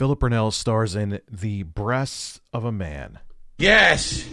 Philip Burnell stars in The Breasts of a Man. Yes!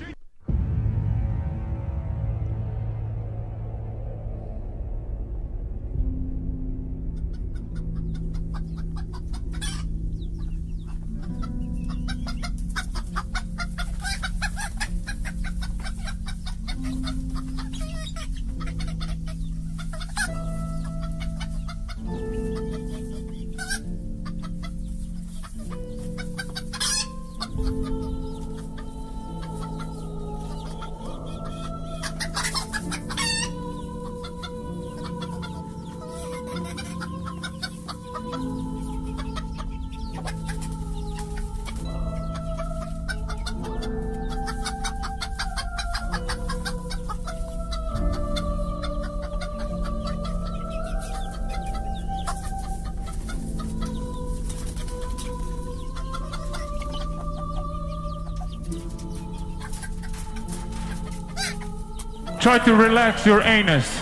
Try to relax your anus.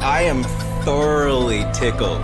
I am thoroughly tickled.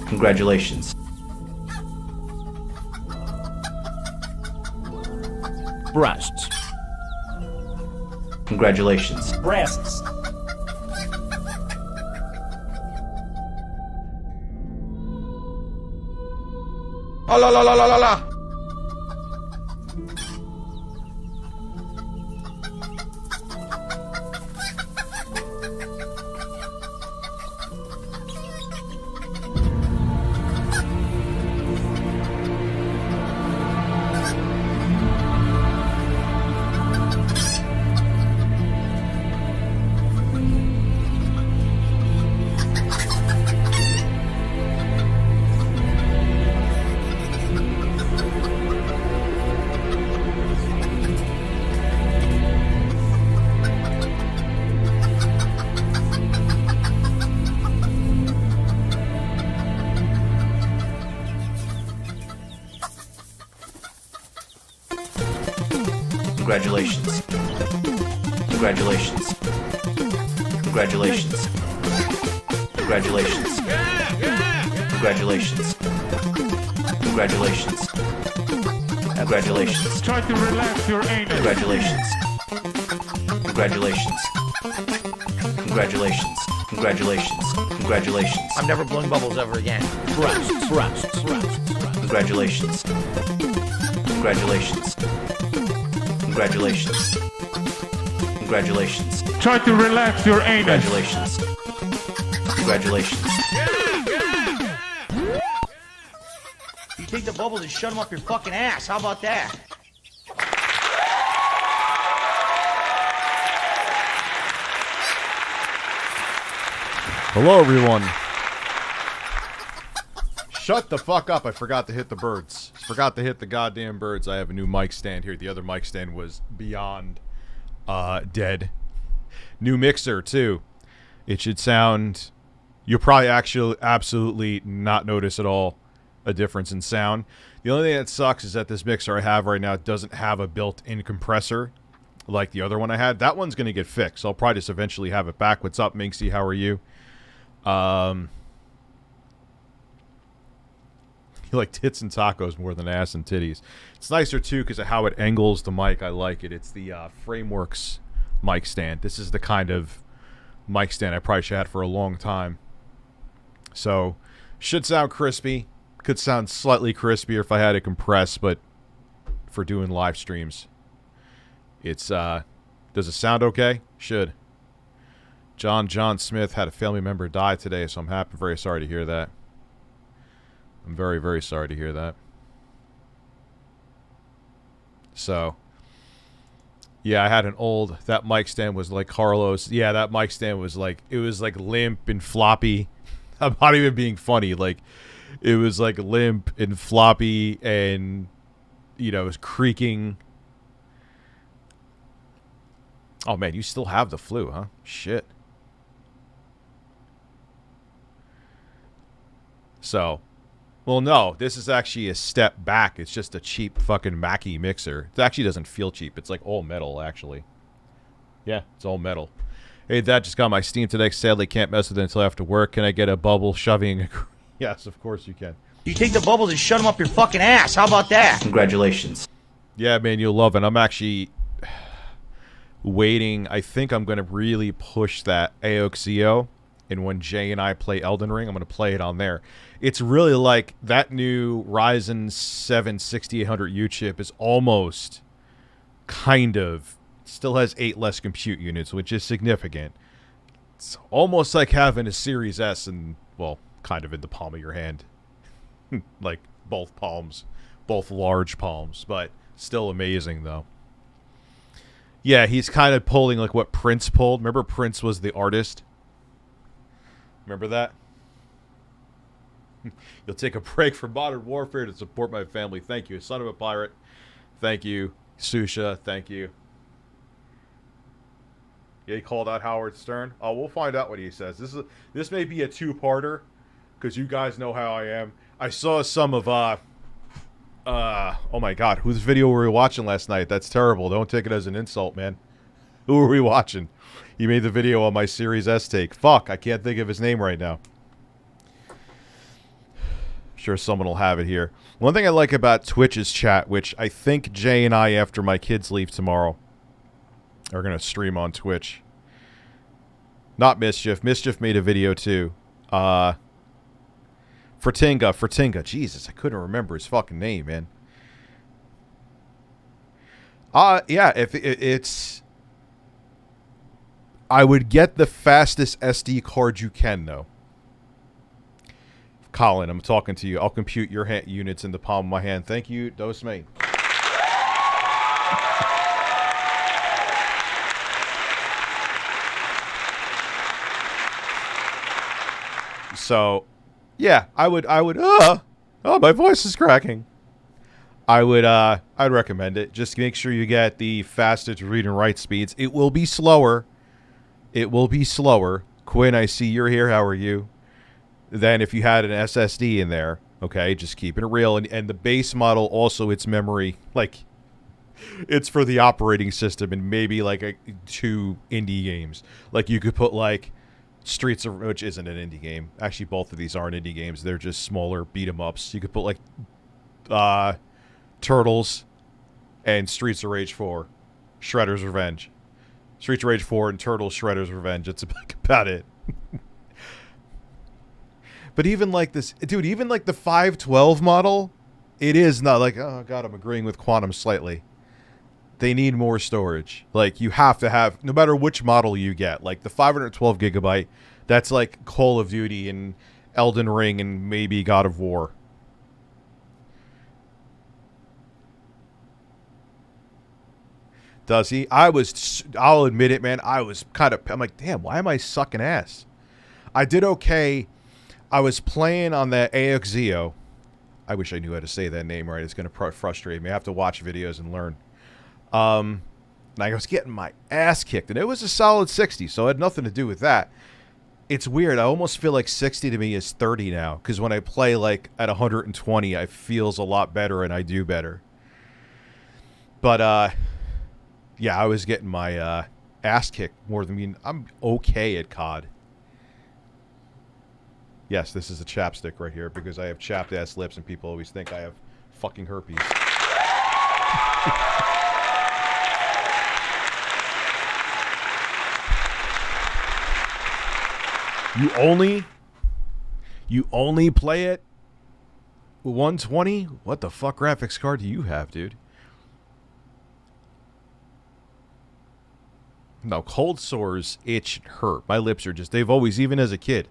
Congratulations. Breasts. Congratulations. Breasts. Oh la la la la la la. Congratulations. Congratulations. Congratulations. Congratulations. Congratulations. Congratulations. Congratulations. Try to relax your anus. Congratulations. Congratulations. Congratulations. Congratulations. Congratulations. I'm never blowing bubbles ever again. Breasts. Breasts. Breasts. Congratulations. Congratulations. Congratulations. Congratulations. Try to relax your anus. Congratulations. Congratulations. You take the bubbles and shut them up your fucking ass. How about that? Hello, everyone. Shut the fuck up. I forgot to hit the birds. Forgot to hit the goddamn birds. I have a new mic stand here. The other mic stand was beyond dead. New mixer, too. It should sound... You'll probably actually absolutely not notice at all a difference in sound. The only thing that sucks is that this mixer I have right now doesn't have a built-in compressor like the other one I had. That one's going to get fixed. I'll probably just eventually have it back. What's up, Minxy? How are you? You like tits and tacos more than ass and titties. It's nicer, too, because of how it angles the mic. I like it. It's the Frameworks mic stand. This is the kind of mic stand I probably should have had for a long time. So, should sound crispy. Could sound slightly crispier if I had it compressed, but for doing live streams, it's, does it sound okay? Should. John Smith had a family member die today, so I'm very sorry to hear that. I'm very, very sorry to hear that. So, yeah, I had an old... That mic stand was like Carlos. Yeah, that mic stand was like... It was like limp and floppy. I'm not even being funny. Like, it was like limp and floppy and, you know, it was creaking. Oh, man, you still have the flu, huh? Shit. So... Well, no, this is actually a step back. It's just a cheap fucking Mackie mixer. It actually doesn't feel cheap. It's like all metal, actually. Yeah, it's all metal. Hey, Dad, just got my Steam today. Sadly, can't mess with it until after work. Can I get a bubble shoving? Yes, of course you can. You take the bubbles and shut them up your fucking ass. How about that? Congratulations. Yeah, man, you'll love it. I'm actually waiting. I think I'm going to really push that AOXEO. And when Jay and I play Elden Ring, I'm going to play it on there. It's really like that new Ryzen 7 6800U chip is almost kind of, still has 8 less compute units, which is significant. It's almost like having a Series S and, well, kind of in the palm of your hand. Like both palms, both large palms, but still amazing though. Yeah, he's kind of pulling like what Prince pulled. Remember Prince was the artist? Remember that? You'll take a break from Modern Warfare to support my family. Thank you. Son of a pirate. Thank you. Susha. Thank you. Yeah, he called out Howard Stern. Oh, we'll find out what he says. This may be a two-parter, because you guys know how I am. I saw some of, oh my god, whose video were we watching last night? That's terrible. Don't take it as an insult, man. Who were we watching? He made the video on my Series S take. Fuck, I can't think of his name right now. Sure someone will have it here. One thing I like about Twitch's chat, which I think Jay and I, after my kids leave tomorrow, are going to stream on Twitch. Not Mischief. Mischief made a video too. Fertinga. Jesus, I couldn't remember his fucking name, man. Yeah, if it's... I would get the fastest SD card you can, though. Colin, I'm talking to you. I'll compute your units in the palm of my hand. Thank you, Dos Me. So, yeah, oh, my voice is cracking. I'd recommend it. Just make sure you get the fastest read and write speeds. It will be slower. Quinn, I see you're here. How are you? Then if you had an SSD in there, okay, just keeping it real. And the base model also, its memory, like, it's for the operating system and maybe like 2 indie games. Like you could put like Streets of, which isn't an indie game. Actually, both of these aren't indie games. They're just smaller beat 'em ups. You could put like Turtles and Streets of Rage 4, Shredder's Revenge. Streets of Rage 4 and Turtles Shredder's Revenge. That's about it. But even like this, dude, even like the 512 model, it is not like, oh god, I'm agreeing with Quantum slightly. They need more storage. Like, you have to have, no matter which model you get, like the 512 gigabyte, that's like Call of Duty and Elden Ring and maybe God of War. Does he? I'll admit it, man. I'm like, damn, why am I sucking ass? I did okay. I was playing on the AXZO. I wish I knew how to say that name right. It's going to frustrate me. I have to watch videos and learn. And I was getting my ass kicked, and it was a solid 60, so it had nothing to do with that. It's weird. I almost feel like 60 to me is 30 now, because when I play like at 120, I feels a lot better and I do better. But yeah, I was getting my ass kicked more than me. I'm okay at COD. Yes, this is a chapstick right here because I have chapped ass lips and people always think I have fucking herpes. You only play it 120? What the fuck graphics card do you have, dude? No, cold sores itch and hurt. My lips are just, they've always, even as a kid.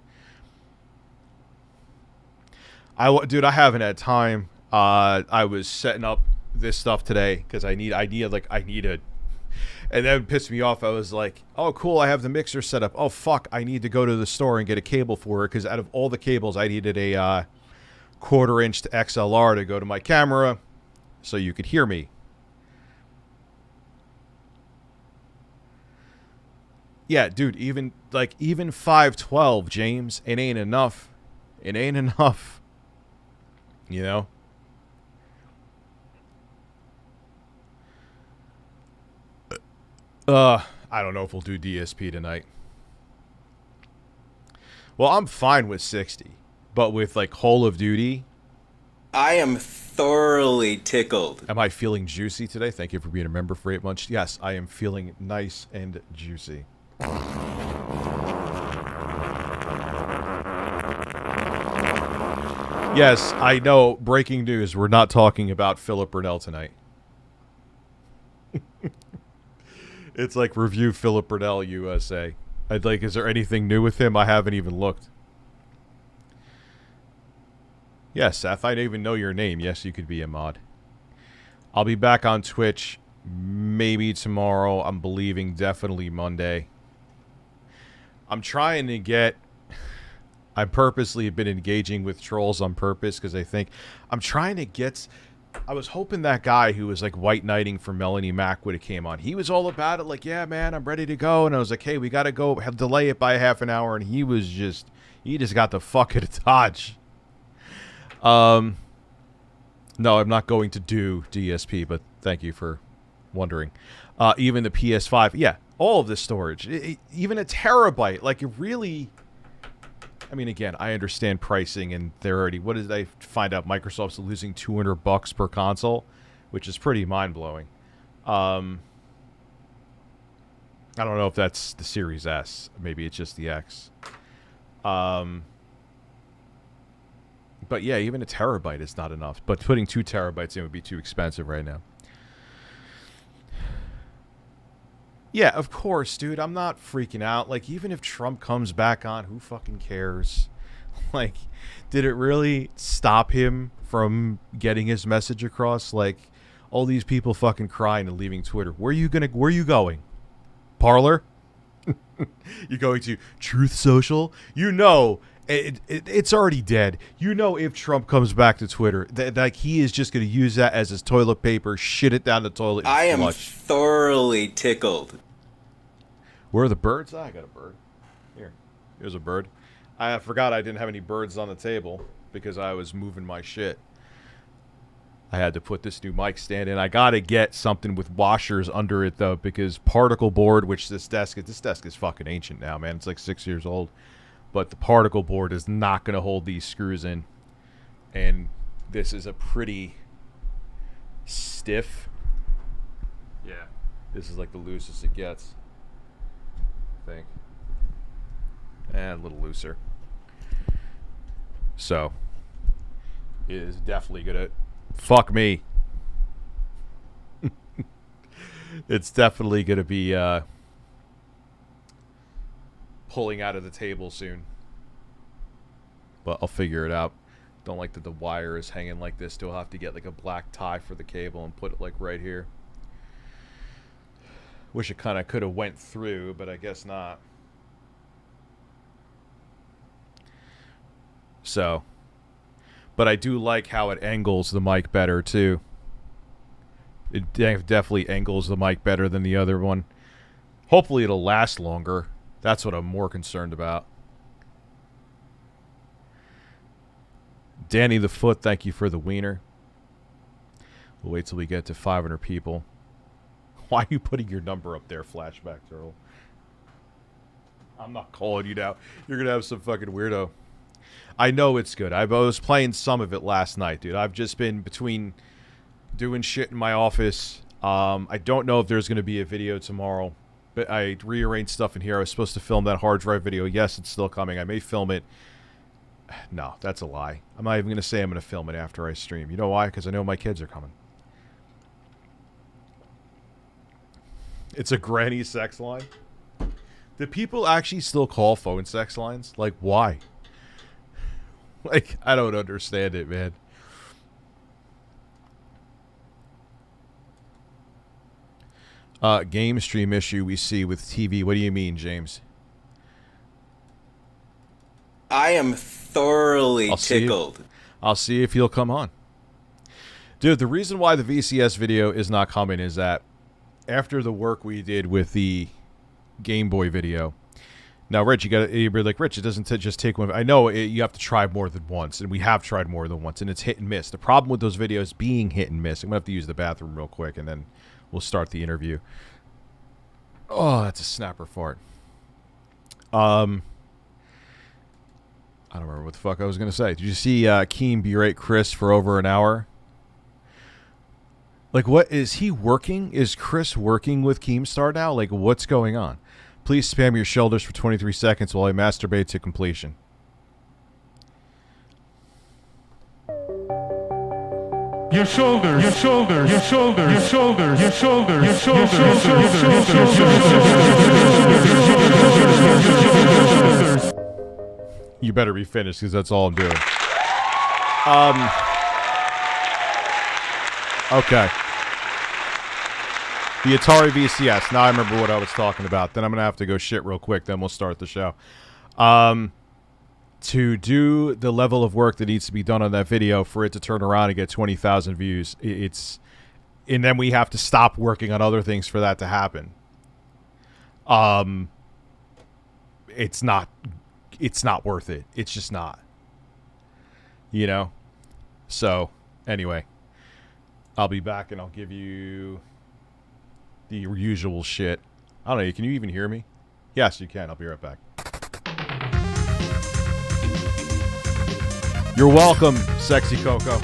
Dude, I haven't had time. I was setting up this stuff today because I need a, and then it pissed me off. I was like, oh, cool, I have the mixer set up. Oh, fuck, I need to go to the store and get a cable for it because out of all the cables, I needed a 1/4-inch to XLR to go to my camera so you could hear me. Yeah, dude, even 512, James, it ain't enough. It ain't enough. You know? I don't know if we'll do DSP tonight. Well, I'm fine with 60, but with like Call of Duty, I am thoroughly tickled. am I feeling juicy today? Thank you for being a member for 8 months. Yes, I am feeling nice and juicy. Yes, I know. Breaking news. We're not talking about Philip Burnell tonight. It's like review Philip Burnell USA. I'd like, is there anything new with him? I haven't even looked. Yes, Seth, I don't even know your name. Yes, you could be a mod. I'll be back on Twitch maybe tomorrow. I'm believing definitely Monday. I'm trying to get... I purposely been engaging with trolls on purpose because I think... I'm trying to get... I was hoping that guy who was like white knighting for Melanie Mac would have came on. He was all about it, like, yeah, man, I'm ready to go. And I was like, hey, we got to go delay it by half an hour. And he just got the fuck out of Dodge. No, I'm not going to do DSP, but thank you for wondering. Even the PS5, yeah, all of this storage, even a terabyte, like it really, I mean, again, I understand pricing, and they're already. What did they find out? Microsoft's losing $200 per console, which is pretty mind blowing. I don't know if that's the Series S. Maybe it's just the X. But yeah, even a terabyte is not enough. But putting 2 terabytes in would be too expensive right now. Yeah, of course, dude. I'm not freaking out. Like, even if Trump comes back on, who fucking cares? Like, did it really stop him from getting his message across? Like, all these people fucking crying and leaving Twitter. Where are you going? Parlor? You going to Truth Social? You know, it's already dead. You know, if Trump comes back to Twitter, like, he is just going to use that as his toilet paper, shit it down the toilet. And I am flush. thoroughly tickled. Where are the birds? I got a bird. Here. Here's a bird. I forgot I didn't have any birds on the table because I was moving my shit. I had to put this new mic stand in. I got to get something with washers under it, though, because particle board, which this desk is fucking ancient now, man. It's like 6 years old. But the particle board is not going to hold these screws in. And this is a pretty stiff. Yeah. This is like the loosest it gets. I think. And a little looser. So, it is definitely going to... Fuck me. It's definitely going to be pulling out of the table soon. But I'll figure it out. Don't like that the wire is hanging like this. Still have to get like a black tie for the cable and put it like right here. Wish it kind of could have went through, but I guess not. So, but I do like how it angles the mic better too. It definitely angles the mic better than the other one. Hopefully it'll last longer. That's what I'm more concerned about. Danny the Foot, thank you for the wiener. We'll wait till we get to 500 people. Why are you putting your number up there, Flashback Turtle? I'm not calling you now. You're going to have some fucking weirdo. I know it's good. I was playing some of it last night, dude. I've just been between doing shit in my office. I don't know if there's going to be a video tomorrow, but I rearranged stuff in here. I was supposed to film that hard drive video. Yes, it's still coming. I may film it. No, that's a lie. I'm not even going to say I'm going to film it after I stream. You know why? Because I know my kids are coming. It's a granny sex line. Do people actually still call phone sex lines? Like, why? Like, I don't understand it, man. Game stream issue we see with TV. What do you mean, James? I am thoroughly tickled. I'll see if he'll come on. Dude, the reason why the VCS video is not coming is that after the work we did with the Game Boy video. Now, Rich, you're like, Rich, it doesn't just take one. I know you have to try more than once, and we have tried more than once, and it's hit and miss. The problem with those videos being hit and miss, I'm going to have to use the bathroom real quick, and then we'll start the interview. Oh, that's a snapper fart. I don't remember what the fuck I was going to say. Did you see Keem berate Chris for over an hour? Like, what? Is he working? Is Chris working with Keemstar now? Like, what's going on? Please spam your shoulders for 23 seconds while I masturbate to completion. Your shoulders, your shoulders, your shoulders, your shoulders, your shoulders, your shoulders, your shoulders. You better be finished, because that's all I'm doing. Okay. The Atari VCS. Now I remember what I was talking about. Then I'm going to have to go shit real quick. Then we'll start the show. To do the level of work that needs to be done on that video for it to turn around and get 20,000 views, and then we have to stop working on other things for that to happen. It's not worth it. It's just not. You know? So, anyway. I'll be back and I'll give you the usual shit. I don't know. Can you even hear me? Yes, you can. I'll be right back. You're welcome, Sexy Coco.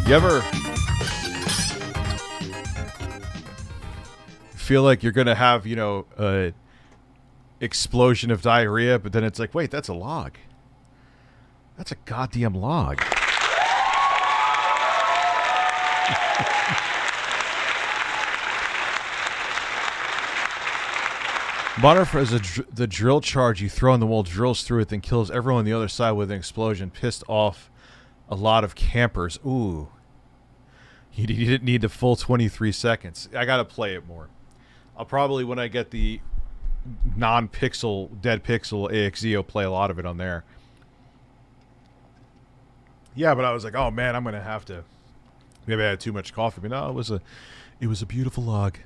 You ever feel like you're gonna have, you know, a explosion of diarrhea, but then it's like, wait, that's a log. That's a goddamn log. Monitor is the drill charge you throw in the wall, drills through it, then kills everyone on the other side with an explosion. Pissed off a lot of campers. Ooh. You didn't need the full 23 seconds. I gotta play it more. I'll probably, when I get the non-pixel, dead pixel AXEO, play a lot of it on there. Yeah, but I was like, oh man, I'm gonna have to. Maybe I had too much coffee. But no, it was a beautiful log.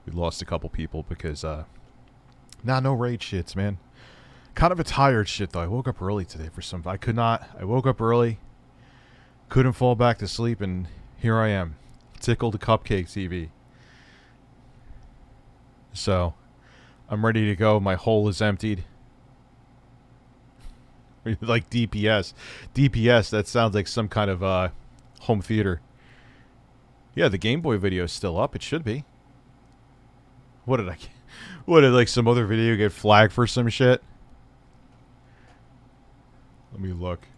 We lost a couple people because no raid shits, man. Kind of a tired shit though. I woke up early today for some. I woke up early, couldn't fall back to sleep, and here I am, tickled cupcake TV. So, I'm ready to go. My hole is emptied. Like DPS. DPS, that sounds like some kind of home theater. Yeah, the Game Boy video is still up. It should be. What did like some other video get flagged for some shit? Let me look.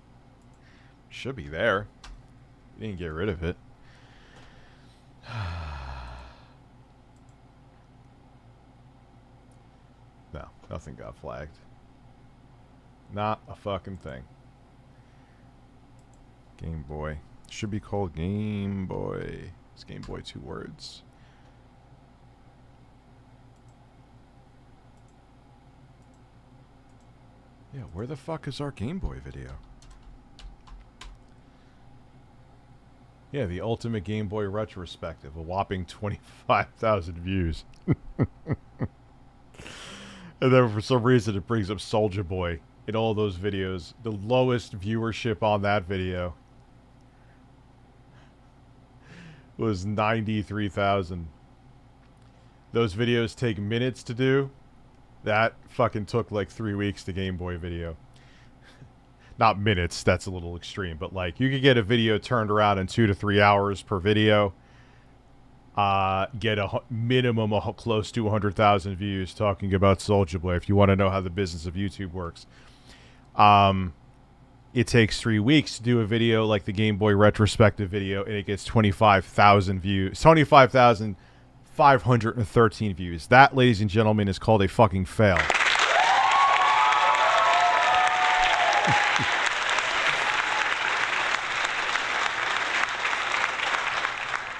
Should be there. You didn't get rid of it. No, nothing got flagged. Not a fucking thing. Game Boy. Should be called Game Boy. It's Game Boy 2 words. Yeah, where the fuck is our Game Boy video? Yeah, the Ultimate Game Boy Retrospective. A whopping 25,000 views. And then for some reason it brings up Soulja Boy. in all those videos. The lowest viewership on that video was 93,000. Those videos take minutes to do. That fucking took like 3 weeks to Game Boy video. Not minutes, that's a little extreme, but like you could get a video turned around in 2 to 3 hours per video. Get a minimum of close to 100,000 views talking about Soulja Boy if you want to know how the business of YouTube works. It takes 3 weeks to do a video like the Game Boy retrospective video, and it gets 25,000 views. 25,513 views. That, ladies and gentlemen, is called a fucking fail.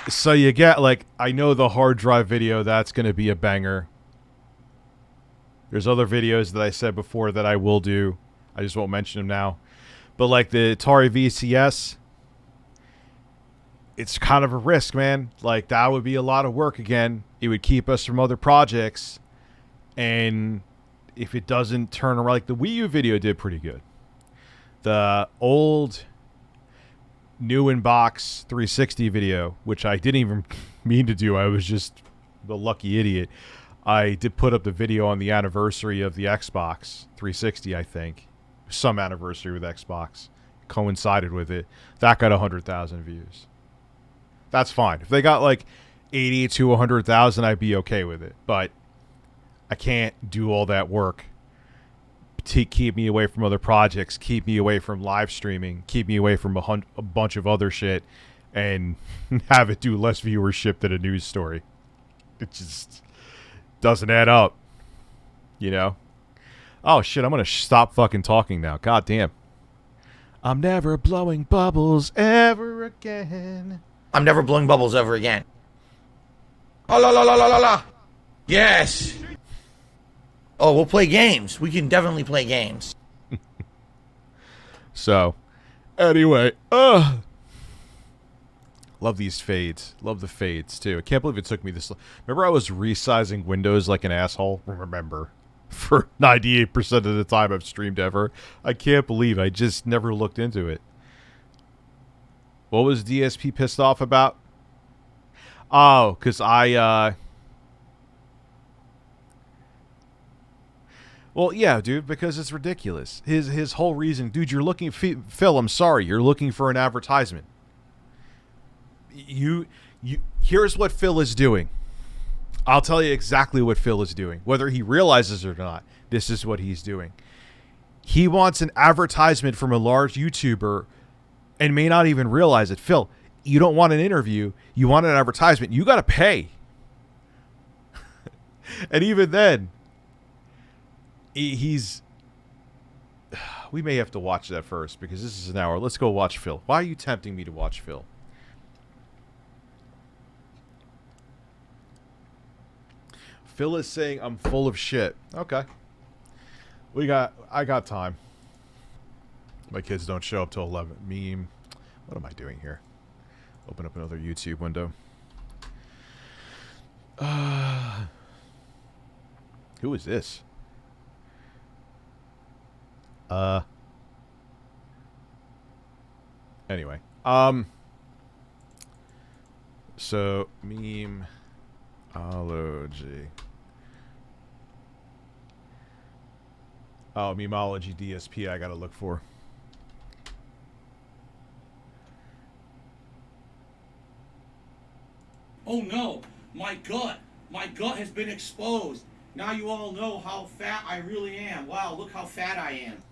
So you get, like, I know the hard drive video, that's going to be a banger. There's other videos that I said before that I will do. I just won't mention them now. But, like, the Atari VCS, it's kind of a risk, man. Like, that would be a lot of work again. It would keep us from other projects. And if it doesn't turn around, like, the Wii U video did pretty good. The old new in box 360 video, which I didn't even mean to do, I was just the lucky idiot. I did put up the video on the anniversary of the Xbox 360, I think. Some anniversary with Xbox coincided with it. That got 100,000 views. That's fine. If they got like 80 to 100,000, I'd be okay with it. But I can't do all that work to keep me away from other projects, keep me away from live streaming, keep me away from a bunch of other shit, and have it do less viewership than a news story. It just doesn't add up, you know? Oh shit, I'm gonna stop fucking talking now. God damn. I'm never blowing bubbles ever again. I'm never blowing bubbles ever again. Oh, la la la la la la. Yes. Oh, we'll play games. We can definitely play games. So, anyway, love these fades. Love the fades, too. I can't believe it took me this long. Remember I was resizing Windows like an asshole? Remember. For 98% of the time I've streamed ever. I can't believe I just never looked into it. What was DSP pissed off about? Oh, because well, yeah, dude, because it's ridiculous. His whole reason, dude, you're looking, Phil, I'm sorry, you're looking for an advertisement. Here's what Phil is doing. I'll tell you exactly what Phil is doing. Whether he realizes it or not, this is what he's doing. He wants an advertisement from a large YouTuber and may not even realize it. Phil, you don't want an interview. You want an advertisement. You got to pay. And even then, he's... We may have to watch that first because this is an hour. Let's go watch Phil. Why are you tempting me to watch Phil? Phil is saying I'm full of shit. Okay. I got time. My kids don't show up till 11. Meme. What am I doing here? Open up another YouTube window. Who is this? Anyway. So, memeology. Oh, memeology DSP I gotta look for. Oh no, my gut has been exposed. Now you all know how fat I really am. Wow, look how fat I am.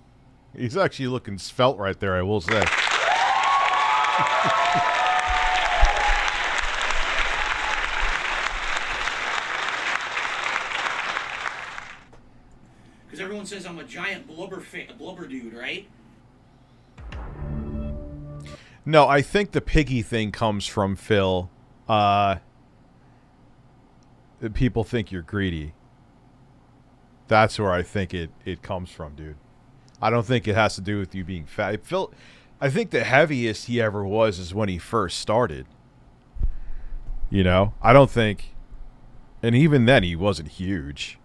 He's actually looking svelte right there, I will say. Because everyone says I'm a giant blubber dude, right? No, I think the piggy thing comes from Phil. People think you're greedy. That's where I think it comes from, dude. I don't think it has to do with you being fat. Phil, I think the heaviest he ever was is when he first started. You know? I don't think... And even then, he wasn't huge.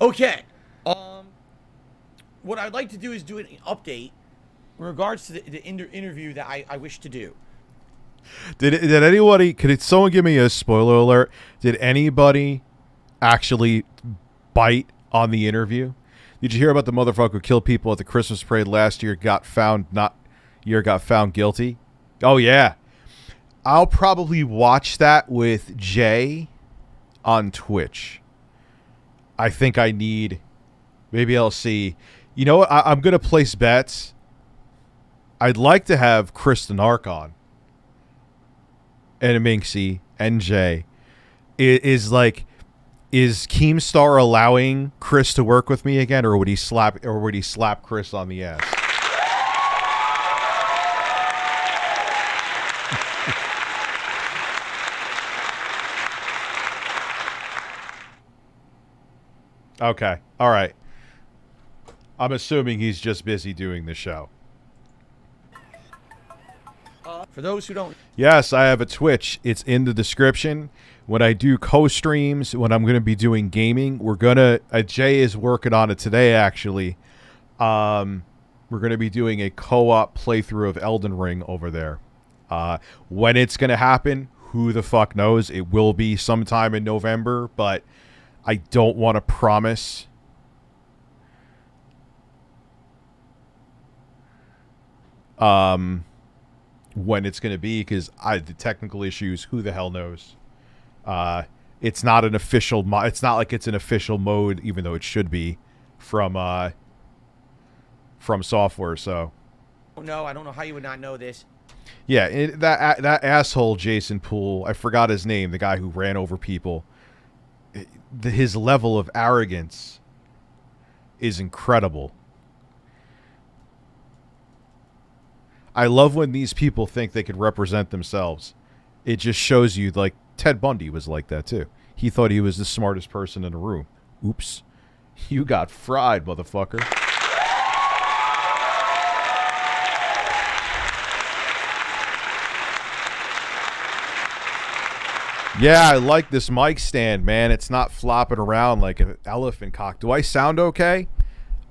Okay, What I'd like to do is do an update in regards to the interview that I wish to do. Did anybody? Could someone give me a spoiler alert? Did anybody actually bite on the interview? Did you hear about the motherfucker who killed people at the Christmas parade last year? Got found guilty. Oh yeah, I'll probably watch that with Jay on Twitch. I think I need. Maybe I'll see. You know what? I'm gonna place bets. I'd like to have Kristen Ark on. And Minxy and Jay is Keemstar allowing Chris to work with me again, or would he slap Chris on the ass? Okay, all right. I'm assuming he's just busy doing the show. For those who don't... Yes, I have a Twitch. It's in the description. When I do co-streams, when I'm going to be doing gaming, we're going to... Jay is working on it today, actually. We're going to be doing a co-op playthrough of Elden Ring over there. When it's going to happen, who the fuck knows? It will be sometime in November, but I don't want to promise... when it's going to be, because the technical issues, who the hell knows? It's not an official it's not like it's an official mode, even though it should be from software. So no, I don't know how you would not know this. Yeah, that asshole Jason Poole, I forgot his name, the guy who ran over people. His level of arrogance is incredible. I love when these people think they could represent themselves. It just shows you, like, Ted Bundy was like that, too. He thought he was the smartest person in the room. Oops. You got fried, motherfucker. Yeah, I like this mic stand, man. It's not flopping around like an elephant cock. Do I sound okay?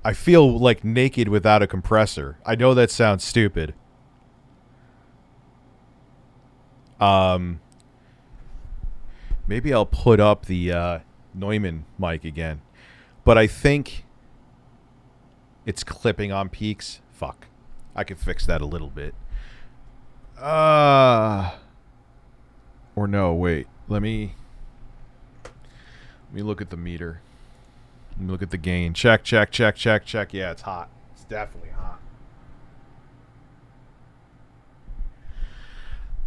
I feel, like, naked without a compressor. I know that sounds stupid. Maybe I'll put up the Neumann mic again, but I think it's clipping on peaks. Fuck, I could fix that a little bit. Or no, wait. Let me look at the meter. Let me look at the gain. Check. Yeah, it's hot. It's definitely hot.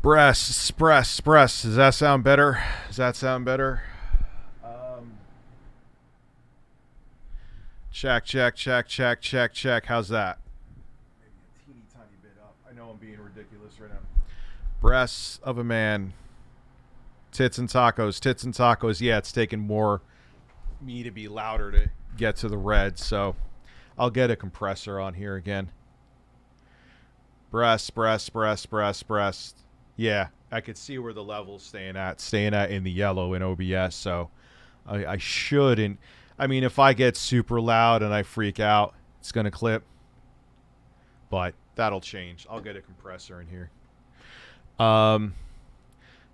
Breasts. Does that sound better? Check. How's that? Maybe a teeny tiny bit up. I know I'm being ridiculous right now. Breasts of a man. Tits and tacos. Yeah, it's taking more me to be louder to get to the red, so I'll get a compressor on here again. Breast. Yeah, I could see where the level's staying at in the yellow in OBS, so I shouldn't. I mean, if I get super loud and I freak out, it's going to clip. But that'll change. I'll get a compressor in here.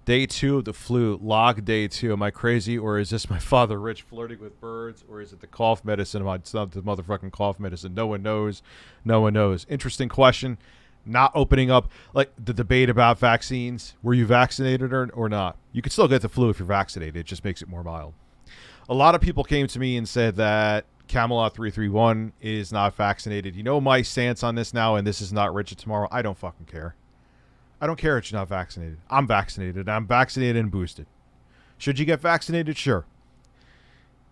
Day 2 of the flu. Log day 2. Am I crazy, or is this my father Rich flirting with birds, or is it the cough medicine? It's not the motherfucking cough medicine. No one knows. Interesting question. Not opening up, like, the debate about vaccines. Were you vaccinated or not? You can still get the flu if you're vaccinated. It just makes it more mild. A lot of people came to me and said that Camelot 331 is not vaccinated. You know my stance on this now, and this is not Richard tomorrow. I don't fucking care. I don't care that you're not vaccinated. I'm vaccinated. I'm vaccinated and boosted. Should you get vaccinated? Sure.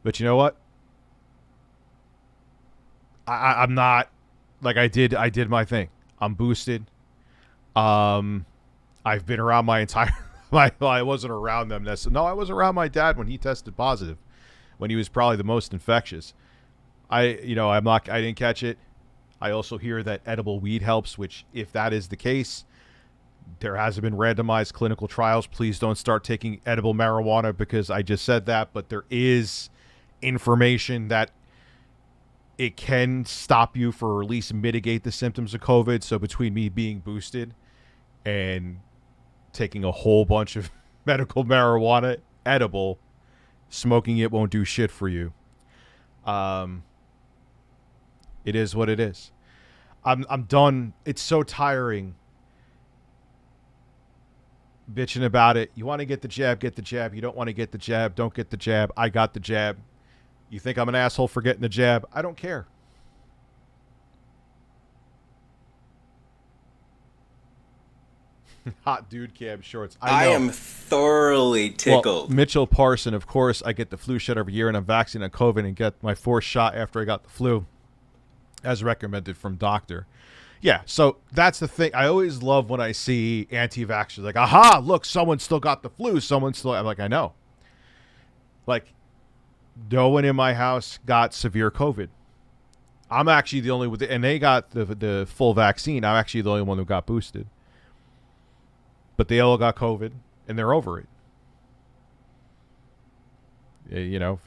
But you know what? I'm not, like, I did my thing. I'm boosted. I've been around my entire I wasn't around them. No, I was around my dad when he tested positive, when he was probably the most infectious. I didn't catch it. I also hear that edible weed helps, which, if that is the case, there hasn't been randomized clinical trials. Please don't start taking edible marijuana because I just said that, but there is information that it can stop you for, or at least mitigate the symptoms of COVID. So between me being boosted and taking a whole bunch of medical marijuana, edible, smoking it won't do shit for you. It is what it is. I'm done. It's so tiring bitching about it. You want to get the jab, get the jab. You don't want to get the jab, don't get the jab. I got the jab. You think I'm an asshole for getting the jab? I don't care. Hot dude cam shorts. I know. am thoroughly tickled. Well, Mitchell Parson, of course, I get the flu shot every year, and I'm vaccinated on COVID and get my 4th shot after I got the flu, as recommended from doctor. Yeah, so that's the thing. I always love when I see anti-vaxxers like, aha, look, someone still got the flu. Someone still. I'm like, I know. Like, no one in my house got severe COVID. I'm actually the only one, and they got the full vaccine. I'm actually the only one who got boosted. But they all got COVID, and they're over it. You know,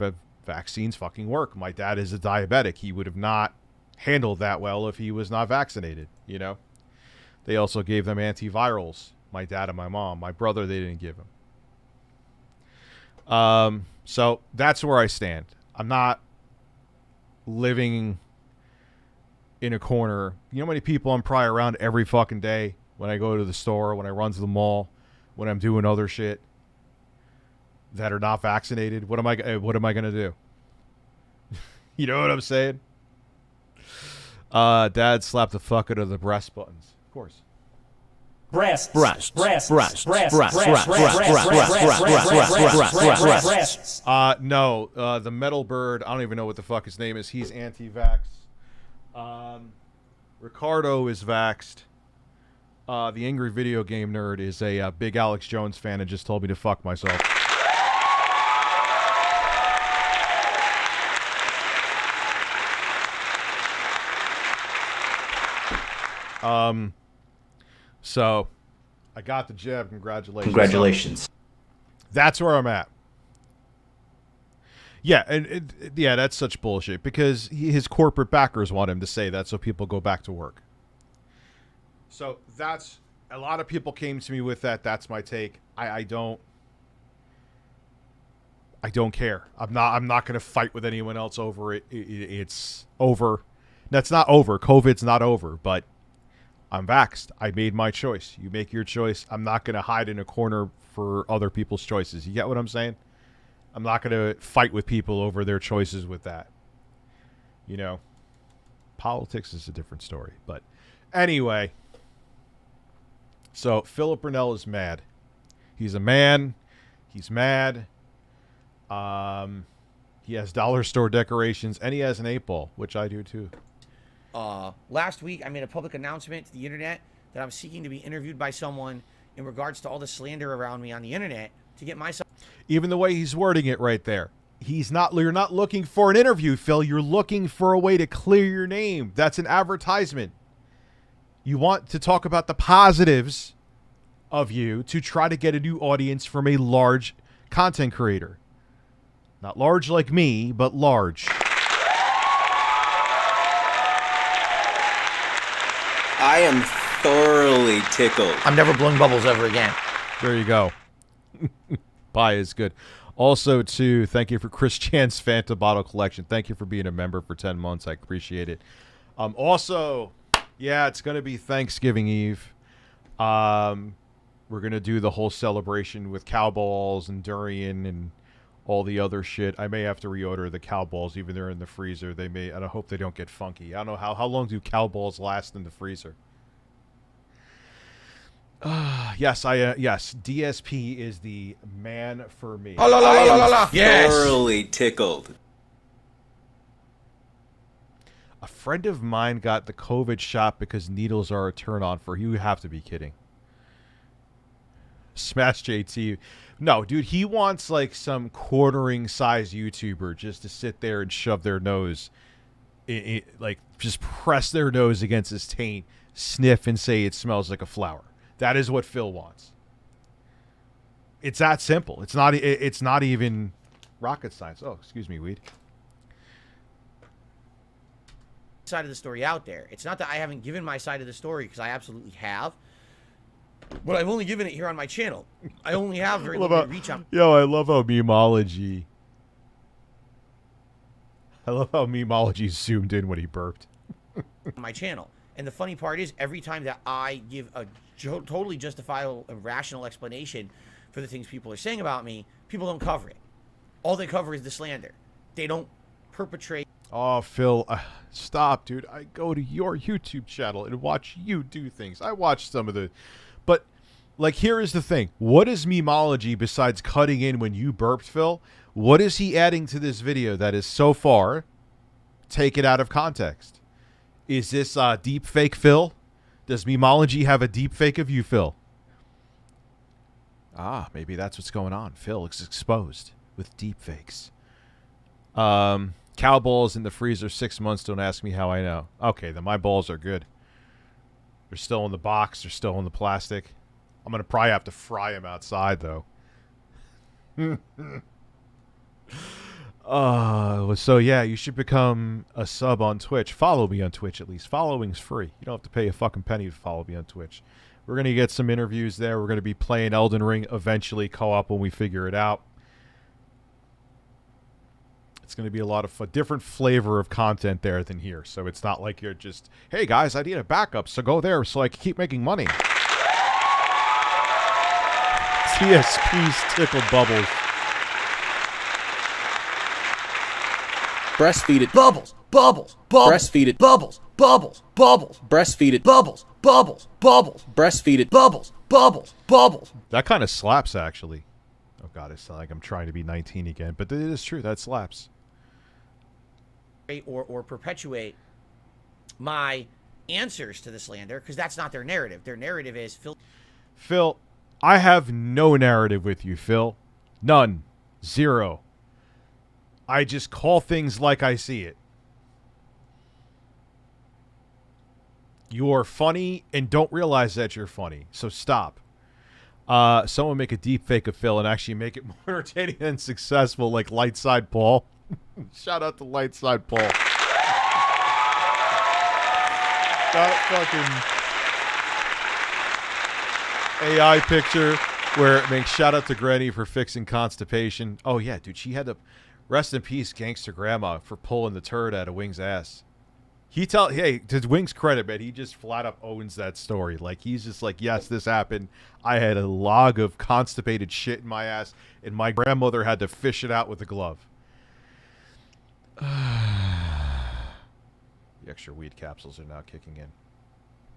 vaccines fucking work. My dad is a diabetic. He would have not handled that well if he was not vaccinated, you know. They also gave them antivirals, my dad and my mom. My brother, they didn't give him. So that's where I stand. I'm not living in a corner. You know how many people I'm probably around every fucking day when I go to the store, when I run to the mall, when I'm doing other shit that are not vaccinated? What am I going to do? You know what I'm saying? Dad slapped the fuck out of the breast buttons. Of course. Breasts. No, the metal bird, I don't even know what the fuck his name is. He's anti-vax. Ricardo is vaxxed. The angry video game nerd is a big Alex Jones fan and just told me to fuck myself. So I got the jab. Congratulations. Congratulations. That's where I'm at. Yeah, and yeah, that's such bullshit because his corporate backers want him to say that so people go back to work. So that's, a lot of people came to me with that. That's my take. I don't care. I'm not going to fight with anyone else over it. It's over. That's not over. COVID's not over, but I'm vaxxed. I made my choice. You make your choice. I'm not going to hide in a corner for other people's choices. You get what I'm saying? I'm not going to fight with people over their choices with that. You know, politics is a different story. But anyway, so Philip Burnell is mad. He's a man. He's mad. He has dollar store decorations, and he has an 8-ball, which I do too. Last week, I made a public announcement to the internet that I'm seeking to be interviewed by someone in regards to all the slander around me on the internet to get myself. Even the way he's wording it right there. You're not looking for an interview, Phil. You're looking for a way to clear your name. That's an advertisement. You want to talk about the positives of you to try to get a new audience from a large content creator. Not large like me, but large. I am thoroughly tickled. I'm never blowing bubbles ever again. There you go. Bye is good. Also, too, thank you for Chris Chan's Fanta bottle collection. Thank you for being a member for 10 months. I appreciate it. Also, yeah, it's going to be Thanksgiving Eve. We're going to do the whole celebration with cow balls and durian and all the other shit. I may have to reorder the cow balls, even they're in the freezer. They may, and I hope they don't get funky. I don't know how long do cow balls last in the freezer. Yes, DSP is the man for me. Oh, la, la, la, la, la, la. Yes. Thoroughly tickled. A friend of mine got the COVID shot because needles are a turn on for you. Have to be kidding. Smash JT. No, dude, he wants like some quartering size YouTuber just to sit there and shove their nose, like just press their nose against his taint, sniff and say it smells like a flower. That is what Phil wants. It's that simple. It's not even rocket science. Oh, excuse me, weed. side of the story out there. It's not that I haven't given my side of the story, because I absolutely have. But I've only given it here on my channel. I only have very limited reach on. Yo, I love how memology. I love how memology zoomed in when he burped. My channel. And the funny part is, every time that I give a totally justifiable and rational explanation for the things people are saying about me, people don't cover it. All they cover is the slander. They don't perpetrate. Oh, Phil, stop, dude. I go to your YouTube channel and watch you do things. I watch some of the... But, like, here is the thing. What is memology besides cutting in when you burped, Phil? What is he adding to this video that is so far taken out of context? Is this deep fake, Phil? Does memology have a deep fake of you, Phil? Ah, maybe that's what's going on. Phil is exposed with deep fakes. Cow balls in the freezer 6 months. Don't ask me how I know. Okay, then my balls are good. They're still in the box. They're still in the plastic. I'm going to probably have to fry them outside, though. So yeah, you should become a sub on Twitch. Follow me on Twitch, at least. Following's free. You don't have to pay a fucking penny to follow me on Twitch. We're going to get some interviews there. We're going to be playing Elden Ring eventually, co-op when we figure it out. It's going to be a lot of fun, different flavor of content there than here. So it's not like you're just, hey guys, I need a backup, so go there so I can keep making money. DSP's tickle bubbles. Breastfeeded. Bubbles, bubbles, bubbles. Breastfeeded. Bubbles, bubbles, bubbles. Breastfeeded. Bubbles, bubbles, bubbles. Breastfeeded. Bubbles, bubbles, bubbles. That kind of slaps, actually. Oh god, it's not like I'm trying to be 19 again, but it is true. That slaps. Or perpetuate my answers to the slander, because that's not their narrative. Their narrative is Phil, I have no narrative with you, Phil. None. Zero. I just call things like I see it. You're funny and don't realize that you're funny, so stop. Someone make a deep fake of Phil and actually make it more entertaining and successful, like Lightside Paul. Shout out to Lightside Paul. That fucking AI picture where it makes shout out to Granny for fixing constipation. Oh yeah, dude, she had to rest in peace, gangster grandma, for pulling the turd out of Wing's ass. Hey, to Wing's credit, man, he just flat up owns that story. Like, he's just like, yes, this happened. I had a log of constipated shit in my ass, and my grandmother had to fish it out with a glove. The extra weed capsules are now kicking in.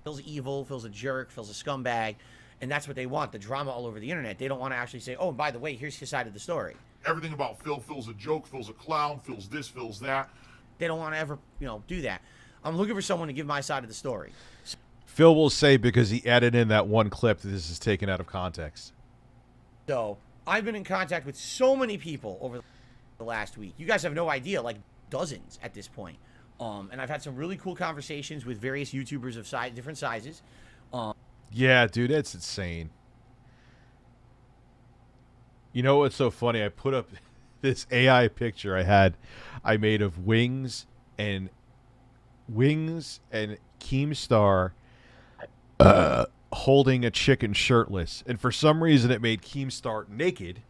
Phil's evil, Phil's a jerk, Phil's a scumbag, and that's what they want, the drama all over the internet. They don't want to actually say, oh, and by the way, here's his side of the story. Everything about Phil, Phil's a joke, Phil's a clown, Phil's this, Phil's that. They don't want to ever, do that. I'm looking for someone to give my side of the story. Phil will say, because he added in that one clip, that this is taken out of context. So, I've been in contact with so many people over the last week. You guys have no idea, like dozens at this point. And I've had some really cool conversations with various YouTubers of different sizes. Yeah, dude, it's insane. You know what's so funny? I put up this AI picture I made of Wings and Keemstar holding a chicken shirtless. And for some reason it made Keemstar naked.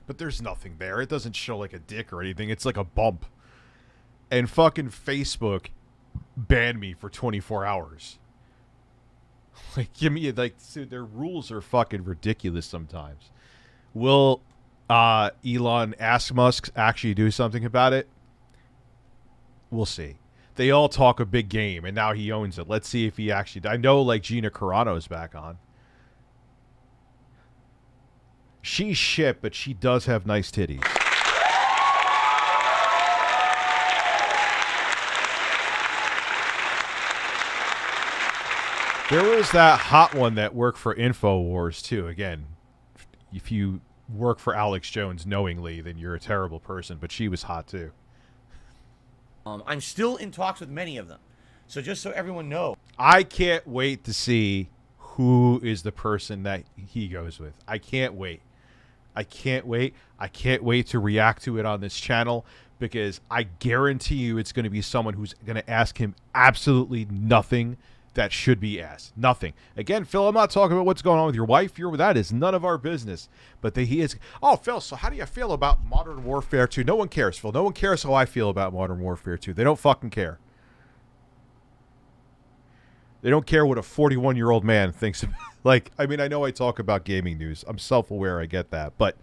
But there's nothing there. It doesn't show like a dick or anything. It's like a bump. And fucking Facebook banned me for 24 hours. Like, give me, like, dude, their rules are fucking ridiculous sometimes. Will Elon Ask Musk actually do something about it? We'll see. They all talk a big game, and now he owns it. Let's see if he actually... I know, like, Gina Carano's back on. She's shit, but she does have nice titties. There was that hot one that worked for InfoWars, too. Again, if you work for Alex Jones knowingly, then you're a terrible person, but she was hot, too. I'm still in talks with many of them. So just so everyone knows. I can't wait to see who is the person that he goes with. I can't wait. I can't wait. I can't wait to react to it on this channel because I guarantee you it's going to be someone who's going to ask him absolutely nothing that should be asked. Nothing. Again, Phil, I'm not talking about what's going on with your wife. That is none of our business. But he is. Oh, Phil, so how do you feel about Modern Warfare 2? No one cares, Phil. No one cares how I feel about Modern Warfare 2. They don't fucking care. They don't care what a 41-year-old man thinks. Like, I mean, I know I talk about gaming news. I'm self-aware. I get that. But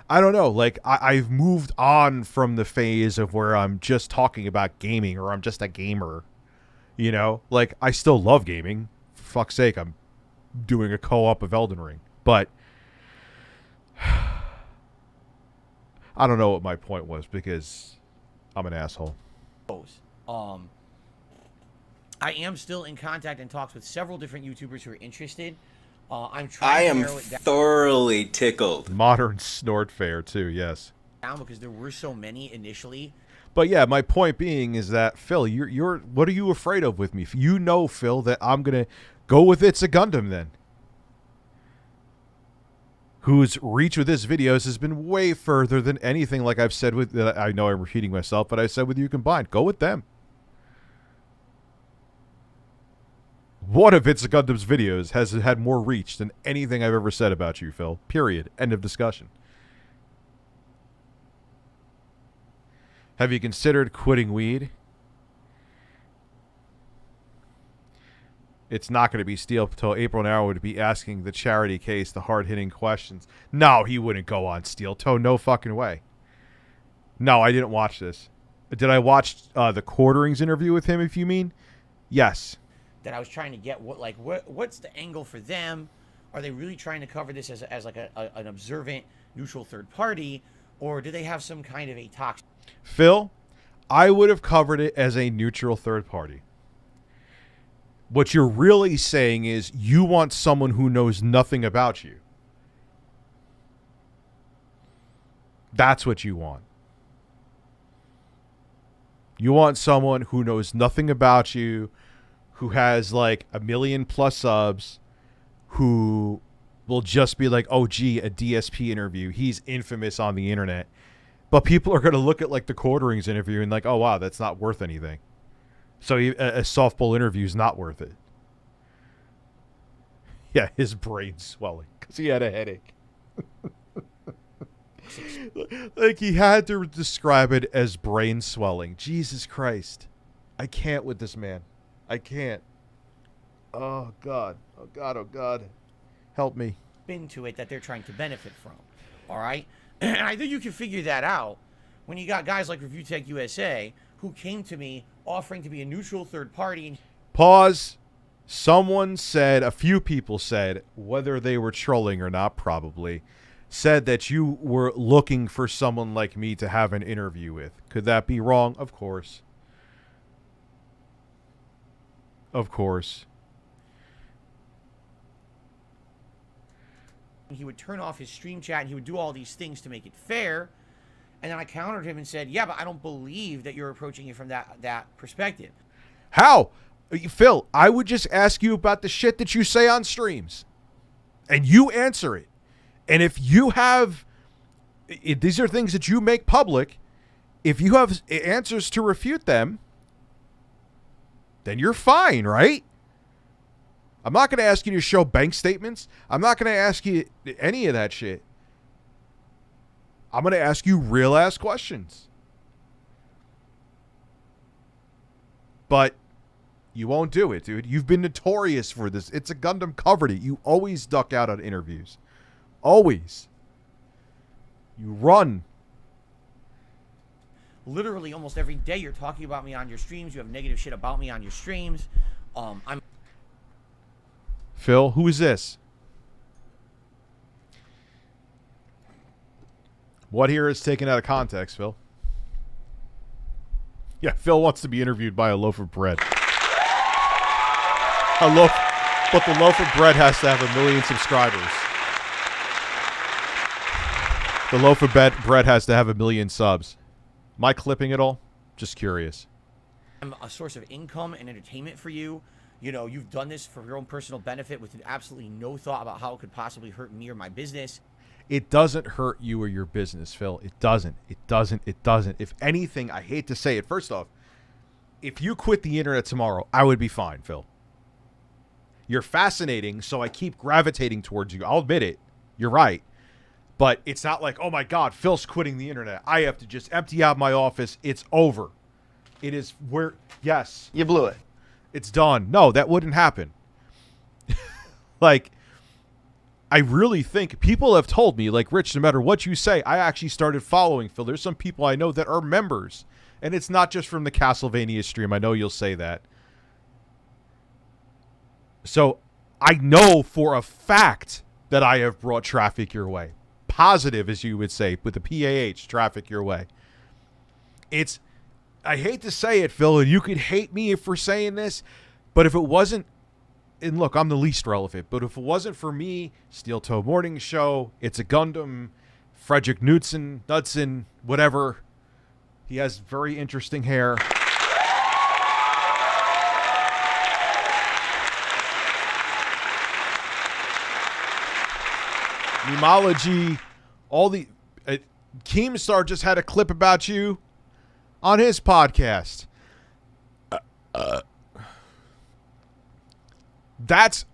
I don't know. Like, I've moved on from the phase of where I'm just talking about gaming or I'm just a gamer. You know? Like, I still love gaming. For fuck's sake, I'm doing a co-op of Elden Ring. But I don't know what my point was because I'm an asshole. I am still in contact and talks with several different YouTubers who are interested. I'm I trying to am narrow it down. thoroughly tickled. Modern Snort Fair, too, yes. Because there were so many initially. But yeah, my point being is that, Phil, you're what are you afraid of with me? You know, Phil, that I'm going to go with It's a Gundam then. Whose reach with his videos has been way further than anything like I've said with, I know I'm repeating myself, but I said with you combined. Go with them. One of It's a Gundam's videos has had more reach than anything I've ever said about you, Phil. Period. End of discussion. Have you considered quitting weed? It's not going to be Steel Toe. April Now would be asking the charity case the hard-hitting questions. No, he wouldn't go on Steel Toe. No fucking way. No, I didn't watch this. Did I watch the Quarterings interview with him, if you mean? Yes. That I was trying to get what's the angle for them? Are they really trying to cover this as like an observant, neutral third party, or do they have some kind of a toxic? Phil, I would have covered it as a neutral third party. What you're really saying is you want someone who knows nothing about you. That's what you want. You want someone who knows nothing about you, who has like 1 million+ subs, who will just be like, oh, gee, a DSP interview. He's infamous on the internet. But people are going to look at like the Quarterings interview and like, oh, wow, that's not worth anything. So a softball interview is not worth it. Yeah, his brain swelling because he had a headache. Like he had to describe it as brain swelling. Jesus Christ. I can't with this man. I can't. Oh, God. Oh, God. Oh, God. Help me. Into it that they're trying to benefit from. All right? And I think you can figure that out when you got guys like ReviewTechUSA who came to me offering to be a neutral third party. Pause. Someone said, a few people said, whether they were trolling or not, probably, said that you were looking for someone like me to have an interview with. Could that be wrong? Of course. Of course. He would turn off his stream chat and he would do all these things to make it fair. And then I countered him and said, yeah, but I don't believe that you're approaching it from that perspective. How? Phil, I would just ask you about the shit that you say on streams. And you answer it. And if you have... these are things that you make public. If you have answers to refute them, then you're fine, right? I'm not going to ask you to show bank statements. I'm not going to ask you any of that shit. I'm going to ask you real-ass questions. But you won't do it, dude. You've been notorious for this. It's a Gundam covered it. You always duck out on interviews. Always. You run. Literally almost every day you're talking about me on your streams. You have negative shit about me on your streams. I'm... Phil, who is this? What here is taken out of context, Phil? Yeah, Phil wants to be interviewed by a loaf of bread. But the loaf of bread has to have 1 million subscribers. The loaf of bread has to have 1 million subs. Am I clipping it all? Just curious. I'm a source of income and entertainment for you. You know, you've done this for your own personal benefit with absolutely no thought about how it could possibly hurt me or my business. It doesn't hurt you or your business, Phil. It doesn't. It doesn't. It doesn't. If anything, I hate to say it. First off, if you quit the internet tomorrow, I would be fine, Phil. You're fascinating, so I keep gravitating towards you. I'll admit it. You're right. But it's not like, oh my God, Phil's quitting the internet. I have to just empty out my office. It's over. It is where, yes. You blew it. It's done. No, that wouldn't happen. Like, I really think people have told me, like, Rich, no matter what you say, I actually started following Phil. There's some people I know that are members. And it's not just from the Castlevania stream. I know you'll say that. So I know for a fact that I have brought traffic your way. Positive, as you would say, with the PAH, traffic your way. It's, I hate to say it, Phil, and you could hate me for saying this, but if it wasn't, and look, I'm the least relevant, but if it wasn't for me, Steel Toe Morning Show, It's a Gundam, Frederick Knudsen, whatever, he has very interesting hair. Memology, all the Keemstar just had a clip about you on his podcast. That's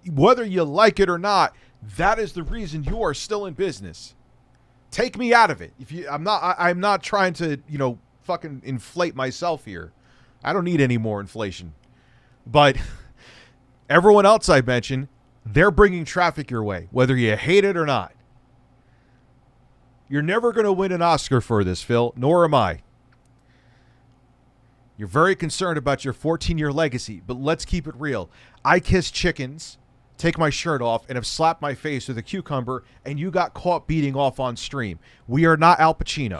whether you like it or not, that is the reason you are still in business. Take me out of it. I'm not trying to, fucking inflate myself here. I don't need any more inflation. But everyone else I mentioned, they're bringing traffic your way, whether you hate it or not. You're never going to win an Oscar for this, Phil, nor am I. You're very concerned about your 14-year legacy, but let's keep it real. I kiss chickens, take my shirt off, and have slapped my face with a cucumber, and you got caught beating off on stream. We are not Al Pacino.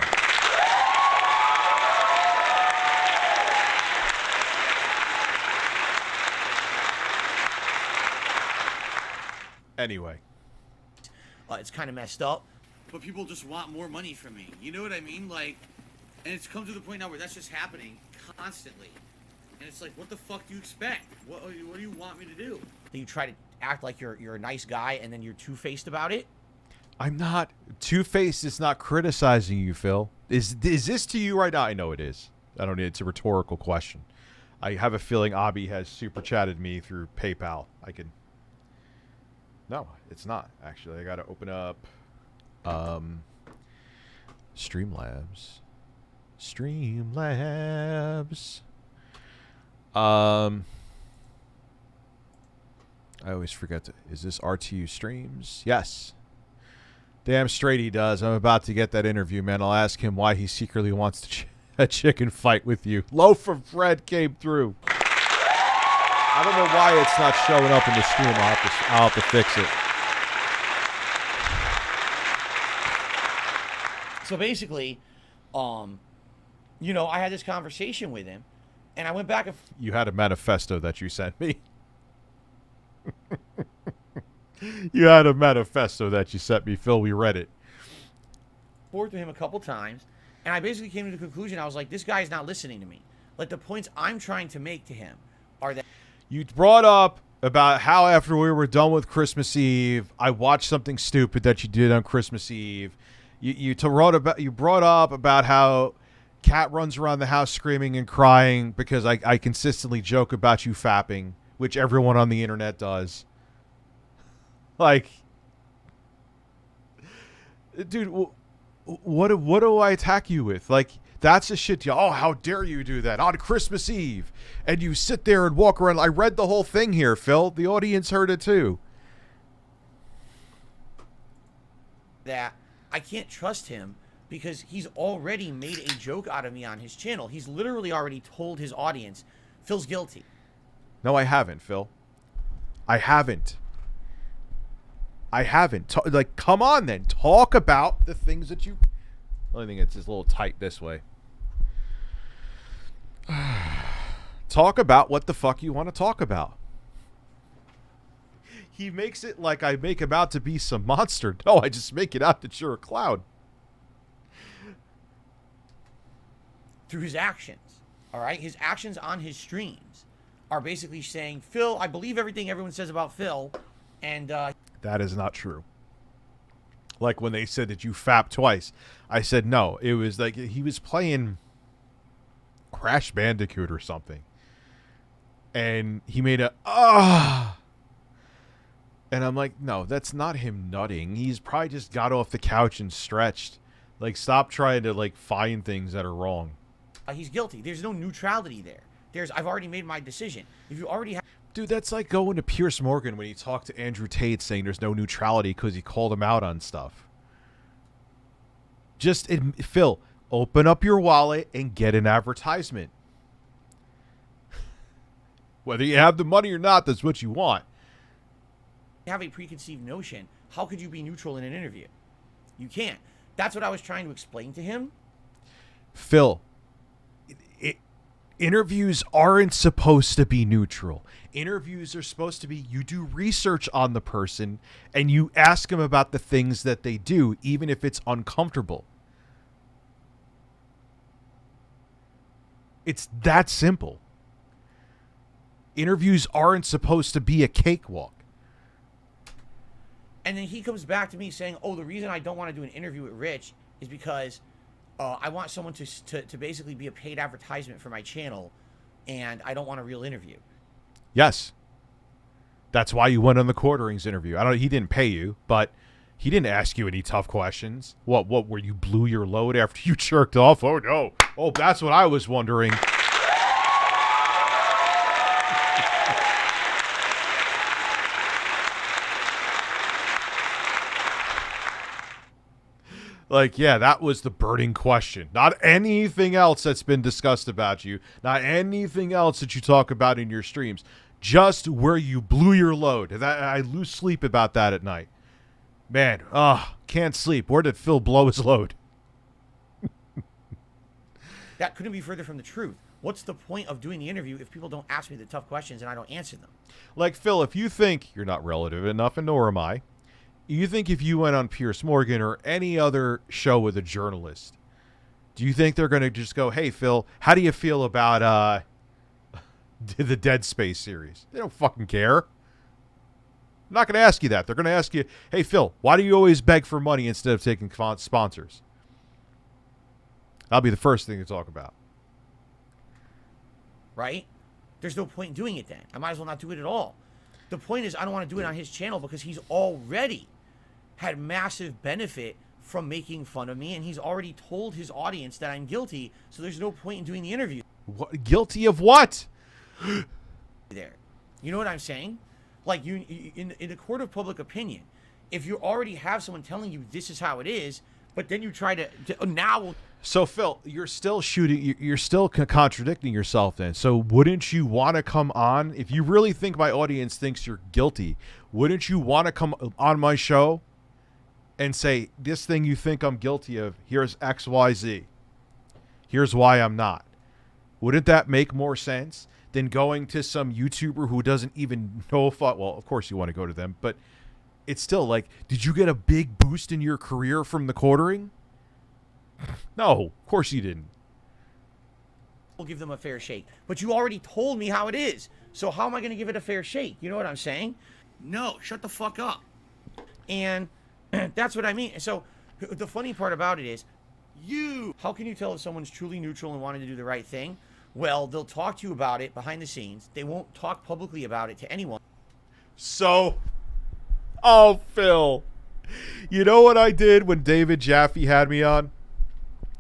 Anyway. It's kind of messed up. But people just want more money from me. You know what I mean? Like, and it's come to the point now where that's just happening constantly. And it's like, what the fuck do you expect? What do you want me to do? You try to act like you're a nice guy, and then you're two-faced about it. I'm not. Two-faced is not criticizing you, Phil. Is this to you right now? I know it is. I don't need. It's a rhetorical question. I have a feeling Abby has super chatted me through PayPal. I can. No, it's not actually. I got to open up StreamLabs. StreamLabs. I always forget to. Is this RTU streams? Yes. Damn straight he does. I'm about to get that interview, man. I'll ask him why he secretly wants a chicken fight with you. Loaf of bread came through. I don't know why it's not showing up in the stream. I'll have to fix it. So basically, I had this conversation with him, and I went back and you had a manifesto that you sent me. You had a manifesto that you sent me, Phil. We read it. forth with him a couple times, and I basically came to the conclusion, I was like, this guy's not listening to me. Like, the points I'm trying to make to him are that... You brought up about how after we were done with Christmas Eve, I watched something stupid that you did on Christmas Eve. You brought up about how Kat runs around the house screaming and crying because I consistently joke about you fapping, which everyone on the internet does. Like, dude, what do I attack you with? Like, that's the shit. Oh, how dare you do that on Christmas Eve? And you sit there and walk around. I read the whole thing here, Phil. The audience heard it too. That I can't trust him because he's already made a joke out of me on his channel. He's literally already told his audience, Phil's guilty. No, I haven't, Phil. I haven't. Like, come on then. Talk about the things that you... The only thing it's just a little tight this way. Talk about what the fuck you want to talk about. He makes it like I make him out to be some monster. No, I just make it out that you're a clown. Through his actions, all right? His actions on his streams are basically saying, Phil, I believe everything everyone says about Phil, and... That is not true. Like when they said that you fapped twice. I said no. It was like he was playing Crash Bandicoot or something. And he made a and I'm like, no, that's not him nutting. He's probably just got off the couch and stretched. Like, stop trying to like find things that are wrong. He's guilty. There's no neutrality there. I've already made my decision. If you already have... Dude, that's like going to Piers Morgan when he talked to Andrew Tate saying there's no neutrality because he called him out on stuff. Just, Phil, open up your wallet and get an advertisement. Whether you have the money or not, that's what you want. Have a preconceived notion, how could you be neutral in an interview? You can't. That's what I was trying to explain to him. Phil, interviews aren't supposed to be neutral. Interviews are supposed to be, you do research on the person and you ask them about the things that they do, even if it's uncomfortable. It's that simple. Interviews aren't supposed to be a cakewalk. And then he comes back to me saying, oh, the reason I don't want to do an interview with Rich is because I want someone to basically be a paid advertisement for my channel, and I don't want a real interview. Yes. That's why you went on the Quarterings interview. He didn't pay you, but he didn't ask you any tough questions. What were you blew your load after you jerked off? Oh, no. Oh, that's what I was wondering. Like, yeah, that was the burning question. Not anything else that's been discussed about you. Not anything else that you talk about in your streams. Just where you blew your load. I lose sleep about that at night. Man, can't sleep. Where did Phil blow his load? That couldn't be further from the truth. What's the point of doing the interview if people don't ask me the tough questions and I don't answer them? Like, Phil, if you think you're not relative enough, and nor am I, you think if you went on Piers Morgan or any other show with a journalist, do you think they're going to just go, hey, Phil, how do you feel about the Dead Space series? They don't fucking care. I'm not going to ask you that. They're going to ask you, hey, Phil, why do you always beg for money instead of taking sponsors? That'll be the first thing to talk about. Right? There's no point in doing it then. I might as well not do it at all. The point is I don't want to do it on his channel because he's already had massive benefit from making fun of me, and he's already told his audience that I'm guilty, so there's no point in doing the interview. What, guilty of what? There. You know what I'm saying? Like, you in the court of public opinion, if you already have someone telling you this is how it is, but then you try to now... So, Phil, you're still contradicting yourself then. So wouldn't you want to come on? If you really think my audience thinks you're guilty, wouldn't you want to come on my show and say, this thing you think I'm guilty of, here's X, Y, Z. Here's why I'm not. Wouldn't that make more sense than going to some YouTuber who doesn't even know if well, of course you want to go to them, but it's still like, did you get a big boost in your career from the Quartering? No, of course you didn't. We'll give them a fair shake. But you already told me how it is. So how am I going to give it a fair shake? You know what I'm saying? No, shut the fuck up. And that's what I mean. So the funny part about it is, how can you tell if someone's truly neutral and wanting to do the right thing? Well, they'll talk to you about it behind the scenes. They won't talk publicly about it to anyone. So, oh, Phil, you know what I did when David Jaffe had me on?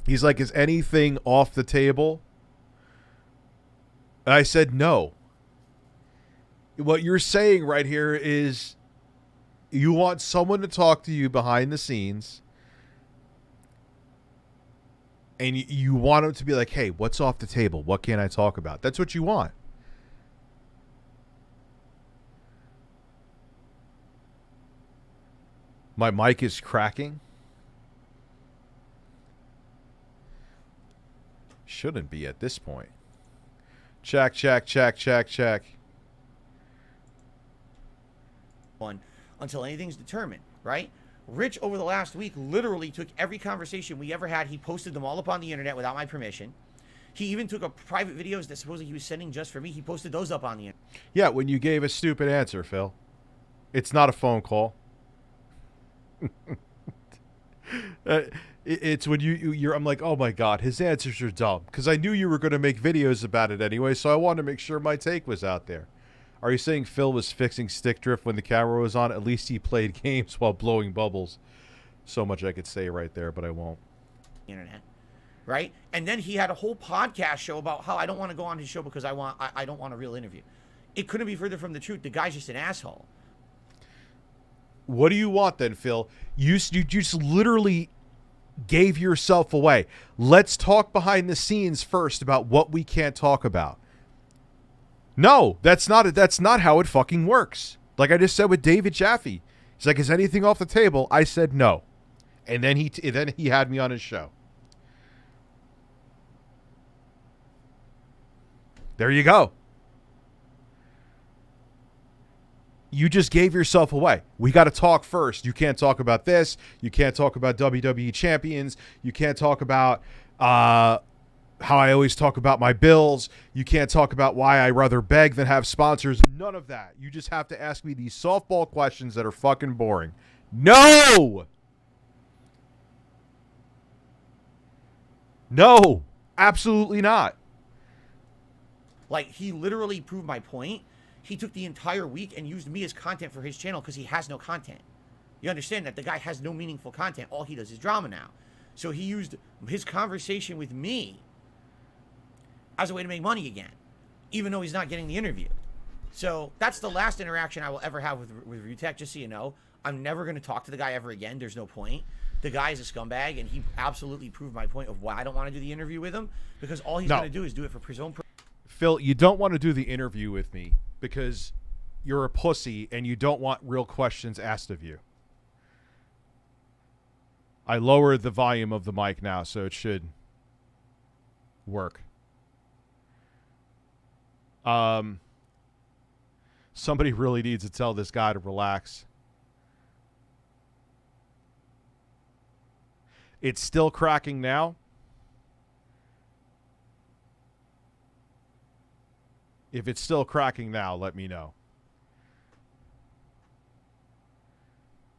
He's like, is anything off the table? And I said, no. What you're saying right here is you want someone to talk to you behind the scenes, and you want them to be like, hey, what's off the table? What can I talk about? That's what you want. My mic is cracking. Shouldn't be at this point. Check. Until anything's determined, right? Rich, over the last week, literally took every conversation we ever had. He posted them all up on the internet without my permission. He even took a private videos that supposedly he was sending just for me. He posted those up on the internet. Yeah, when you gave a stupid answer, Phil. It's not a phone call. It's when you're. I'm like, oh my god, his answers are dumb because I knew you were going to make videos about it anyway, so I wanted to make sure my take was out there. Are you saying Phil was fixing stick drift when the camera was on? At least he played games while blowing bubbles. So much I could say right there, but I won't. Internet, right? And then he had a whole podcast show about how I don't want to go on his show because I don't want a real interview. It couldn't be further from the truth. The guy's just an asshole. What do you want then, Phil? You just literally gave yourself away. Let's talk behind the scenes first about what we can't talk about. No, that's not how it fucking works. Like I just said with David Jaffe. He's like, is anything off the table? I said no. And then he had me on his show. There you go. You just gave yourself away. We got to talk first. You can't talk about this. You can't talk about WWE champions. You can't talk about how I always talk about my bills. You can't talk about why I rather beg than have sponsors. None of that. You just have to ask me these softball questions that are fucking boring. No! No, absolutely not. Like, he literally proved my point. He took the entire week and used me as content for his channel because he has no content. You understand that the guy has no meaningful content. All he does is drama now. So he used his conversation with me as a way to make money again, even though he's not getting the interview. So that's the last interaction I will ever have with ReviewTech, just so you know. I'm never going to talk to the guy ever again. There's no point. The guy is a scumbag, and he absolutely proved my point of why I don't want to do the interview with him, because all he's going to do is do it for his own... Phil, you don't want to do the interview with me because you're a pussy and you don't want real questions asked of you. I lowered the volume of the mic now, so it should work. Somebody really needs to tell this guy to relax. It's still cracking now. If it's still cracking now, let me know.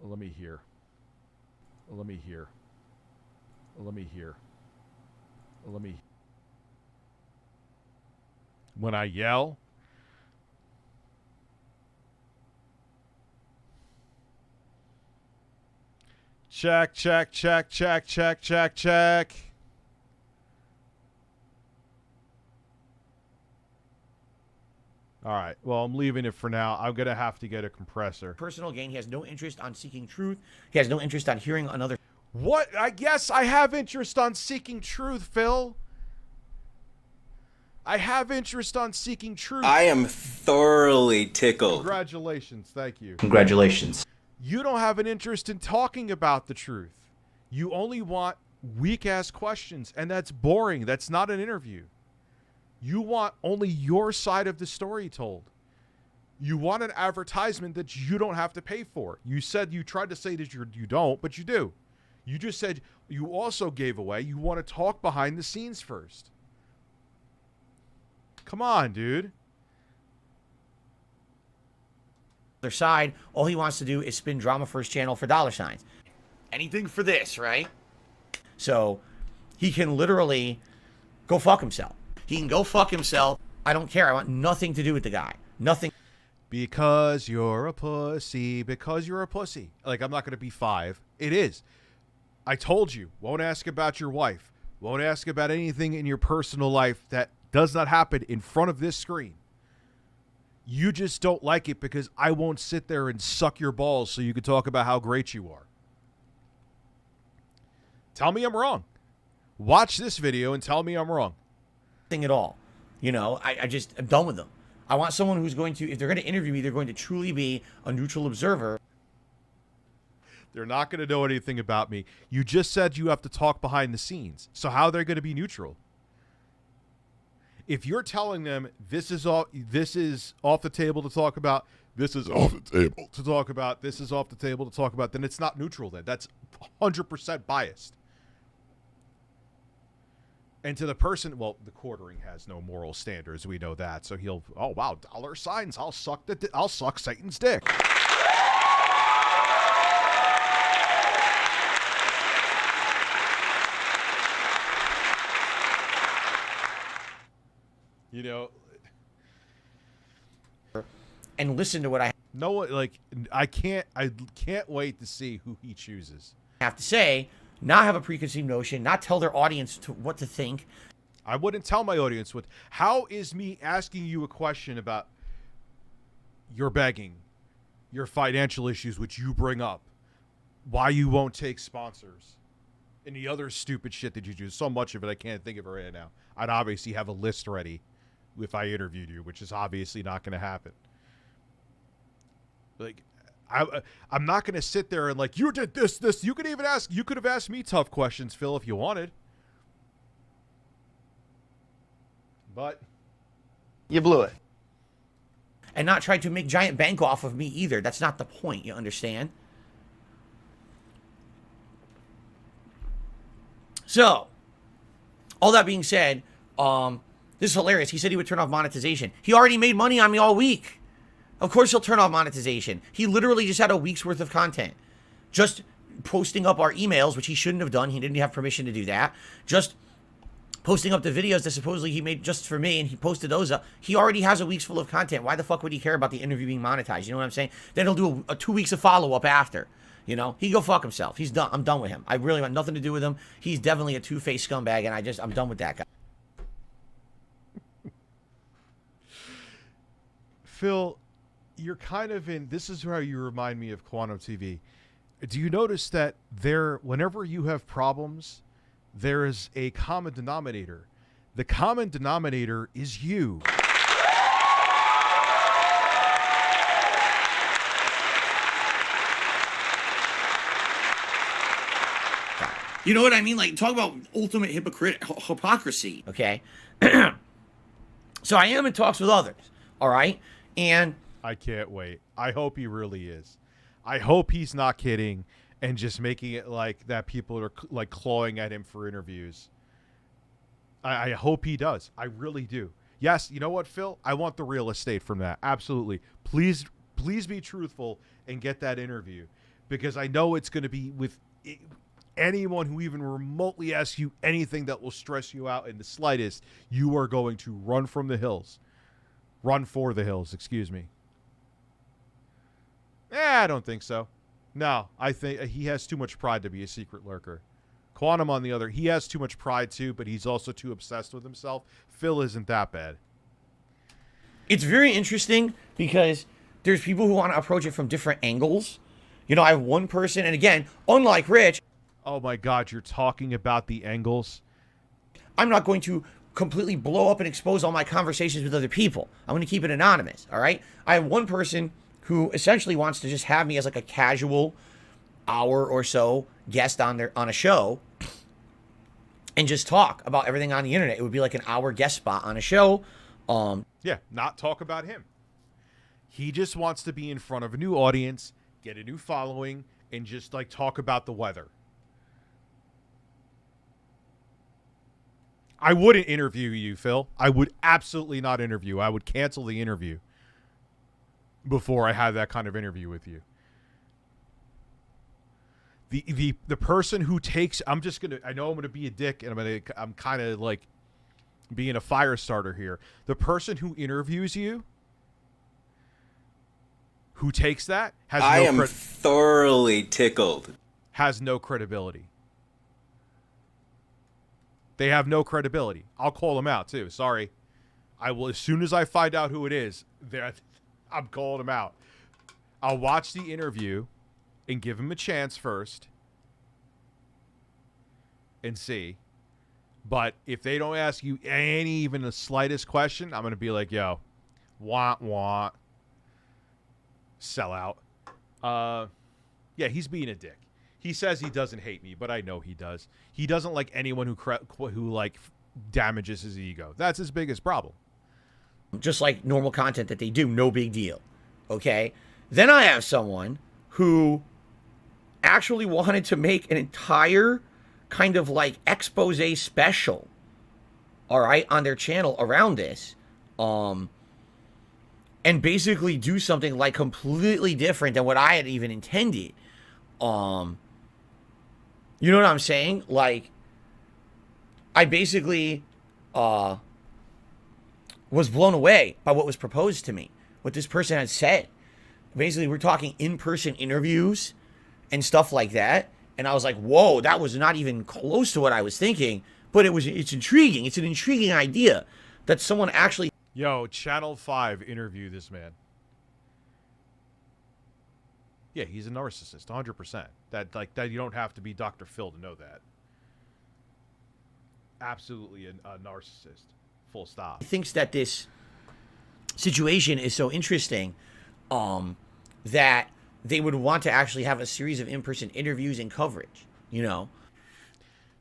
Let me hear. Let me hear. Let me hear. Let me. When I yell. Check, check, check, check, check, check, check. All right. Well, I'm leaving it for now. I'm going to have to get a compressor. Personal gain. He has no interest on seeking truth. He has no interest on hearing another... What? I guess I have interest on seeking truth, Phil. I have interest on seeking truth. I am thoroughly tickled. Congratulations. Thank you. Congratulations. You don't have an interest in talking about the truth. You only want weak-ass questions, and that's boring. That's not an interview. You want only your side of the story told. You want an advertisement that you don't have to pay for. You said you tried to say that you don't, but you do. You just said you also gave away. You want to talk behind the scenes first. Come on, dude. Other side, all he wants to do is spin drama for his channel for dollar signs. Anything for this, right? So he can literally go fuck himself. He can go fuck himself. I don't care. I want nothing to do with the guy. Nothing. Because you're a pussy. Because you're a pussy. Like, I'm not going to be 5. It is. I told you. Won't ask about your wife. Won't ask about anything in your personal life that does not happen in front of this screen. You just don't like it because I won't sit there and suck your balls so you can talk about how great you are. Tell me I'm wrong. Watch this video and tell me I'm wrong. Thing at all. You know, I just am done with them. I want someone who's going to, if they're going to interview me, they're going to truly be a neutral observer. They're not going to know anything about me. You just said you have to talk behind the scenes. So how are they going to be neutral? If you're telling them this is off the table to talk about, this is off the table to talk about, this is off the table to talk about, then it's not neutral then. That's 100% biased. And to the person, well, the quartering has no moral standards. We know that. So he'll, oh wow, dollar signs. I'll suck Satan's dick. You know, and listen to what I no one like I can't wait to see who he chooses. have to say, not have a preconceived notion, not tell their audience what to think. I wouldn't tell my audience what. How is me asking you a question about your begging, your financial issues, which you bring up, why you won't take sponsors, and the other stupid shit that you do? So much of it I can't think of it right now. I'd obviously have a list ready if I interviewed you, which is obviously not going to happen. Like, I'm not going to sit there and like, you did this. You could have asked me tough questions, Phil, if you wanted. But You blew it. And not try to make giant bank off of me either. That's not the point, you understand? So, all that being said, this is hilarious. He said he would turn off monetization. He already made money on me all week. Of course he'll turn off monetization. He literally just had a week's worth of content. Just posting up our emails, which he shouldn't have done. He didn't have permission to do that. Just posting up the videos that supposedly he made just for me, and he posted those up. He already has a week's full of content. Why the fuck would he care about the interview being monetized? You know what I'm saying? Then he'll do a 2 weeks of follow-up after. You know, he go fuck himself. He's done. I'm done with him. I really want nothing to do with him. He's definitely a two-faced scumbag, and I'm done with that guy. Phil, you're kind of in, this is how you remind me of Quantum TV. Do you notice that whenever you have problems, there is a common denominator? The common denominator is you. You know what I mean? Like, talk about ultimate hypocrisy. Okay? So I am in talks with others, all right? And I can't wait. I hope he really is. I hope he's not kidding and just making it like that people are like clawing at him for interviews. I hope he does. I really do. Yes, you know what, Phil? I want the real estate from that. Absolutely. Please be truthful and get that interview, because I know it's going to be with anyone who even remotely asks you anything that will stress you out in the slightest. You are going to run from the hills. Run for the hills, excuse me. I don't think so. No, I think he has too much pride to be a secret lurker. Quantum, on the other, he has too much pride too, but he's also too obsessed with himself. Phil isn't that bad. it's very interesting because there's people who want to approach it from different angles. You know, I have one person, and again, unlike Rich, oh my God, you're talking about the angles. I'm not going to completely blow up and expose all my conversations with other people. I'm going to keep it anonymous, all right? I have one person who essentially wants to just have me as like a casual hour or so guest on a show and just talk about everything on the internet. It would be like an hour guest spot on a show. Yeah, not talk about him. He just wants to be in front of a new audience, get a new following, and just like talk about the weather. I wouldn't interview you, Phil. I would absolutely not interview you. I would cancel the interview before I had that kind of interview with you. The person who takes, I know I'm gonna be a dick, and I'm kind of like being a fire starter here. The person who interviews you, who takes that, has I am thoroughly tickled. Has no credibility. They have no credibility. I'll call them out too. Sorry. I will, as soon as I find out who it is, I'm calling them out. I'll watch the interview and give him a chance first and see. But if they don't ask you even the slightest question, I'm going to be like, yo, want. Sell out. Yeah, he's being a dick. He says he doesn't hate me, but I know he does. He doesn't like anyone who like damages his ego. That's his biggest problem. Just like normal content that they do, no big deal. Okay? Then I have someone who actually wanted to make an entire kind of like expose special, all right, on their channel around this. And basically do something like completely different than what I had even intended. You know what I'm saying? Like, I basically was blown away by what was proposed to me, what this person had said. Basically, we're talking in-person interviews and stuff like that. And I was like, whoa, that was not even close to what I was thinking. But it's intriguing. It's an intriguing idea that someone actually... Yo, Channel 5 interview this man. Yeah, he's a narcissist, 100%. That you don't have to be Dr. Phil to know that. Absolutely a narcissist. Full stop. Thinks that this situation is so interesting that they would want to actually have a series of in-person interviews and coverage, you know?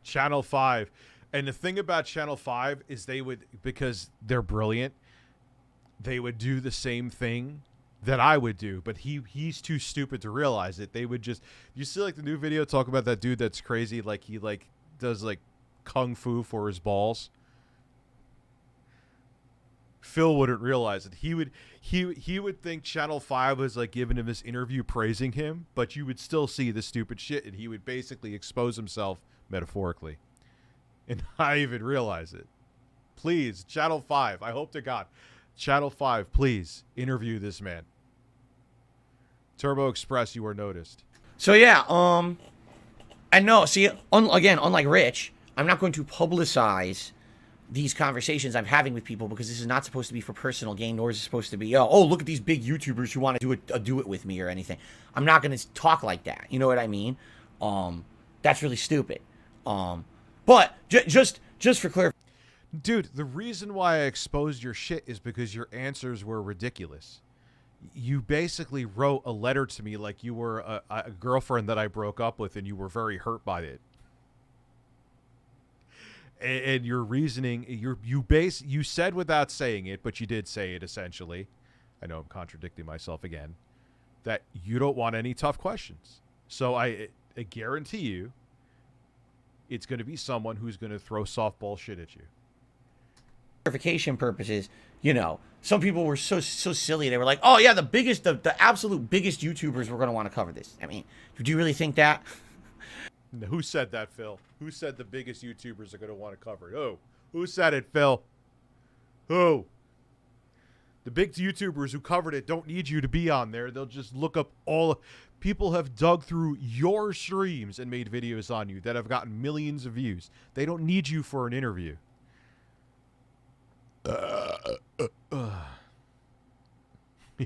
Channel 5. And the thing about Channel 5 is they would, because they're brilliant, they would do the same thing that I would do, but he's too stupid to realize it. They would just, you see like the new video talk about that dude that's crazy, like he like does like kung fu for his balls. Phil wouldn't realize it. He would think Channel 5 was like giving him this interview praising him, but you would still see the stupid shit, and he would basically expose himself metaphorically and not even realize it. Please, Channel 5, I hope to God, Channel 5, please interview this man. Turbo Express, you are noticed. So yeah, and no, see, again, unlike Rich, I'm not going to publicize these conversations I'm having with people because this is not supposed to be for personal gain, nor is it supposed to be, oh, look at these big YouTubers who want to do it with me or anything. I'm not going to talk like that. You know what I mean? That's really stupid. But just for clarification. Dude, the reason why I exposed your shit is because your answers were ridiculous. You basically wrote a letter to me like you were a girlfriend that I broke up with and you were very hurt by it. And your reasoning, you said without saying it, but you did say it essentially. I know I'm contradicting myself again. That you don't want any tough questions. So I guarantee you it's going to be someone who's going to throw softball shit at you. Clarification purposes, you know, some people were so silly. They were like, oh yeah, the absolute biggest YouTubers were going to want to cover this. I mean, do you really think that? Who said that, Phil? Who said the biggest YouTubers are going to want to cover it? Who said it, Phil? Who? The big YouTubers who covered it don't need you to be on there. They'll just look up all... People have dug through your streams and made videos on you that have gotten millions of views. They don't need you for an interview.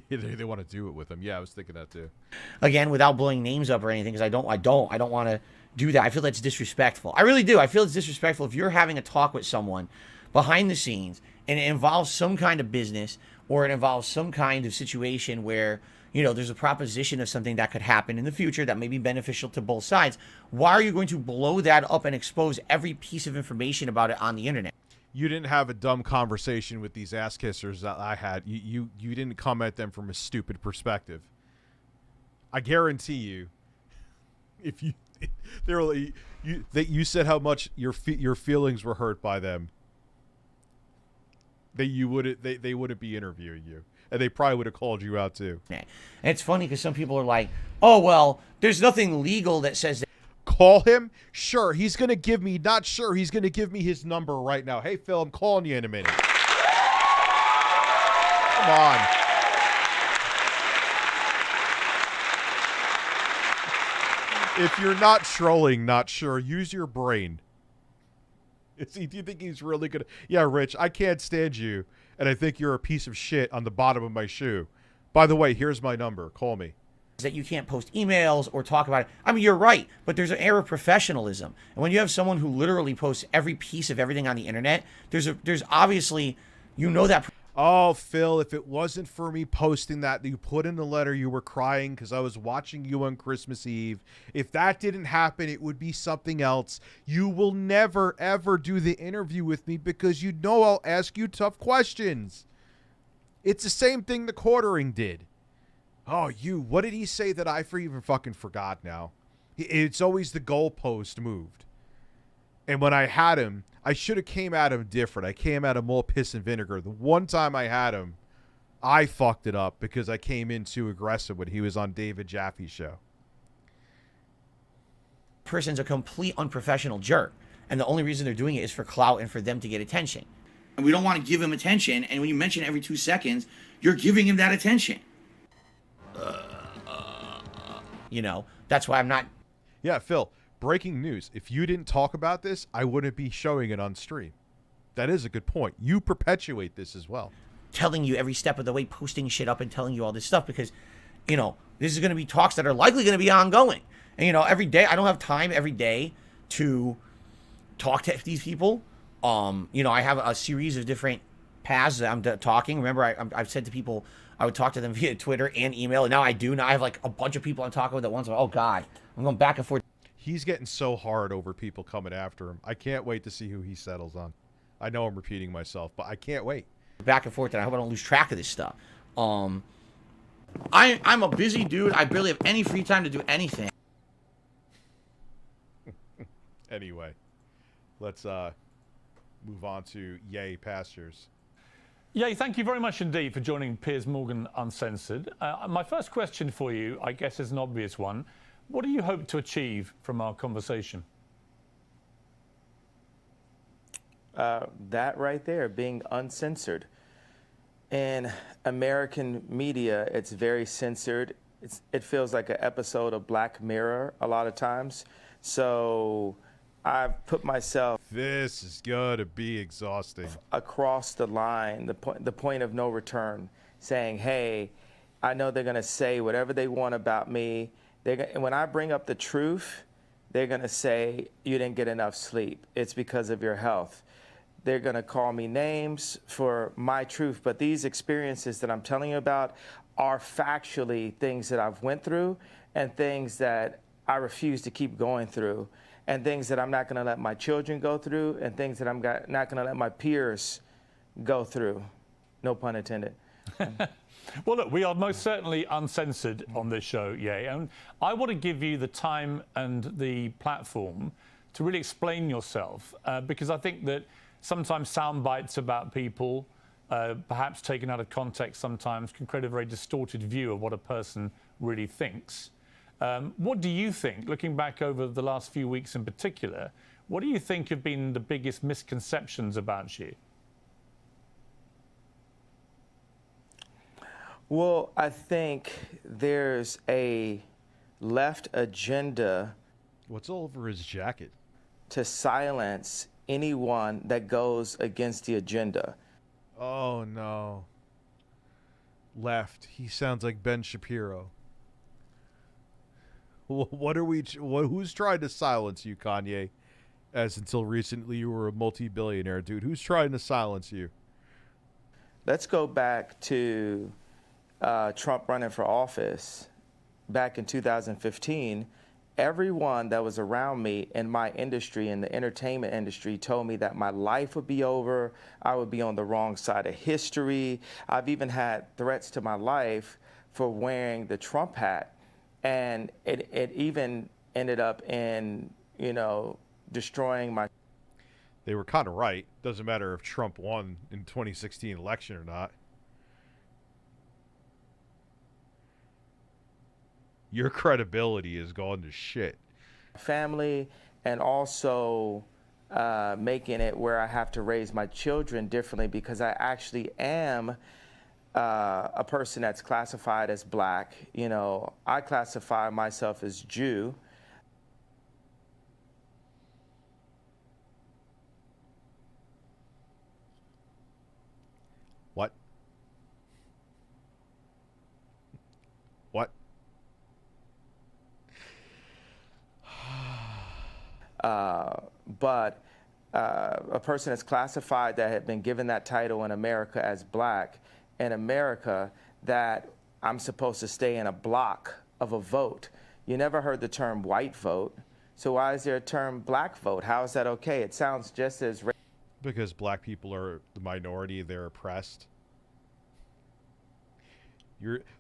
They want to do it with them. Yeah, I was thinking that too. Again, without blowing names up or anything, because I don't want to do that. I feel that's disrespectful. I really do. I feel it's disrespectful if you're having a talk with someone behind the scenes and it involves some kind of business or it involves some kind of situation where, you know, there's a proposition of something that could happen in the future that may be beneficial to both sides. Why are you going to blow that up and expose every piece of information about it on the internet? You didn't have a dumb conversation with these ass kissers that I had. You didn't come at them from a stupid perspective. I guarantee you, if you you said how much your feelings were hurt by them, they wouldn't be interviewing you, and they probably would have called you out too. And it's funny because some people are like, oh well, there's nothing legal that says that. Call him? Sure, he's going to give me, not sure, he's going to give me his number right now. Hey, Phil, I'm calling you in a minute. Come on. If you're not trolling, not sure, use your brain. Do you think he's really going to... Yeah, Rich, I can't stand you, and I think you're a piece of shit on the bottom of my shoe. By the way, here's my number. Call me. That you can't post emails or talk about it. I mean, you're right, but there's an air of professionalism. And when you have someone who literally posts every piece of everything on the internet, there's obviously, you know that. Oh, Phil, if it wasn't for me posting that you put in the letter, you were crying because I was watching you on Christmas Eve. If that didn't happen, it would be something else. You will never, ever do the interview with me because you know I'll ask you tough questions. It's the same thing the quartering did. Oh, what did he say that I even fucking forgot now? It's always the goalpost moved. And when I had him, I should have came at him different. I came at him all piss and vinegar. The one time I had him, I fucked it up because I came in too aggressive when he was on David Jaffe's show. Person's a complete unprofessional jerk. And the only reason they're doing it is for clout and for them to get attention. and we don't want to give him attention. And when you mention every 2 seconds, you're giving him that attention. You know, that's why I'm not. Yeah, Phil, breaking news. If you didn't talk about this, I wouldn't be showing it on stream. That is a good point. You perpetuate this as well. Telling you every step of the way, posting shit up and telling you all this stuff because, you know, this is going to be talks that are likely going to be ongoing. And, you know, every day, I don't have time every day to talk to these people. You know, I have a series of different paths that I'm talking. Remember, I've said to people, I would talk to them via Twitter and email. And now I do. Now I have like a bunch of people I'm talking with at once. Oh, God, I'm going back and forth. He's getting so hard over people coming after him. I can't wait to see who he settles on. I know I'm repeating myself, but I can't wait. Back and forth, and I hope I don't lose track of this stuff. I'm a busy dude. I barely have any free time to do anything. Anyway, let's move on to Yay Pastures. Yay, thank you very much indeed for joining Piers Morgan Uncensored. My first question for you, I guess, is an obvious one. What do you hope to achieve from our conversation? That right there, being uncensored. In American media, it's very censored. It feels like an episode of Black Mirror a lot of times. So I've put myself... This is going to be exhausting. ...across the line, the point of no return, saying, hey, I know they're going to say whatever they want about me. When I bring up the truth, they're going to say, you didn't get enough sleep. It's because of your health. They're going to call me names for my truth. But these experiences that I'm telling you about are factually things that I've went through and things that I refuse to keep going through and things that I'm not going to let my children go through and things that I'm not going to let my peers go through. No pun intended. Well, look, we are most certainly uncensored on this show, Yay. And I want to give you the time and the platform to really explain yourself because I think that sometimes sound bites about people, perhaps taken out of context sometimes, can create a very distorted view of what a person really thinks. What do you think, looking back over the last few weeks in particular, what do you think have been the biggest misconceptions about you? Well, I think there's a left agenda. What's all over his jacket? To silence anyone that goes against the agenda. Oh no. Left. He sounds like Ben Shapiro. What are we? Who's trying to silence you, Kanye? As until recently you were a multi-billionaire, dude. Who's trying to silence you? Let's go back to Trump running for office back in 2015. Everyone that was around me in my industry, in the entertainment industry, told me that my life would be over. I would be on the wrong side of history. I've even had threats to my life for wearing the Trump hat. And it even ended up in, you know, destroying my... They were kind of right. Doesn't matter if Trump won in 2016 election or not. Your credibility is gone to shit. Family, and also making it where I have to raise my children differently because I actually am a person that's classified as black. You know, I classify myself as Jew. What? What? But a person that's classified that had been given that title in America as black, in America, that I'm supposed to stay in a block of a vote. You never heard the term white vote, so why is there a term black vote? How is that okay? It sounds just as... Because black people are the minority, they're oppressed.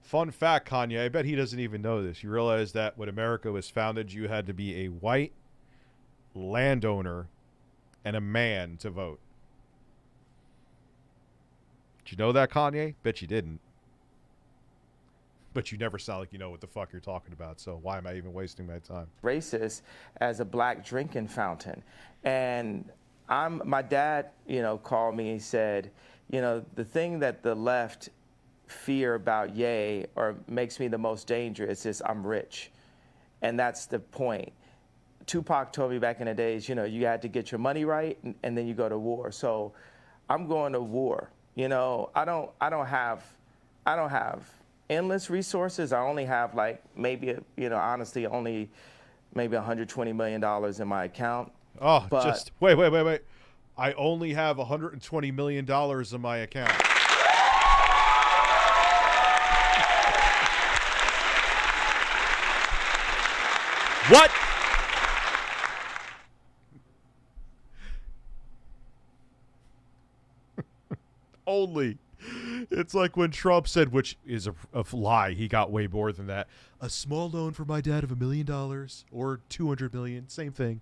Fun fact, Kanye, I bet he doesn't even know this. You realize that when America was founded, you had to be a white landowner and a man to vote. Did you know that, Kanye? Bet you didn't. But you never sound like you know what the fuck you're talking about, so why am I even wasting my time? Racist as a black drinking fountain. And My dad, called me and said, the thing that the left fear about Ye or makes me the most dangerous is I'm rich. And that's the point. Tupac told me back in the days, you had to get your money right and then you go to war. So I'm going to war. I don't have endless resources. I only have like maybe, honestly, only maybe $120 million in my account. Oh, but just wait. I only have $120 million in my account. What? Only. It's like when Trump said, which is a lie, he got way more than that. A small loan for my dad of $1 million or $200 million, same thing.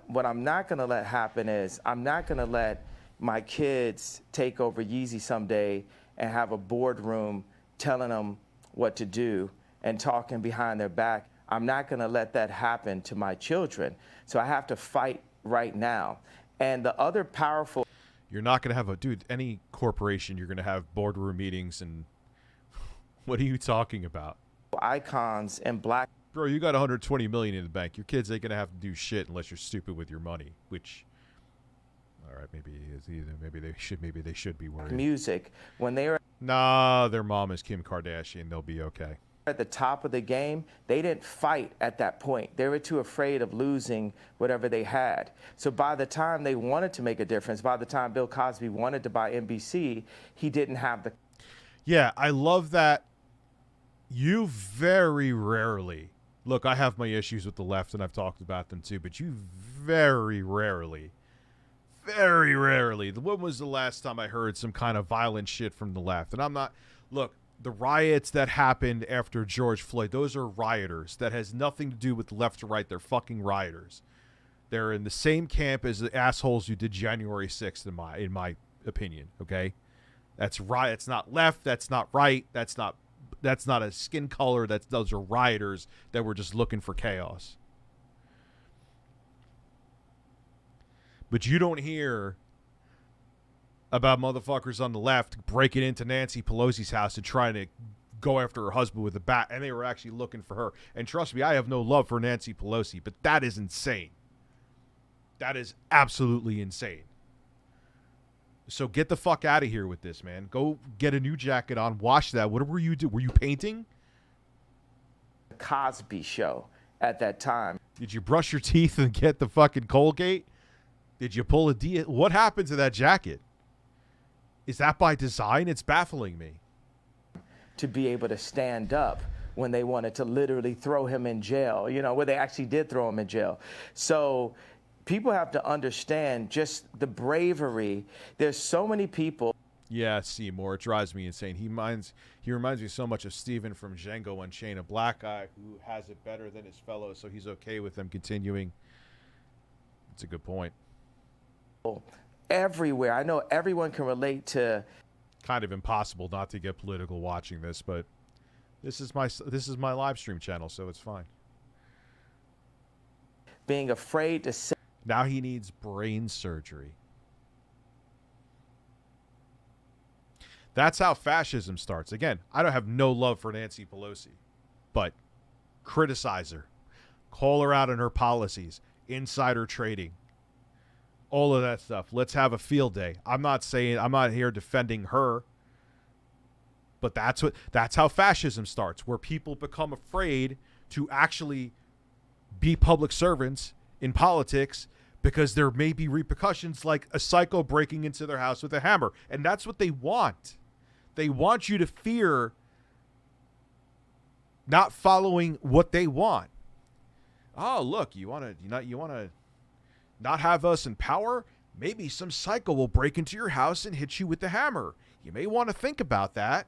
What I'm not going to let happen is I'm not going to let my kids take over Yeezy someday and have a boardroom telling them what to do and talking behind their back. I'm not going to let that happen to my children. So I have to fight right now. And the other powerful... You're not going to have any corporation, you're going to have boardroom meetings and what are you talking about? Icons and black... Bro, you got $120 million in the bank. Your kids ain't going to have to do shit unless you're stupid with your money, which... All right, maybe they should be worried. Music, when they were... Nah, their mom is Kim Kardashian. They'll be okay. At the top of the game, they didn't fight at that point. They were too afraid of losing whatever they had. So by the time they wanted to make a difference, by the time Bill Cosby wanted to buy NBC, he didn't have the... Yeah, I love that you very rarely... Look, I have my issues with the left, and I've talked about them too, but you very rarely... When was the last time I heard some kind of violent shit from the left? And I'm not... Look, the riots that happened after George Floyd, those are rioters. That has nothing to do with left or right. They're fucking rioters. They're in the same camp as the assholes who did January 6th, in my opinion, okay? That's right. It's not left. That's not right. That's not a skin color. Those are rioters that were just looking for chaos. But you don't hear about motherfuckers on the left breaking into Nancy Pelosi's house and trying to go after her husband with a bat, and they were actually looking for her. And trust me, I have no love for Nancy Pelosi, but that is insane. That is absolutely insane. So get the fuck out of here with this, man. Go get a new jacket on, wash that. What were you doing? Were you painting? Cosby Show at that time. Did you brush your teeth and get the fucking Colgate? Did you pull a D? What happened to that jacket? Is that by design? It's baffling me. To be able to stand up when they wanted to literally throw him in jail, where they actually did throw him in jail. So people have to understand just the bravery. There's so many people. Yeah, Seymour, it drives me insane. He reminds me so much of Steven from Django Unchained, a black guy who has it better than his fellows, so he's okay with them continuing. It's a good point. Everywhere. I know everyone can relate to... Kind of impossible not to get political watching this, but this is my live stream channel, so it's fine. Being afraid to say... Now he needs brain surgery. That's how fascism starts. Again, I don't have no love for Nancy Pelosi, but criticize her. Call her out on her policies. Insider trading. All of that stuff. Let's have a field day. I'm not here defending her, but that's how fascism starts, where people become afraid to actually be public servants in politics because there may be repercussions like a psycho breaking into their house with a hammer. And that's what they want. They want you to fear not following what they want. Oh, look, you want to not have us in power? Maybe some psycho will break into your house and hit you with the hammer. You may want to think about that.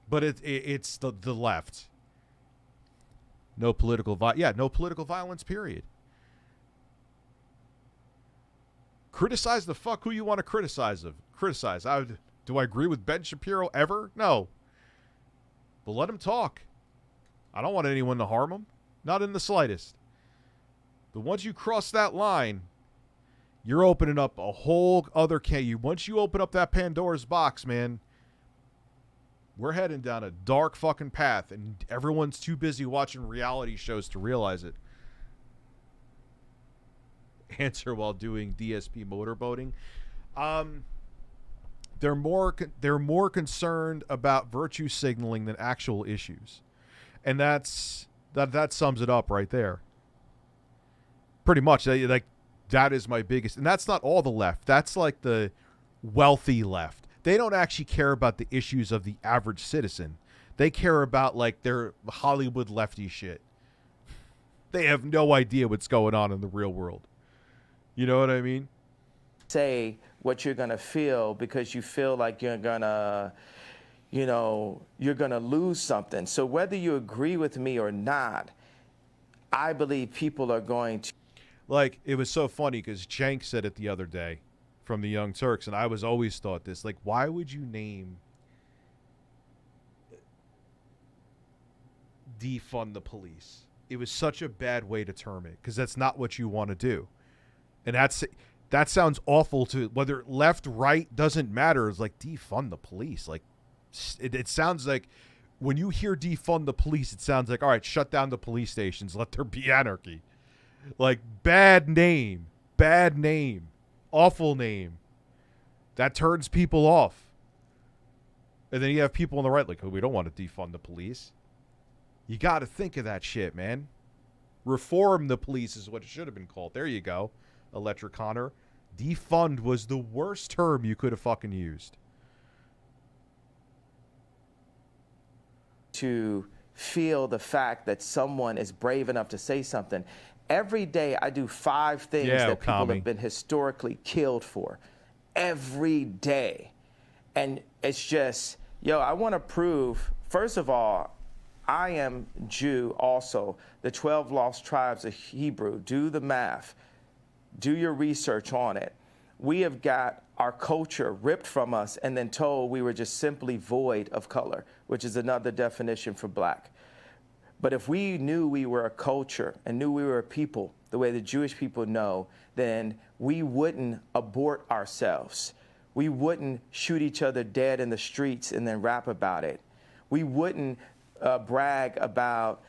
But it's the left. No political violence, period. Criticize the fuck who you want to criticize. Do I agree with Ben Shapiro ever? No. But let him talk. I don't want anyone to harm him. Not in the slightest. But once you cross that line, you're opening up a whole other once you open up that Pandora's box, man, we're heading down a dark fucking path, and everyone's too busy watching reality shows to realize it. Answer while doing DSP motorboating. They're more concerned about virtue signaling than actual issues, and that sums it up right there. Pretty much, like, that is my biggest, and that's not all the left. That's like the wealthy left. They don't actually care about the issues of the average citizen. They care about, like, their Hollywood lefty shit. They have no idea what's going on in the real world. You know what I mean? Say what you're going to feel because you feel like you're going to, you're going to lose something. So whether you agree with me or not, I believe people are going to. Like, it was so funny because Cenk said it the other day from the Young Turks, and I was always thought this, like, why would you name defund the police? It was such a bad way to term it, because that's not what you want to do. And that sounds awful to, whether left, right, doesn't matter. It's like, defund the police. Like, it sounds like, when you hear defund the police, it sounds like, all right, shut down the police stations, let there be anarchy. Like, bad name, awful name. That turns people off. And then you have people on the right like, oh, we don't want to defund the police. You got to think of that shit, man. Reform the police is what it should have been called. There you go, Electric Connor. Defund was the worst term you could have fucking used. To feel the fact that someone is brave enough to say something. Every day I do 5 things that people have been historically killed for. Every day. And it's just, I want to prove, first of all, I am Jew also. The 12 lost tribes of Hebrew. Do the math. Do your research on it. We have got our culture ripped from us and then told we were just simply void of color, which is another definition for black. But if we knew we were a culture and knew we were a people, the way the Jewish people know, then we wouldn't abort ourselves. We wouldn't shoot each other dead in the streets and then rap about it. We wouldn't brag about,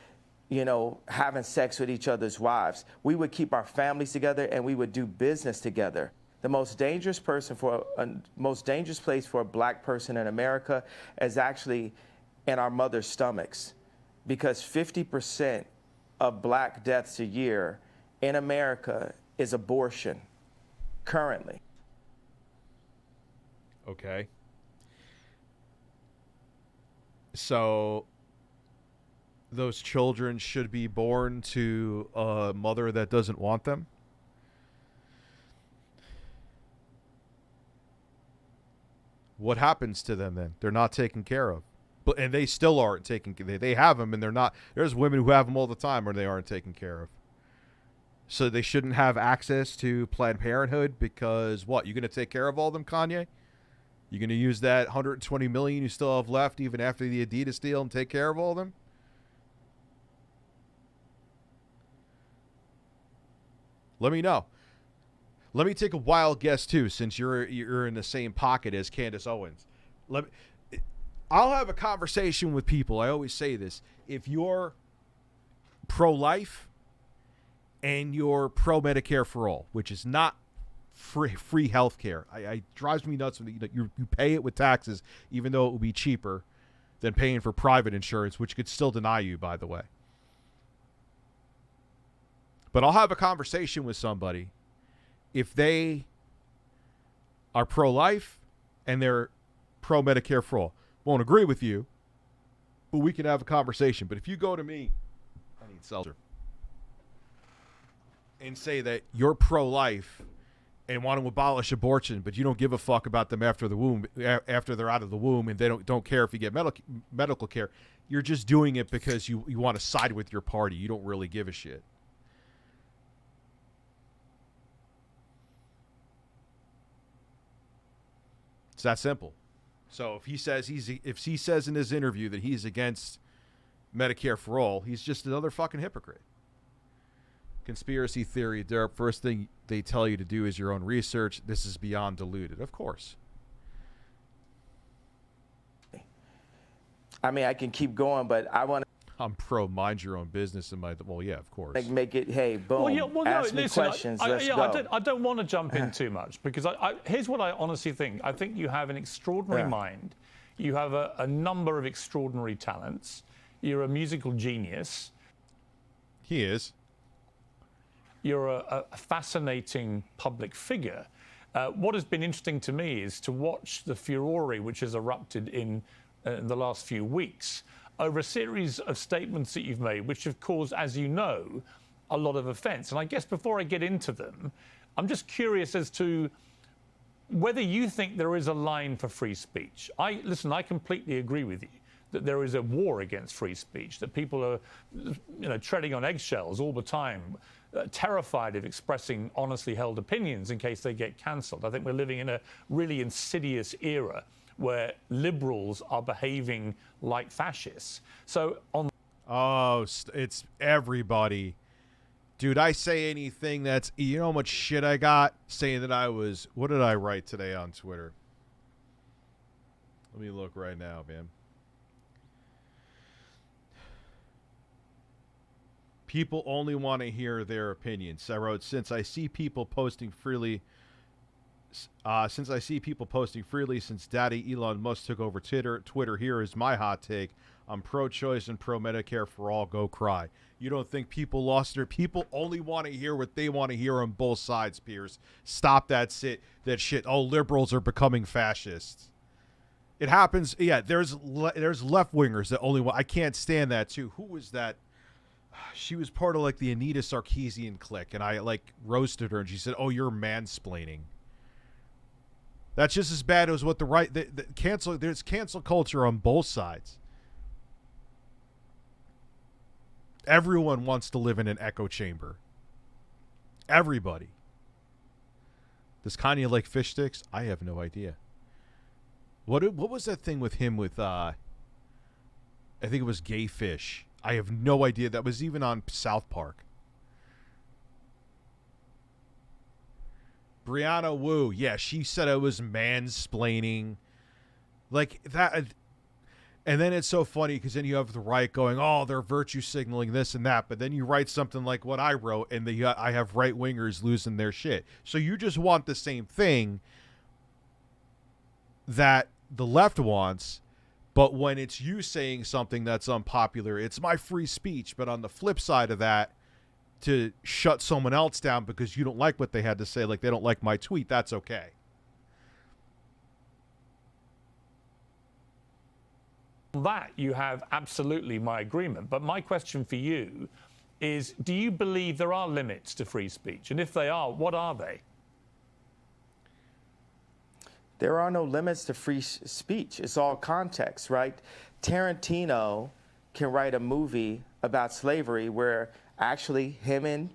having sex with each other's wives. We would keep our families together and we would do business together. The most dangerous place for a black person in America is actually in our mother's stomachs. Because 50% of black deaths a year in America is abortion, currently. Okay. So those children should be born to a mother that doesn't want them? What happens to them then? They're not taken care of. And they still aren't taken. They have them, and they're not. There's women who have them all the time, or they aren't taken care of. So they shouldn't have access to Planned Parenthood because what? You're going to take care of all of them, Kanye? You're going to use that $120 million you still have left, even after the Adidas deal, and take care of all of them? Let me know. Let me take a wild guess too, since you're in the same pocket as Candace Owens. I'll have a conversation with people. I always say this. If you're pro-life and you're pro-Medicare for all, which is not free health care, it drives me nuts when you pay it with taxes, even though it would be cheaper than paying for private insurance, which could still deny you, by the way. But I'll have a conversation with somebody if they are pro-life and they're pro-Medicare for all. Won't agree with you, but we can have a conversation. But if you go to me, I need seltzer, and say that you're pro-life and want to abolish abortion, but you don't give a fuck about them after the womb, after they're out of the womb, and they don't care if you get medical care, you're just doing it because you want to side with your party. You don't really give a shit. It's that simple. So if he says in his interview that he's against Medicare for all, he's just another fucking hypocrite. Conspiracy theory, Derp. First thing they tell you to do is your own research. This is beyond diluted, of course. I mean, I can keep going, but I want to. I'm pro mind your own business in my. Well, yeah, of course. Make it. Hey, boom. Ask me questions. Let's go. I don't want to jump in too much because here's what I honestly think. I think you have an extraordinary mind. You have a number of extraordinary talents. You're a musical genius. He is. You're a fascinating public figure. What has been interesting to me is to watch the furore which has erupted in the last few weeks over a series of statements that you've made, which have caused, as you know, a lot of offence. And I guess before I get into them, I'm just curious as to whether you think there is a line for free speech. Listen, I completely agree with you that there is a war against free speech, that people are, treading on eggshells all the time, terrified of expressing honestly held opinions in case they get cancelled. I think we're living in a really insidious era where liberals are behaving like fascists. So on. Oh, it's everybody. Dude, I say anything that's, you know how much shit I got saying that I was, what did I write today on Twitter? Let me look right now, man. People only want to hear their opinions. I wrote, since I see people posting freely since Daddy Elon Musk took over Twitter, here is my hot take. I'm pro-choice and pro-Medicare for all. Go cry. You don't think people lost their... People only want to hear what they want to hear on both sides, Piers. Stop that shit. Oh, liberals are becoming fascists. It happens. Yeah, there's left-wingers that only want... I can't stand that, too. Who was that? She was part of, like, the Anita Sarkeesian clique, and I, like, roasted her, and she said, oh, you're mansplaining. That's just as bad as what the right... There's cancel culture on both sides. Everyone wants to live in an echo chamber. Everybody. Does Kanye like fish sticks? I have no idea. What was that thing with him with... I think it was gay fish. I have no idea. That was even on South Park. Brianna Wu. Yeah, she said I was mansplaining. Like that. And then it's so funny because then you have the right going, oh, they're virtue signaling this and that. But then you write something like what I wrote and I have right-wingers losing their shit. So you just want the same thing that the left wants. But when it's you saying something that's unpopular, it's my free speech. But on the flip side of that, to shut someone else down because you don't like what they had to say, like they don't like my tweet, that's okay. That you have absolutely my agreement. But my question for you is, do you believe there are limits to free speech? And if they are, what are they? There are no limits to free speech. It's all context, right? Tarantino can write a movie about slavery where actually him and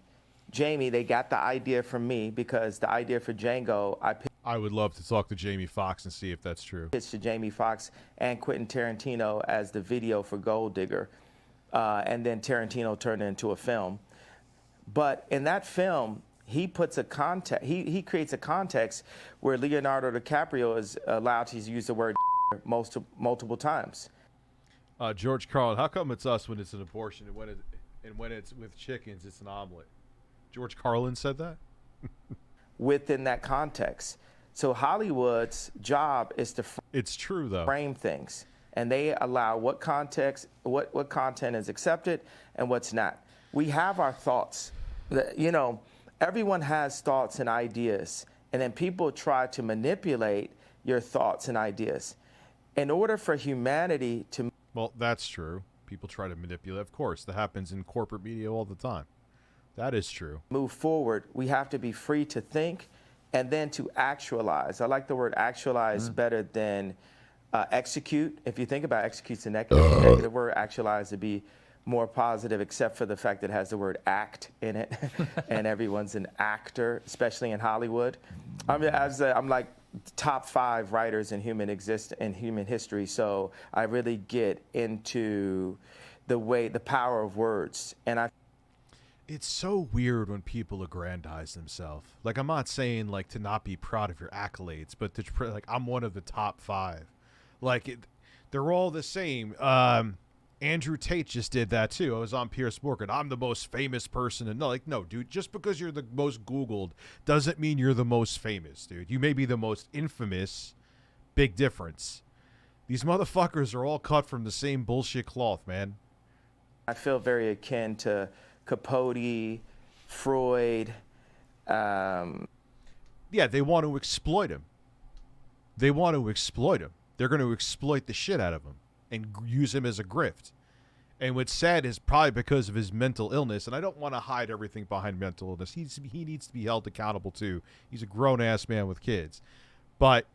Jamie, they got the idea from me because the idea for Django, I would love to talk to Jamie Foxx and see if that's true. Pitched to Jamie Foxx and Quentin Tarantino as the video for Gold Digger. And then Tarantino turned it into a film. But in that film, he puts a context. He creates a context where Leonardo DiCaprio is allowed to use the word multiple times. George Carlin, how come it's us when it's an abortion and when it's with chickens it's an omelet? George Carlin said that? Within that context. So Hollywood's job is to it's true though. Frame things, and they allow what context, what content is accepted and what's not. We have our thoughts. You know, everyone has thoughts and ideas, and then people try to manipulate your thoughts and ideas. In order for humanity to... Well, that's true. People try to manipulate. Of course, that happens in corporate media all the time. That is true. Move forward, we have to be free to think and then to actualize. I like the word actualize better than execute. If you think about execute's a negative word, actualize would be more positive, except for the fact that it has the word act in it, and everyone's an actor, especially in Hollywood. I'm like top 5 writers in human history, so I really get into the power of words, and It's so weird when people aggrandize themselves. Like, I'm not saying like to not be proud of your accolades, but to like I'm one of the top 5. Like they're all the same. Andrew Tate just did that too. I was on Piers Morgan. I'm the most famous person, and no, dude. Just because you're the most Googled doesn't mean you're the most famous, dude. You may be the most infamous. Big difference. These motherfuckers are all cut from the same bullshit cloth, man. I feel very akin to Capote, Freud. Yeah, they want to exploit him. They're going to exploit the shit out of him and use him as a grift. And what's sad is probably because of his mental illness, and I don't want to hide everything behind mental illness. He needs to be held accountable too. He's a grown-ass man with kids. But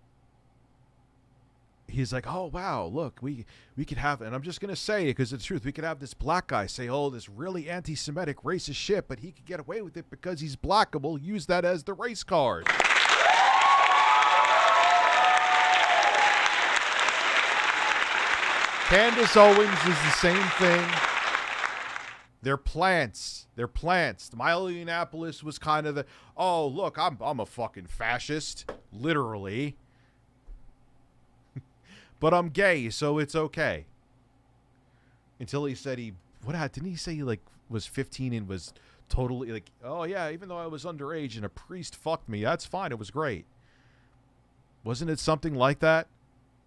he's like, oh, wow, look, we could have, and I'm just going to say it because it's the truth, we could have this black guy say, oh, this really anti-Semitic racist shit, but he could get away with it because he's black, and we'll use that as the race card. Candace Owens is the same thing. They're plants. Milo Yiannopoulos was kind of the, oh, look, I'm a fucking fascist, literally. But I'm gay, so it's okay. Until he said didn't he say he like was 15 and was totally like, oh yeah, even though I was underage and a priest fucked me, that's fine, it was great. Wasn't it something like that?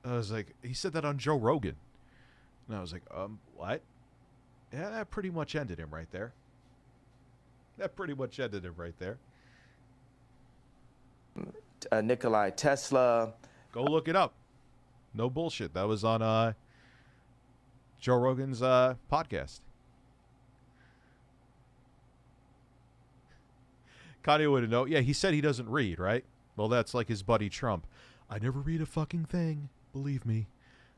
I was like, he said that on Joe Rogan. And I was like, what? Yeah, that pretty much ended him right there. Nikolai Tesla. Go look it up. No bullshit. That was on Joe Rogan's podcast. Kanye wouldn't know. Yeah, he said he doesn't read, right? Well, that's like his buddy Trump. I never read a fucking thing. Believe me.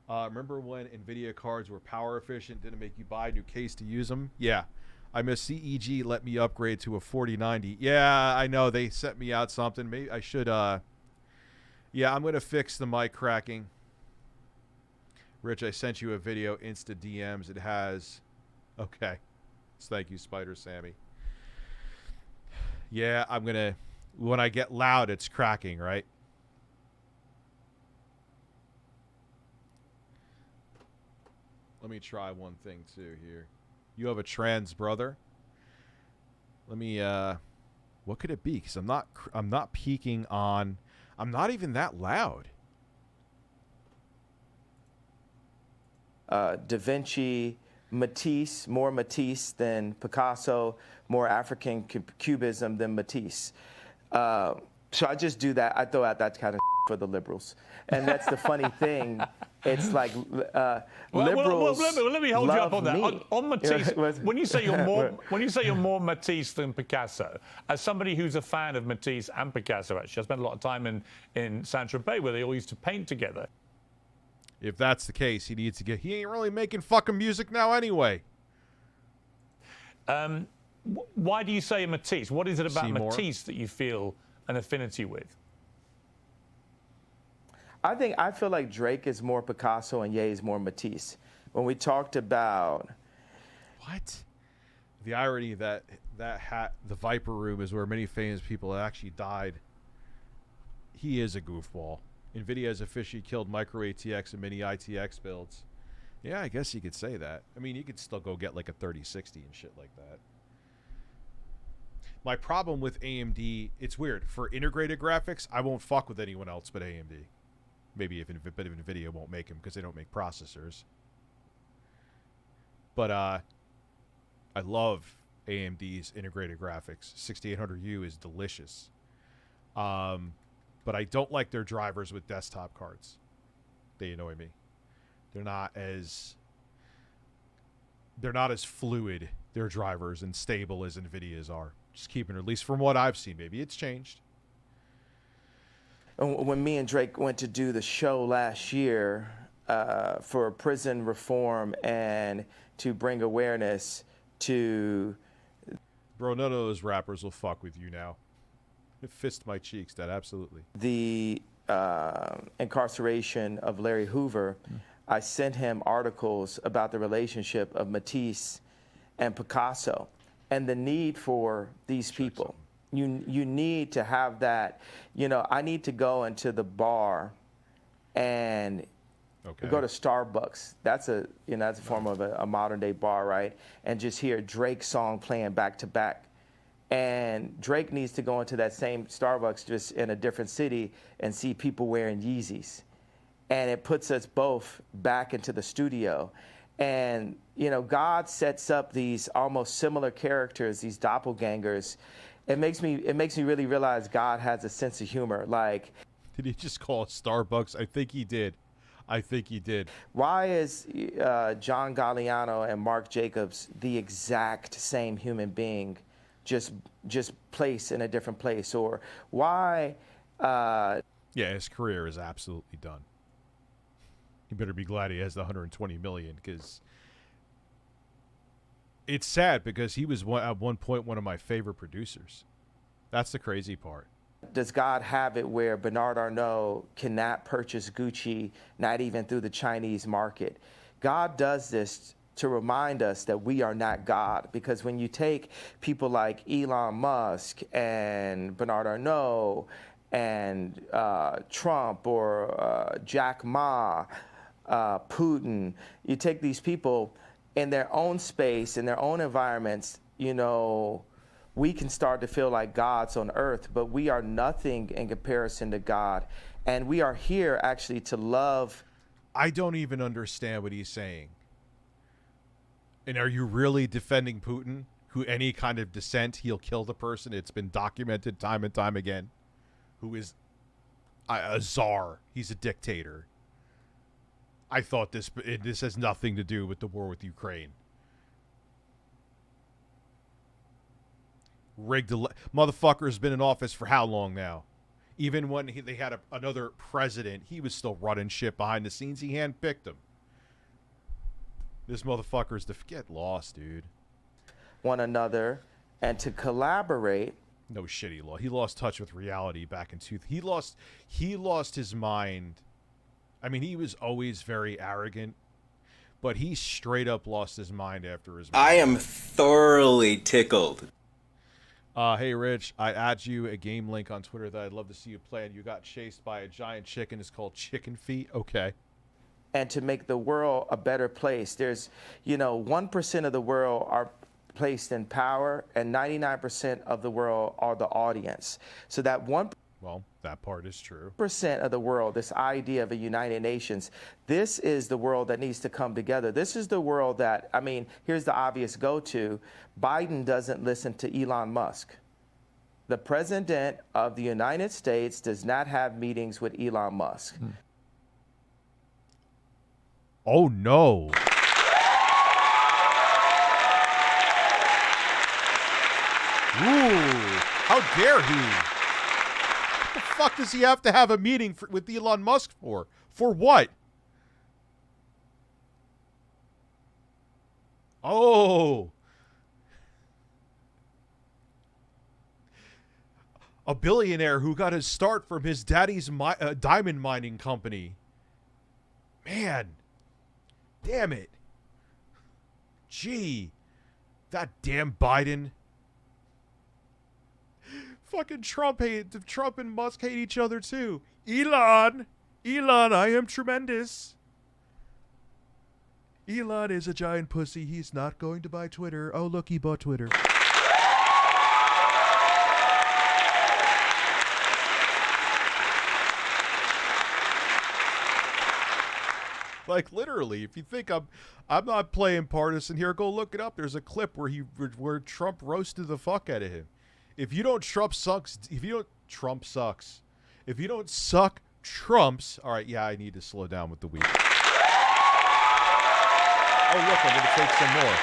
Remember when NVIDIA cards were power efficient, didn't make you buy a new case to use them? Yeah. I miss CEG let me upgrade to a 4090. Yeah, I know. They sent me out something. Maybe I should, yeah, I'm going to fix the mic cracking. Rich, I sent you a video, Insta DMs. It has, okay. Thank you, Spider Sammy. Yeah, I'm going to, when I get loud, it's cracking, right? Let me try one thing too here. You have a trans brother? Let me what could it be? Cuz I'm not peaking on, I'm not even that loud. Da Vinci, Matisse, more Matisse than Picasso, more African cubism than Matisse. So I just do that. I throw out that kind of for the liberals. And that's the funny thing. It's like liberals. Let me hold you up on that. Me. On Matisse, when you say you're more Matisse than Picasso, as somebody who's a fan of Matisse and Picasso, actually, I spent a lot of time in Saint-Tropez where they all used to paint together. If that's the case, he needs to get. He ain't really making fucking music now anyway. Why do you say Matisse? What is it about Matisse that you feel an affinity with? I feel like Drake is more Picasso and Ye is more Matisse. When we talked about what? The irony that the Viper Room is where many famous people actually died. He is a goofball. NVIDIA has officially killed micro ATX and mini ITX builds. Yeah, I guess you could say that. I mean, you could still go get like a 3060 and shit like that. My problem with AMD, it's weird. For integrated graphics, I won't fuck with anyone else but AMD. Maybe if NVIDIA won't make them because they don't make processors. But I love AMD's integrated graphics. 6800U is delicious. But I don't like their drivers with desktop cards. They annoy me. They're not as fluid, their drivers, and stable as NVIDIA's are. Just keeping it, at least from what I've seen. Maybe it's changed. When me and Drake went to do the show last year for prison reform and to bring awareness to... Bro, none of those rappers will fuck with you now. Fist my cheeks, Dad, absolutely. The incarceration of Larry Hoover, I sent him articles about the relationship of Matisse and Picasso. and the need for these people. You need to have that. I need to go into the bar and go to Starbucks. That's a form of a modern day bar, right? And just hear Drake's song playing back to back. And Drake needs to go into that same Starbucks just in a different city and see people wearing Yeezys. And it puts us both back into the studio. And, God sets up these almost similar characters, these doppelgangers. It makes me really realize God has a sense of humor. Like, did he just call it Starbucks? I think he did. Why is John Galliano and Mark Jacobs the exact same human being, just placed in a different place? Or why? Yeah, his career is absolutely done. He better be glad he has the 120 million, because it's sad, because he was at one point one of my favorite producers. That's the crazy part. Does God have it where Bernard Arnault cannot purchase Gucci, not even through the Chinese market? God does this to remind us that we are not God, because when you take people like Elon Musk and Bernard Arnault and Trump or Jack Ma, Putin, you take these people in their own space, in their own environments, we can start to feel like gods on earth, but we are nothing in comparison to God. And we are here actually to love. I don't even understand what he's saying. And are you really defending Putin, who any kind of dissent, he'll kill the person? It's been documented time and time again. Who is a czar. He's a dictator. I thought this has nothing to do with the war with Ukraine. Rigged motherfucker has been in office for how long now? Even when they had another president, he was still running shit behind the scenes. He handpicked him. This motherfucker's get lost, dude. One another and to collaborate. No shit, he lost touch with reality back in he lost his mind. I mean, he was always very arrogant, but he straight up lost his mind after his. I am thoroughly tickled. Hey, Rich, I add you a game link on Twitter that I'd love to see you play, and you got chased by a giant chicken. It's called Chicken Feet. Okay. And to make the world a better place. There's, 1% of the world are placed in power, and 99% of the world are the audience. So that 1%. Well, that part is true. % of the world, this idea of a United Nations, this is the world that needs to come together. This is the world that, here's the obvious go-to. Biden doesn't listen to Elon Musk. The president of the United States does not have meetings with Elon Musk. Oh, no. Ooh, how dare he? What the fuck does he have to have a meeting with Elon Musk for? For what? Oh. A billionaire who got his start from his daddy's diamond mining company. Man. Damn it. Gee. That damn Biden. Fucking Trump and Musk hate each other too. Elon, I am tremendous. Elon is a giant pussy. He's not going to buy Twitter. Oh, look, he bought Twitter. Like, literally, if you think I'm not playing partisan here, go look it up. There's a clip where Trump roasted the fuck out of him. If you don't Trump sucks. If you don't suck Trumps. All right, yeah, I need to slow down with the weed. Oh, look, I'm going to take some more.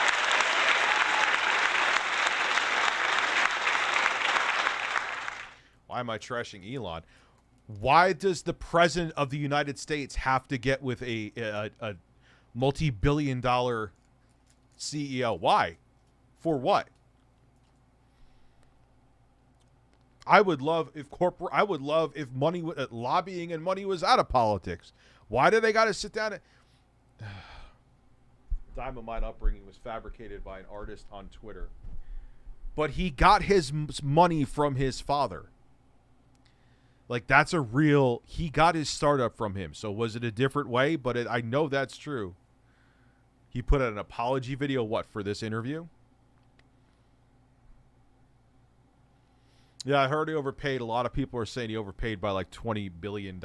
Why am I trashing Elon? Why does the president of the United States have to get with a multi-billion-dollar CEO? Why? For what? I would love if money, lobbying and money was out of politics. Why do they got to sit down and? Diamond Mine upbringing was fabricated by an artist on Twitter. but he got his money from his father. Like, that's a real, he got his startup from him. So was it a different way? But I know that's true. He put out an apology video, what, for this interview? Yeah, I heard he overpaid. A lot of people are saying he overpaid by like $20 billion.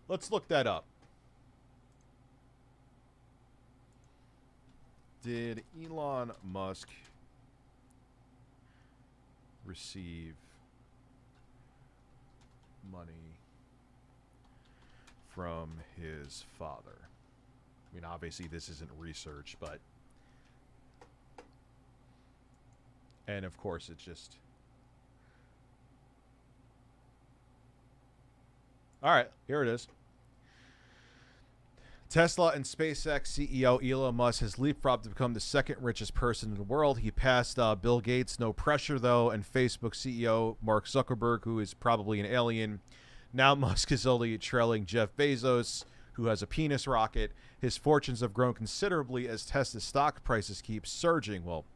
Let's look that up. Did Elon Musk receive money from his father? I mean, obviously this isn't research, but... And of course, it's just... All right, here it is. Tesla and SpaceX CEO Elon Musk has leapfrogged to become the second richest person in the world. He passed Bill Gates, no pressure though, and Facebook CEO Mark Zuckerberg, who is probably an alien. Now Musk is only trailing Jeff Bezos, who has a penis rocket. His fortunes have grown considerably as Tesla stock prices keep surging. Well,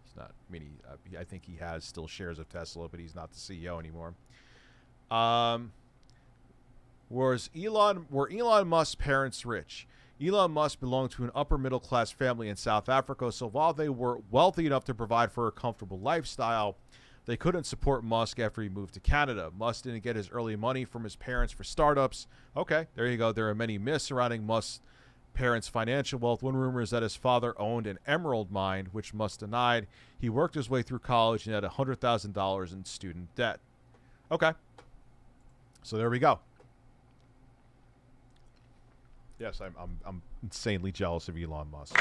he's not. I mean, I think he has still shares of Tesla, but he's not the CEO anymore. Were Elon Musk's parents rich? Elon Musk belonged to an upper middle class family in South Africa, so while they were wealthy enough to provide for a comfortable lifestyle, they couldn't support Musk after he moved to Canada. Musk didn't get his early money from his parents for startups. Okay, there you go. There are many myths surrounding Musk's parents' financial wealth. One rumor is that his father owned an emerald mine, which Musk denied. He worked his way through college and had $100,000 in student debt. Okay, so there we go. Yes, I'm insanely jealous of Elon Musk.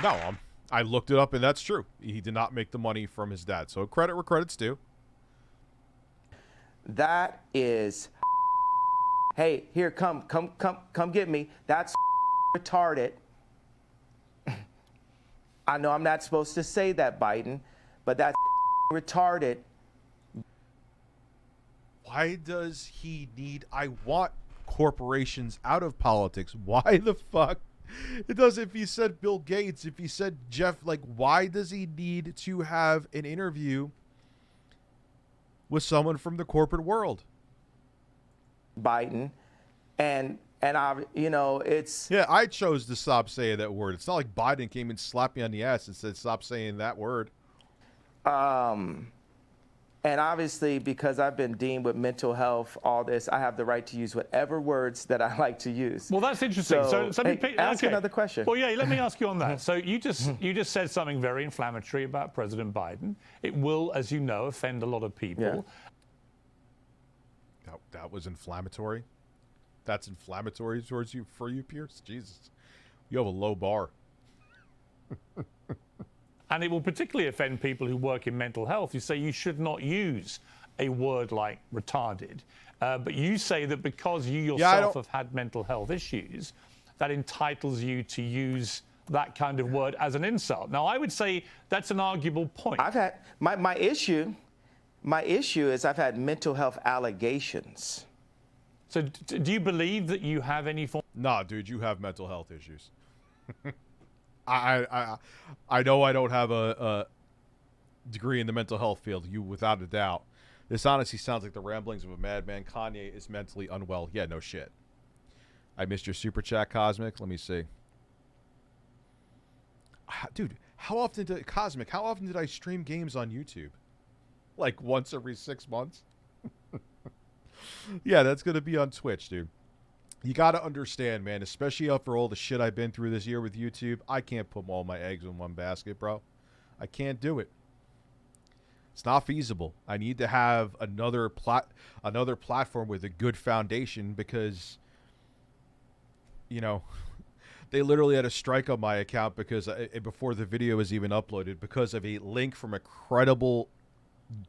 No, I looked it up and that's true. He did not make the money from his dad. So credit where credit's due. That is, hey, here, come get me. That's retarded. I know I'm not supposed to say that, Biden, but that's retarded. Why does he need... I want corporations out of politics. Why the fuck? It does. If he said Bill Gates, if he said Jeff, like, why does he need to have an interview with someone from the corporate world? Biden, and I, you know, it's... Yeah, I chose to stop saying that word. It's not like Biden came and slapped me on the ass and said, stop saying that word. And obviously, because I've been deemed with mental health, all this, I have the right to use whatever words that I like to use. Well, that's interesting. So ask another question. Well, yeah, let me ask you on that. So you just said something very inflammatory about President Biden. It will, as you know, offend a lot of people. Yeah. That was inflammatory. That's inflammatory towards you, for you, Piers? Jesus. You have a low bar. And it will particularly offend people who work in mental health. You say you should not use a word like retarded. But you say that because you yourself have had mental health issues, that entitles you to use that kind of word as an insult. Now, I would say that's an arguable point. I've had, my issue is I've had mental health allegations. So do you believe that you have any form? Nah, dude, you have mental health issues. I know I don't have a degree in the mental health field. You, without a doubt. This honestly sounds like the ramblings of a madman. Kanye is mentally unwell. Yeah, no shit. I missed your super chat, Cosmic. Let me see. Dude, how often did I stream games on YouTube? Like once every 6 months? Yeah, that's going to be on Twitch, dude. You got to understand, man, especially after all the shit I've been through this year with YouTube, I can't put all my eggs in one basket, bro. I can't do it. It's not feasible. I need to have another platform with a good foundation because, you know, they literally had a strike on my account because before the video was even uploaded because of a link from a credible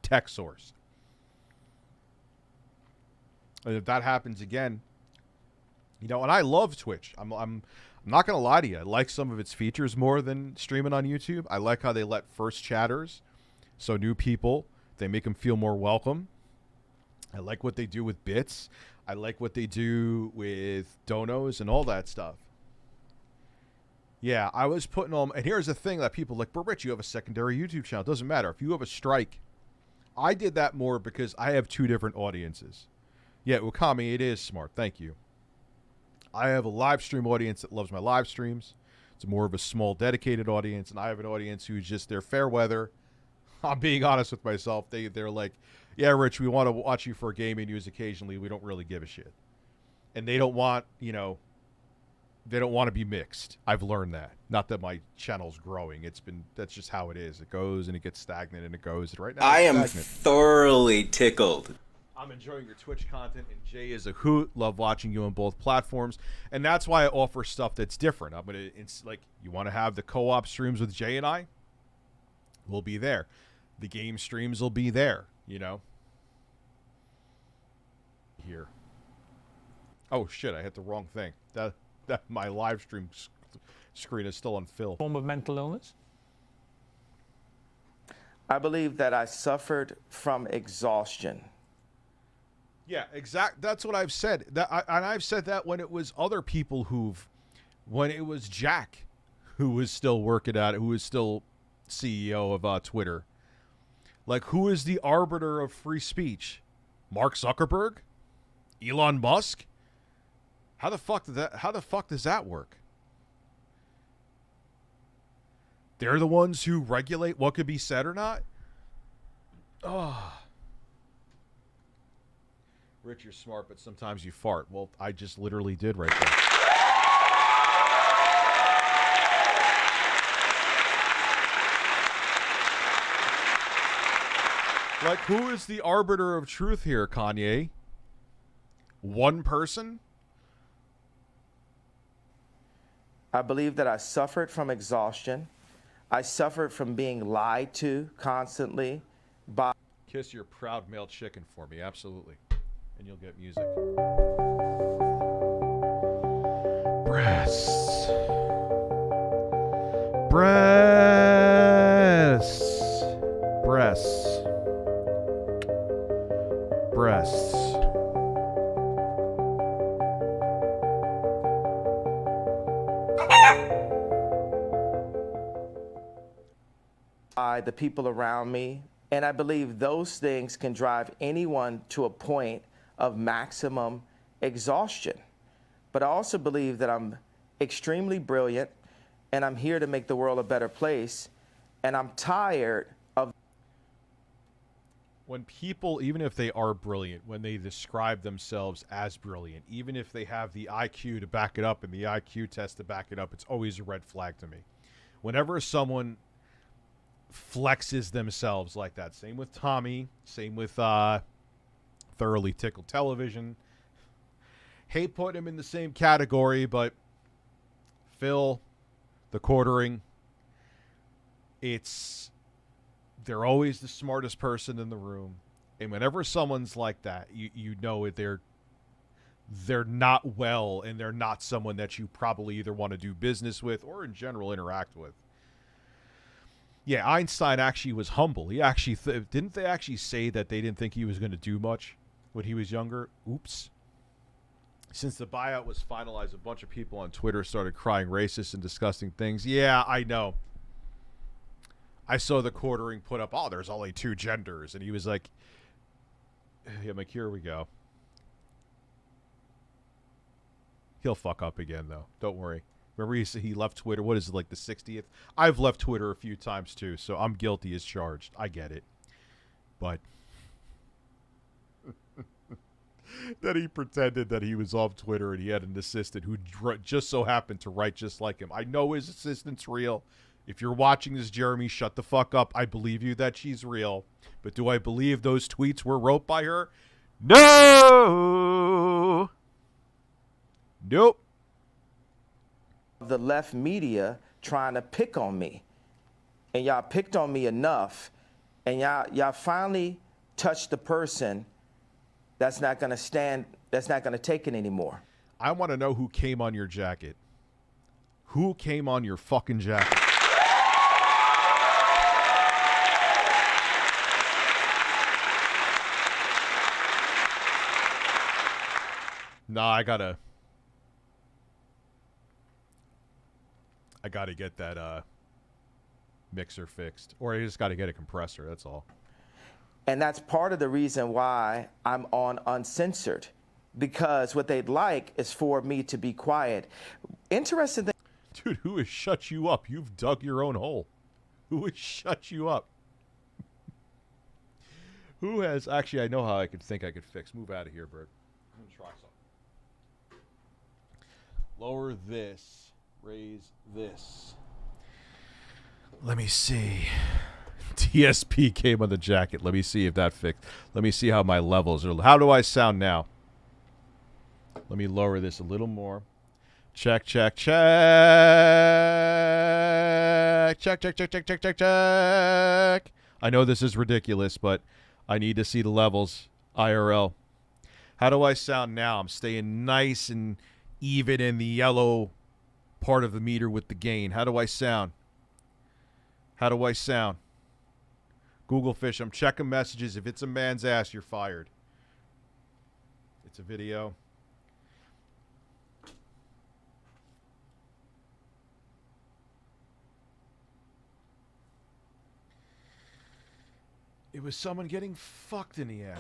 tech source. And if that happens again, you know, and I love Twitch. I'm not gonna lie to you. I like some of its features more than streaming on YouTube. I like how they let first chatters, so new people, they make them feel more welcome. I like what they do with bits. I like what they do with donos and all that stuff. Yeah, I was putting on, and here's the thing that people like, but Rich, you have a secondary YouTube channel. It doesn't matter. If you have a strike, I did that more because I have two different audiences. Yeah, Wakami, it is smart. Thank you. I have a live stream audience that loves my live streams. It's more of a small, dedicated audience, and I have an audience who's just, they're fair weather. I'm being honest with myself. They're like, yeah, Rich, we want to watch you for gaming news occasionally. We don't really give a shit. And they don't want, you know, they don't want to be mixed. I've learned that. Not that my channel's growing. That's just how it is. It goes and it gets stagnant and it goes. Right now, I am stagnant. thoroughly tickled. I'm enjoying your Twitch content, and Jay is a hoot. Love watching you on both platforms, and that's why I offer stuff that's different. It's like, you want to have the co-op streams with Jay and I? We'll be there. The game streams will be there. You know. Here. Oh shit! I hit the wrong thing. That my live stream screen is still on fill. Form of mental illness? I believe that I suffered from exhaustion. Yeah, exact. That's what I've said. And I've said that when it was other people when it was Jack, who was still working at it, who was still CEO of Twitter. Like, who is the arbiter of free speech? Mark Zuckerberg? Elon Musk? How the fuck does that work? They're the ones who regulate what could be said or not? Oh. Rich, you're smart, but sometimes you fart. Well, I just literally did right there. Like, who is the arbiter of truth here, Kanye? One person? I believe that I suffered from exhaustion. I suffered from being lied to constantly by... Kiss your proud male chicken for me, absolutely. And you'll get music. Breasts. Breasts. Breasts. Breasts. By the people around me. And I believe those things can drive anyone to a point of maximum exhaustion. But I also believe that I'm extremely brilliant and I'm here to make the world a better place. And I'm tired of... When people, even if they are brilliant, when they describe themselves as brilliant, even if they have the IQ to back it up and the IQ test to back it up, it's always a red flag to me. Whenever someone flexes themselves like that, same with Tommy, same with Thoroughly Tickled Television. Hate putting him in the same category, but Phil, the quartering, they're always the smartest person in the room. And whenever someone's like that, you know it, they're not well, and they're not someone that you probably either want to do business with or in general interact with. Yeah, Einstein actually was humble. He actually didn't they actually say that they didn't think he was going to do much when he was younger? Oops. Since the buyout was finalized, a bunch of people on Twitter started crying racist and disgusting things. Yeah, I know. I saw the quartering put up, oh, there's only two genders. And he was like, yeah, I'm like, here we go. He'll fuck up again, though. Don't worry. Remember he left Twitter, what is it, like the 60th? I've left Twitter a few times, too, so I'm guilty as charged. I get it. But that he pretended that he was off Twitter and he had an assistant who just so happened to write just like him. I know his assistant's real. If you're watching this, Jeremy, shut the fuck up. I believe you that she's real. But do I believe those tweets were wrote by her? No! Nope. The left media trying to pick on me. And y'all picked on me enough. And y'all finally touched the person that's not going to stand, that's not going to take it anymore. I want to know who came on your jacket. Who came on your fucking jacket? Nah, I gotta get that mixer fixed, or I just gotta get a compressor. That's all. And that's part of the reason why I'm on uncensored, because what they'd like is for me to be quiet. Interesting thing. Dude, who has shut you up? You've dug your own hole. Who has shut you up? Who has... Actually, I know how I could fix. Move out of here, Bert. I'm going to try something. Lower this. Raise this. Let me see. DSP came on the jacket. Let me see if that fixed. Let me see how my levels are. How do I sound now? Let me lower this a little more. Check, check, check. Check, check, check, check, check, check, check. I know this is ridiculous, but I need to see the levels. IRL. How do I sound now? I'm staying nice and even in the yellow part of the meter with the gain. How do I sound? How do I sound? Google Fish, I'm checking messages. If it's a man's ass, you're fired. It's a video. It was someone getting fucked in the ass.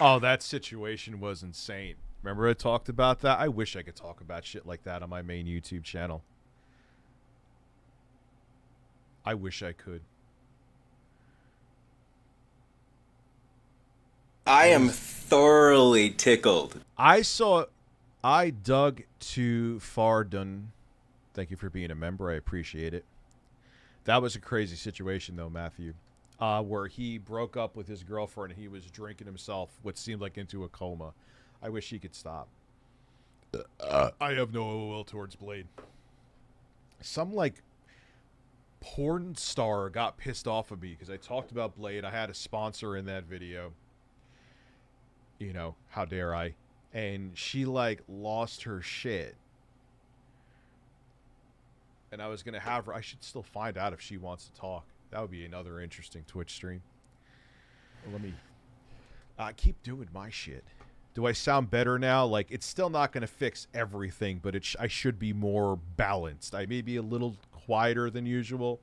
Oh, that situation was insane. Remember I talked about that? I wish I could talk about shit like that on my main YouTube channel. I wish I could. I am thoroughly tickled. I dug too far done. Thank you for being a member. I appreciate it. That was a crazy situation, though, Matthew, where he broke up with his girlfriend and he was drinking himself what seemed like into a coma. I wish he could stop. I have no ill will towards Blade. Some, like, porn star got pissed off of me because I talked about Blade. I had a sponsor in that video. You know, how dare I? And she, like, lost her shit. And I was going to have her... I should still find out if she wants to talk. That would be another interesting Twitch stream. Well, let me... keep doing my shit. Do I sound better now? Like, it's still not going to fix everything, but I should be more balanced. I may be a little quieter than usual,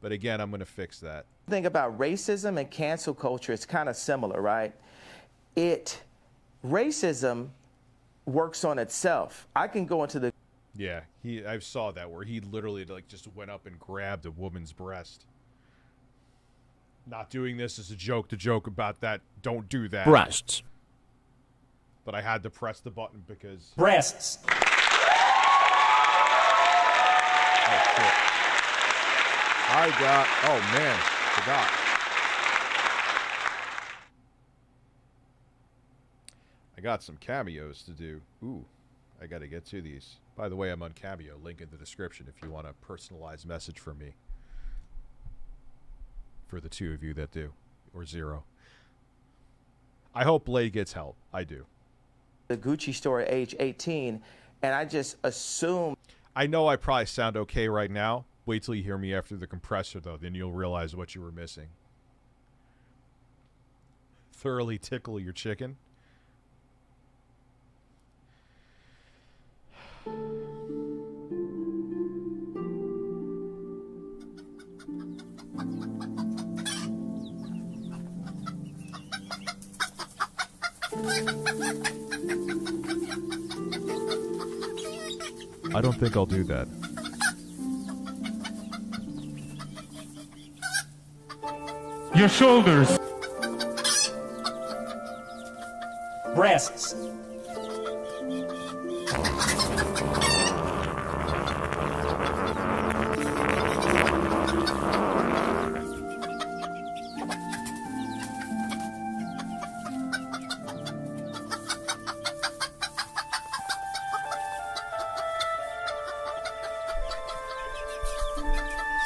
but again, I'm going to fix that. The thing about racism and cancel culture, it's kind of similar, right? Racism works on itself. I can go into the... Yeah, I saw that where he literally, like, just went up and grabbed a woman's breast. Not doing this as a joke to joke about that. Don't do that. Breasts. But I had to press the button because... Breasts. Oh, shit. Oh, man. Forgot. I got some cameos to do. Ooh, I got to get to these. By the way, I'm on Cameo. Link in the description if you want a personalized message from me. For the two of you that do. Or zero. I hope Blade gets help. I do. The Gucci store at age 18, and I just assume... I know I probably sound okay right now. Wait till you hear me after the compressor, though. Then you'll realize what you were missing. Thoroughly tickle your chicken. I don't think I'll do that. Your shoulders. Breasts.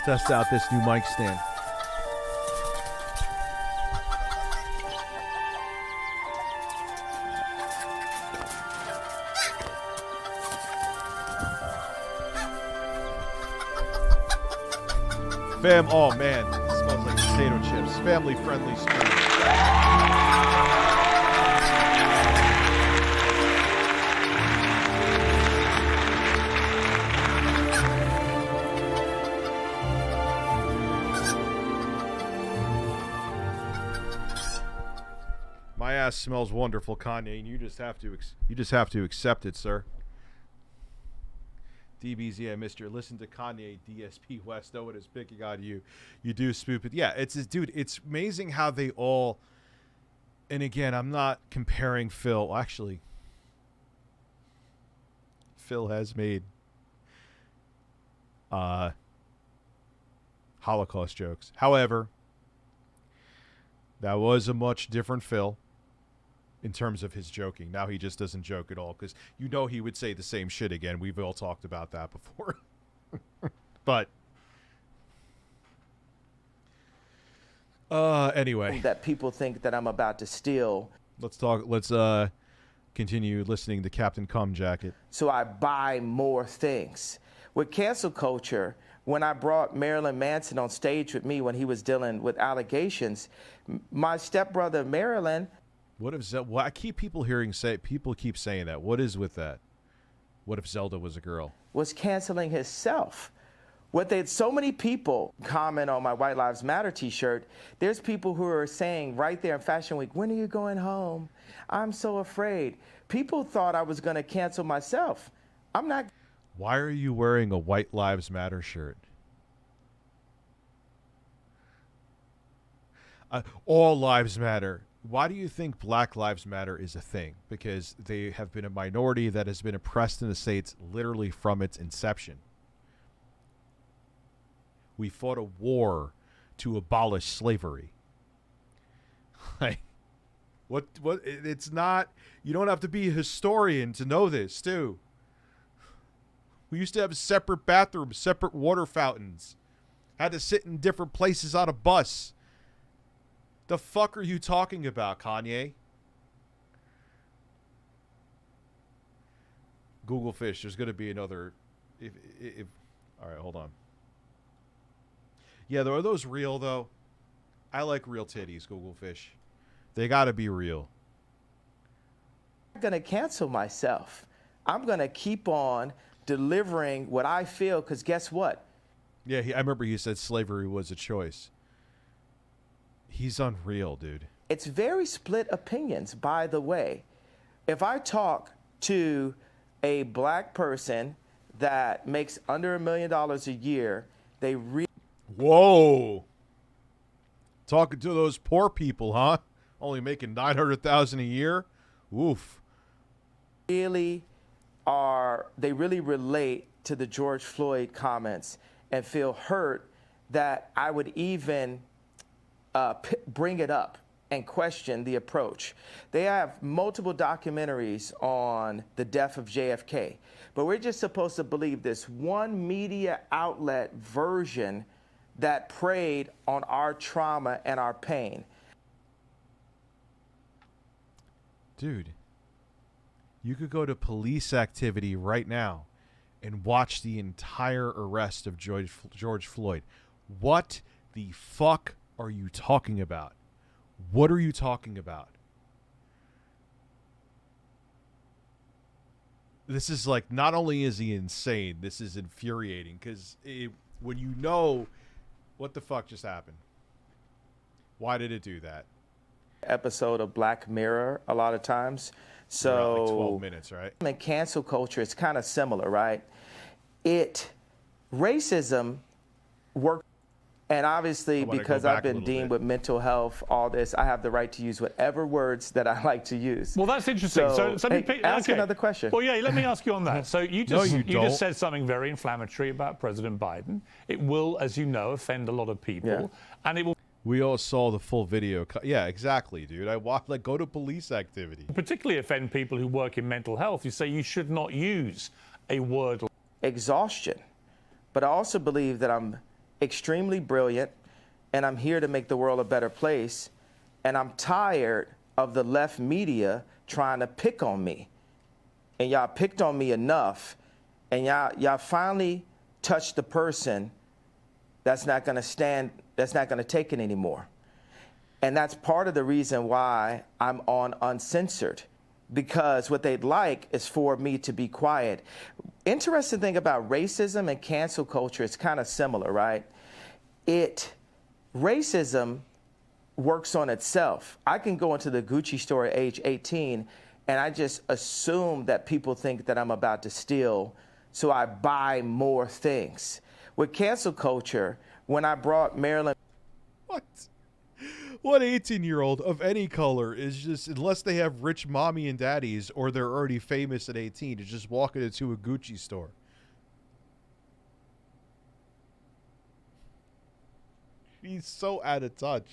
Test out this new mic stand. Oh man, it smells like potato chips. Family friendly stream. My ass smells wonderful, Kanye, and you just have to accept it, sir. DBZ, I missed your listen to Kanye, DSP West. Know what is picking on you. You do spoop it. Yeah, it's dude. It's amazing how they all. And again, I'm not comparing Phil. Actually, Phil has made Holocaust jokes. However, that was a much different Phil in terms of his joking. Now he just doesn't joke at all because you know he would say the same shit again. We've all talked about that before. But anyway, that people think that I'm about to steal. Let's continue listening to Captain Cum Jacket. So I buy more things. With cancel culture, when I brought Marilyn Manson on stage with me when he was dealing with allegations, my stepbrother Marilyn. What if Zelda? Well, I keep people keep saying that. What is with that? What if Zelda was a girl? Was canceling himself. So many people comment on my White Lives Matter t-shirt. There's people who are saying right there in Fashion Week, when are you going home? I'm so afraid. People thought I was going to cancel myself. I'm not. Why are you wearing a White Lives Matter shirt? All lives matter. Why do you think Black Lives Matter is a thing? Because they have been a minority that has been oppressed in the States literally from its inception. We fought a war to abolish slavery. Like, what? It's not. You don't have to be a historian to know this, too. We used to have separate bathrooms, separate water fountains. Had to sit in different places on a bus. The fuck are you talking about, Kanye? Google Fish, there's going to be another. All right, hold on. Yeah, are those real, though? I like real titties, Google Fish. They got to be real. I'm going to cancel myself. I'm going to keep on delivering what I feel, because guess what? Yeah, I remember he said slavery was a choice. He's unreal, dude. It's very split opinions, by the way. If I talk to a black person that makes under $1 million a year, they Whoa. Talking to those poor people, huh? Only making $900,000 a year? Oof. They really relate to the George Floyd comments and feel hurt that I would even bring it up and question the approach. They have multiple documentaries on the death of JFK, but we're just supposed to believe this one media outlet version that preyed on our trauma and our pain. Dude, you could go to police activity right now and watch the entire arrest of George Floyd. What the fuck are you talking about? What are you talking about? This is like, not only is he insane, this is infuriating, because when you know what the fuck just happened, why did it do that? Episode of Black Mirror a lot of times. So like 12 minutes, right? In cancel culture, it's kind of similar, right? Racism works. And obviously, because I've been deemed with mental health, all this, I have the right to use whatever words that I like to use. Well, that's interesting. So ask another question. Well, yeah, let me ask you on that. So you just said something very inflammatory about President Biden. It will, as you know, offend a lot of people, and it will. We all saw the full video. Yeah, exactly, dude. I walk go to police activity. Particularly offend people who work in mental health. You say you should not use a word like exhaustion, but I also believe that I'm extremely brilliant, and I'm here to make the world a better place, and I'm tired of the left media trying to pick on me. And y'all picked on me enough, and y'all finally touched the person that's not going to stand, that's not going to take it anymore. And that's part of the reason why I'm on uncensored, because what they'd like is for me to be quiet. Interesting thing about racism and cancel culture, it's kind of similar, right? Racism works on itself. I can go into the Gucci store at age 18 and I just assume that people think that I'm about to steal, so I buy more things. With cancel culture, when I brought Marilyn... What? What 18-year-old of any color is just, unless they have rich mommy and daddies or they're already famous at 18, is just walking into a Gucci store? He's so out of touch.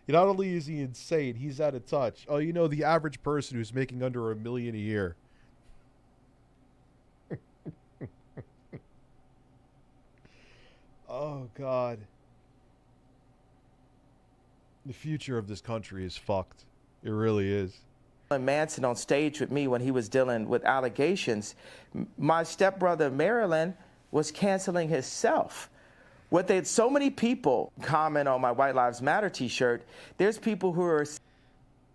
Not only is he insane, he's out of touch. Oh, you know, the average person who's making under $1 million a year. Oh, God. The future of this country is fucked. It really is. Manson on stage with me when he was dealing with allegations. My stepbrother Marilyn was canceling himself. So many people comment on my White Lives Matter t-shirt. There's people who are...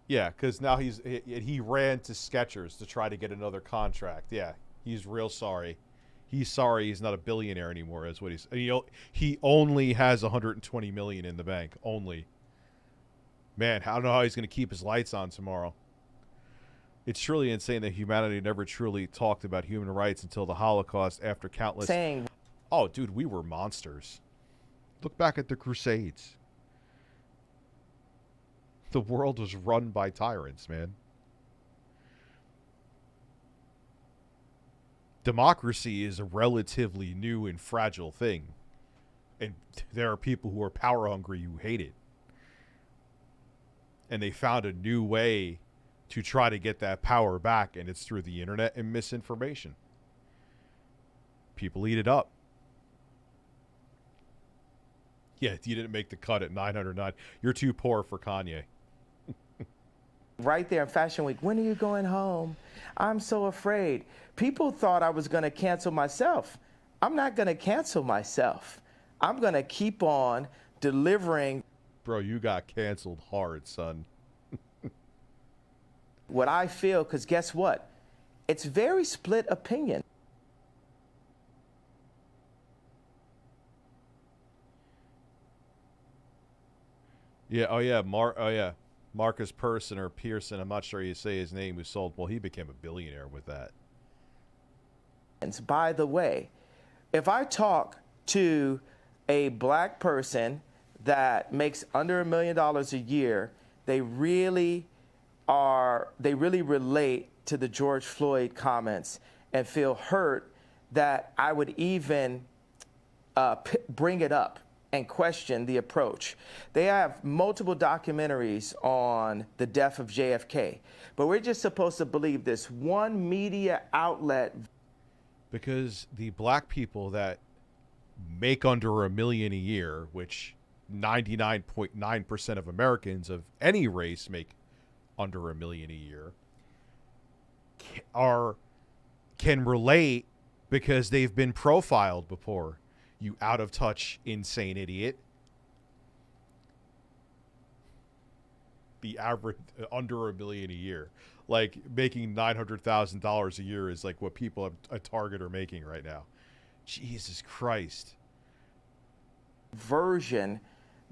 Yeah, because now he ran to Skechers to try to get another contract. Yeah, he's real sorry. He's sorry he's not a billionaire anymore, is what he's... He only has $120 million in the bank. Only. Man, I don't know how he's going to keep his lights on tomorrow. It's truly insane that humanity never truly talked about human rights until the Holocaust, after countless... Oh, dude, we were monsters. Look back at the Crusades. The world was run by tyrants, man. Democracy is a relatively new and fragile thing. And there are people who are power hungry who hate it. And they found a new way to try to get that power back, and it's through the internet and misinformation. People eat it up. Yeah, you didn't make the cut at 909. You're too poor for Kanye. Right there in Fashion Week, when are you going home? I'm so afraid. People thought I was going to cancel myself. I'm not going to cancel myself. I'm going to keep on delivering. Bro, you got canceled hard, son. What I feel, because guess what? It's very split opinion. Yeah, oh yeah, Marcus Person or Pearson, I'm not sure you say his name, who sold, well, he became a billionaire with that. By the way, if I talk to a black person that makes under $1 million a year, they really relate to the George Floyd comments and feel hurt that I would even bring it up and question the approach. They have multiple documentaries on the death of JFK, but we're just supposed to believe this one media outlet. Because the black people that make under $1 million a year, which 99.9% of Americans of any race make under $1 million a year, can relate because they've been profiled before. You out of touch, insane idiot. The average under $1 million a year, like making $900,000 a year, is like what people at Target are making right now. Jesus Christ. Version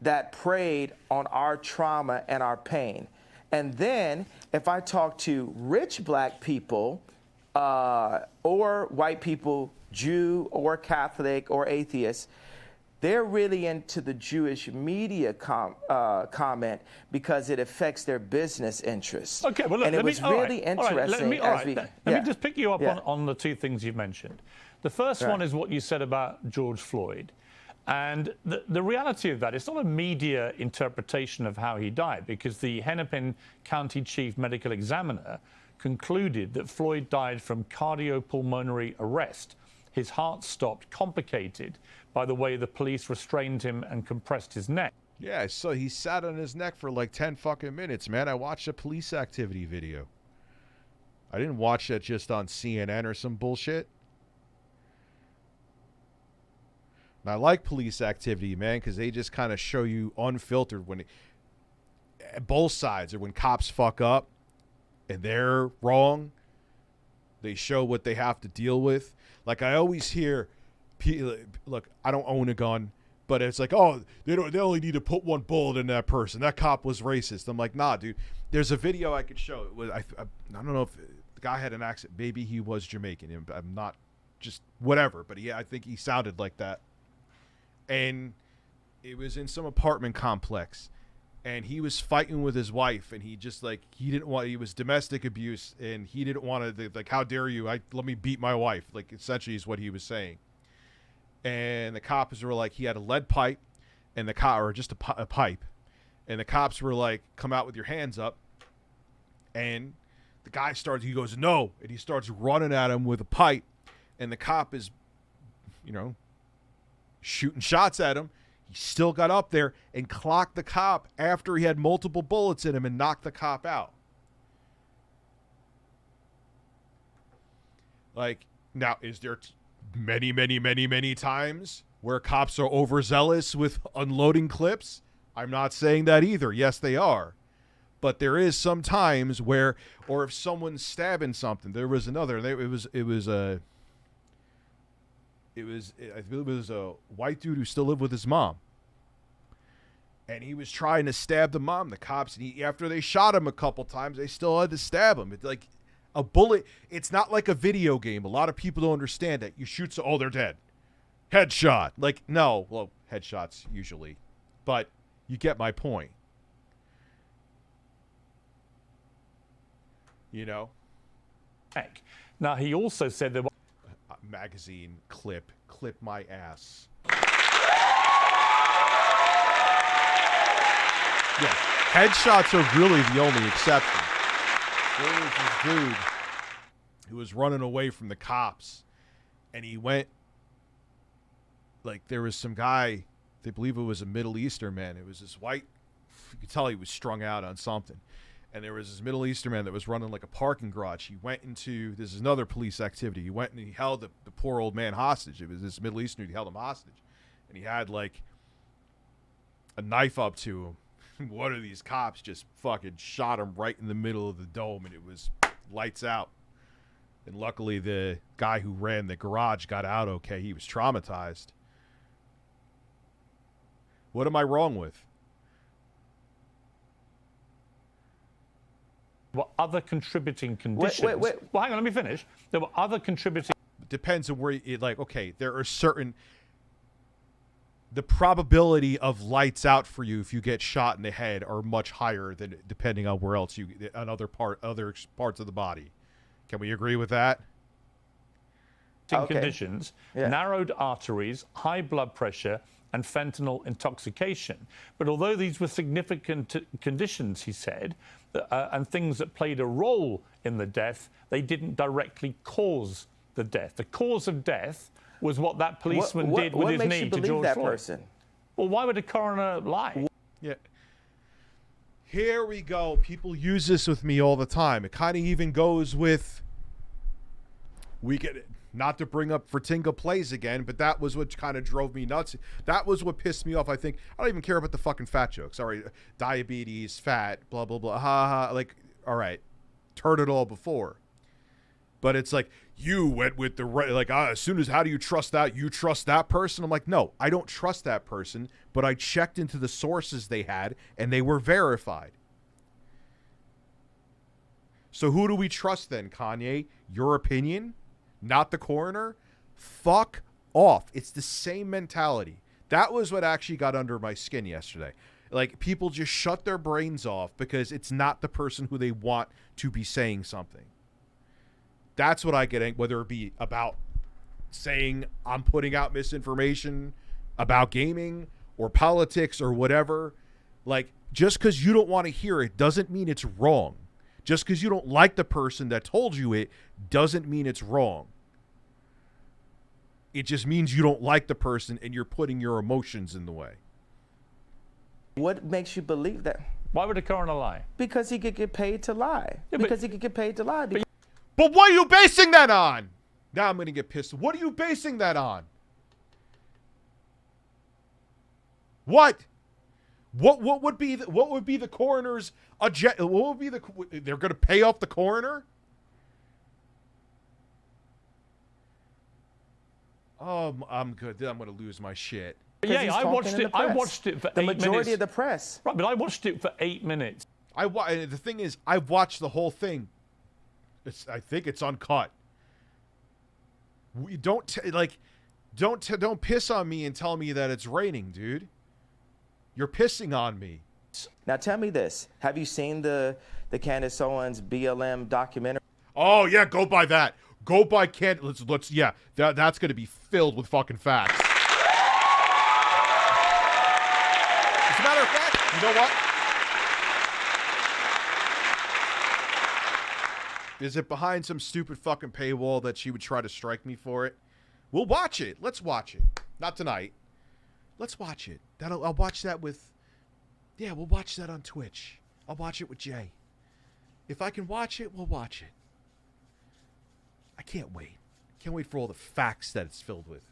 that preyed on our trauma and our pain. And then if I talk to rich black people or white people, Jew or Catholic or atheist, they're really into the Jewish media comment because it affects their business interests. Okay, well, look, and it was really interesting. Let me just pick you up on the two things you've mentioned. The first one is what you said about George Floyd. And the reality of that, it's not a media interpretation of how he died, because the Hennepin County Chief Medical Examiner concluded that Floyd died from cardiopulmonary arrest. His heart stopped, complicated by the way the police restrained him and compressed his neck. Yeah, so he sat on his neck for like 10 fucking minutes, man. I watched a police activity video. I didn't watch that just on CNN or some bullshit. And I like police activity, man, because they just kind of show you unfiltered when both sides, or when cops fuck up and they're wrong, they show what they have to deal with. Like I always hear, look, I don't own a gun, but it's like, oh, they only need to put one bullet in that person. That cop was racist. I'm like, nah, dude. There's a video I could show. It was I don't know if the guy had an accent. Maybe he was Jamaican. I'm not, just whatever. But I think he sounded like that. And it was in some apartment complex, and he was fighting with his wife, and he just like he was domestic abuse, and he didn't want to, like, how dare you? Let me beat my wife. Like, essentially is what he was saying. And the cops were like, he had a lead pipe, and or just a pipe, and the cops were like, come out with your hands up. And the guy he goes, no, and he starts running at him with a pipe, and the cop is, shooting shots at him. He still got up there and clocked the cop after he had multiple bullets in him and knocked the cop out. Like, now, is there many times where cops are overzealous with unloading clips? I'm not saying that either. Yes, they are. But there is some times where, or if someone's stabbing something, there was another, I believe it was a white dude who still lived with his mom. And he was trying to stab the mom. The cops, after they shot him a couple times, they still had to stab him. It's like a bullet. It's not like a video game. A lot of people don't understand that. You shoot, they're dead. Headshot. Like, no. Well, headshots usually. But you get my point. Now, he also said there was magazine clip my ass. Yeah, headshots are really the only exception. There was this dude who was running away from the cops, and he went, like, there was some guy, they believe it was a Middle Eastern man. It was this white, you could tell he was strung out on something. And there was this Middle Eastern man that was running like a parking garage. He went into, this is another police activity. He went and he held the poor old man hostage. It was this Middle Eastern dude, he held him hostage. And he had like a knife up to him. One of these cops just fucking shot him right in the middle of the dome, and it was lights out. And luckily the guy who ran the garage got out okay. He was traumatized. What am I wrong with? There were other contributing conditions. Wait. Well, hang on, let me finish. There were other contributing... Depends on where, okay, there are certain... The probability of lights out for you if you get shot in the head are much higher than depending on where else on other parts of the body. Can we agree with that? Conditions, narrowed arteries, high blood pressure, and fentanyl intoxication. But although these were significant conditions, he said, and things that played a role in the death, they didn't directly cause the death. The cause of death was what that policeman did with his knee to George Floyd. Person? Well, why would a coroner lie? Yeah. Here we go. People use this with me all the time. It kind of even goes with, we get it. Not to bring up Vertinga Plays again, but that was what kind of drove me nuts. That was what pissed me off. I think I don't even care about the fucking fat jokes. Sorry, diabetes, fat, blah blah blah. Ha ha. Like, all right, heard it all before. But it's like, you went with the right. Like, as soon as, how do you trust that? You trust that person? I'm like, no, I don't trust that person. But I checked into the sources they had, and they were verified. So who do we trust then, Kanye? Your opinion? Not the coroner? Fuck off. It's the same mentality. That was what actually got under my skin yesterday. Like, people just shut their brains off because it's not the person who they want to be saying something. That's what I get, whether it be about saying I'm putting out misinformation about gaming or politics or whatever. Like, just because you don't want to hear it doesn't mean it's wrong. Just because you don't like the person that told you it doesn't mean it's wrong. It just means you don't like the person and you're putting your emotions in the way. What makes you believe that? Why would a coroner lie? Because he could get paid to lie. Yeah, because he could get paid to lie. But what are you basing that on? Now I'm going to get pissed. What are you basing that on? What? What would be the coroner's what would be they're going to pay off the coroner? Oh, I'm good. Then I'm going to lose my shit. Yeah, I watched it. I watched it for 8 minutes. The majority of the press. Right, but I watched it for 8 minutes. The thing is, I've watched the whole thing. I think it's uncut. We don't piss on me and tell me that it's raining, dude. You're pissing on me. Now tell me this: have you seen the Candace Owens BLM documentary? Oh yeah, go by that. Go by let's yeah. That's gonna be filled with fucking facts. As a matter of fact, you know what? Is it behind some stupid fucking paywall that she would try to strike me for it? We'll watch it. Let's watch it. Not tonight. Let's watch it. I'll watch that with... Yeah, we'll watch that on Twitch. I'll watch it with Jay. If I can watch it, we'll watch it. I can't wait. Can't wait for all the facts that it's filled with.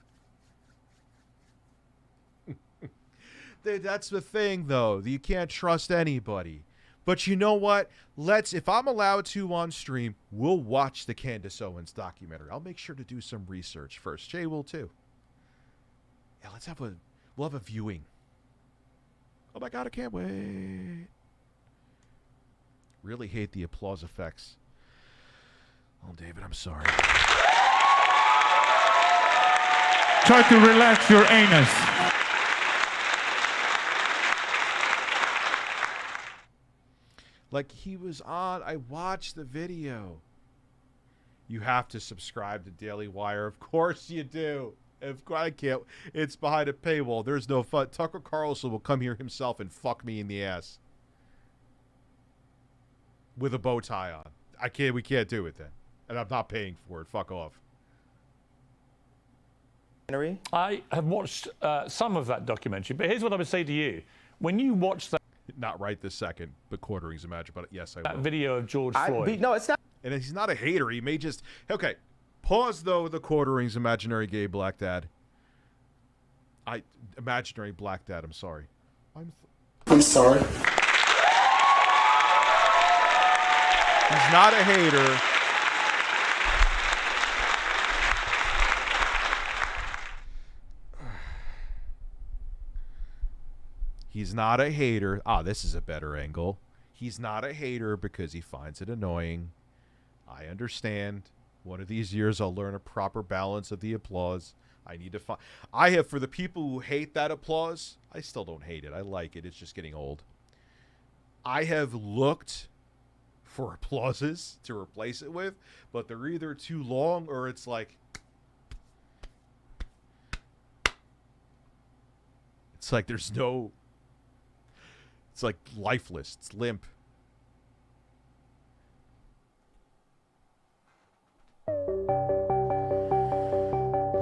That's the thing, though. You can't trust anybody. But you know what? If I'm allowed to on stream, we'll watch the Candace Owens documentary. I'll make sure to do some research first. Jay will too. Yeah, we'll have a viewing. Oh my God, I can't wait. Really hate the applause effects. Oh, David, I'm sorry. Try to relax your anus. Like he was on, I watched the video. You have to subscribe to Daily Wire. Of course you do. Of course I can't. It's behind a paywall. There's no fun. Tucker Carlson will come here himself and fuck me in the ass. With a bow tie on. We can't do it then. And I'm not paying for it. Fuck off. I have watched some of that documentary, but here's what I would say to you. When you watch that... Not right this second, but quartering's a magic, but yes, I will. That video of George Floyd. No, it's not. And he's not a hater. He may just... Okay. Pause, though, the quartering's imaginary gay black dad. Imaginary black dad, I'm sorry. I'm sorry. He's not a hater. He's not a hater. This is a better angle. He's not a hater because he finds it annoying. I understand. One of these years I'll learn a proper balance of the applause. I need to find... for the people who hate that applause, I still don't hate it. I like it. It's just getting old. I have looked for applauses to replace it with, but they're either too long or it's like... It's like there's no... It's like lifeless. It's limp.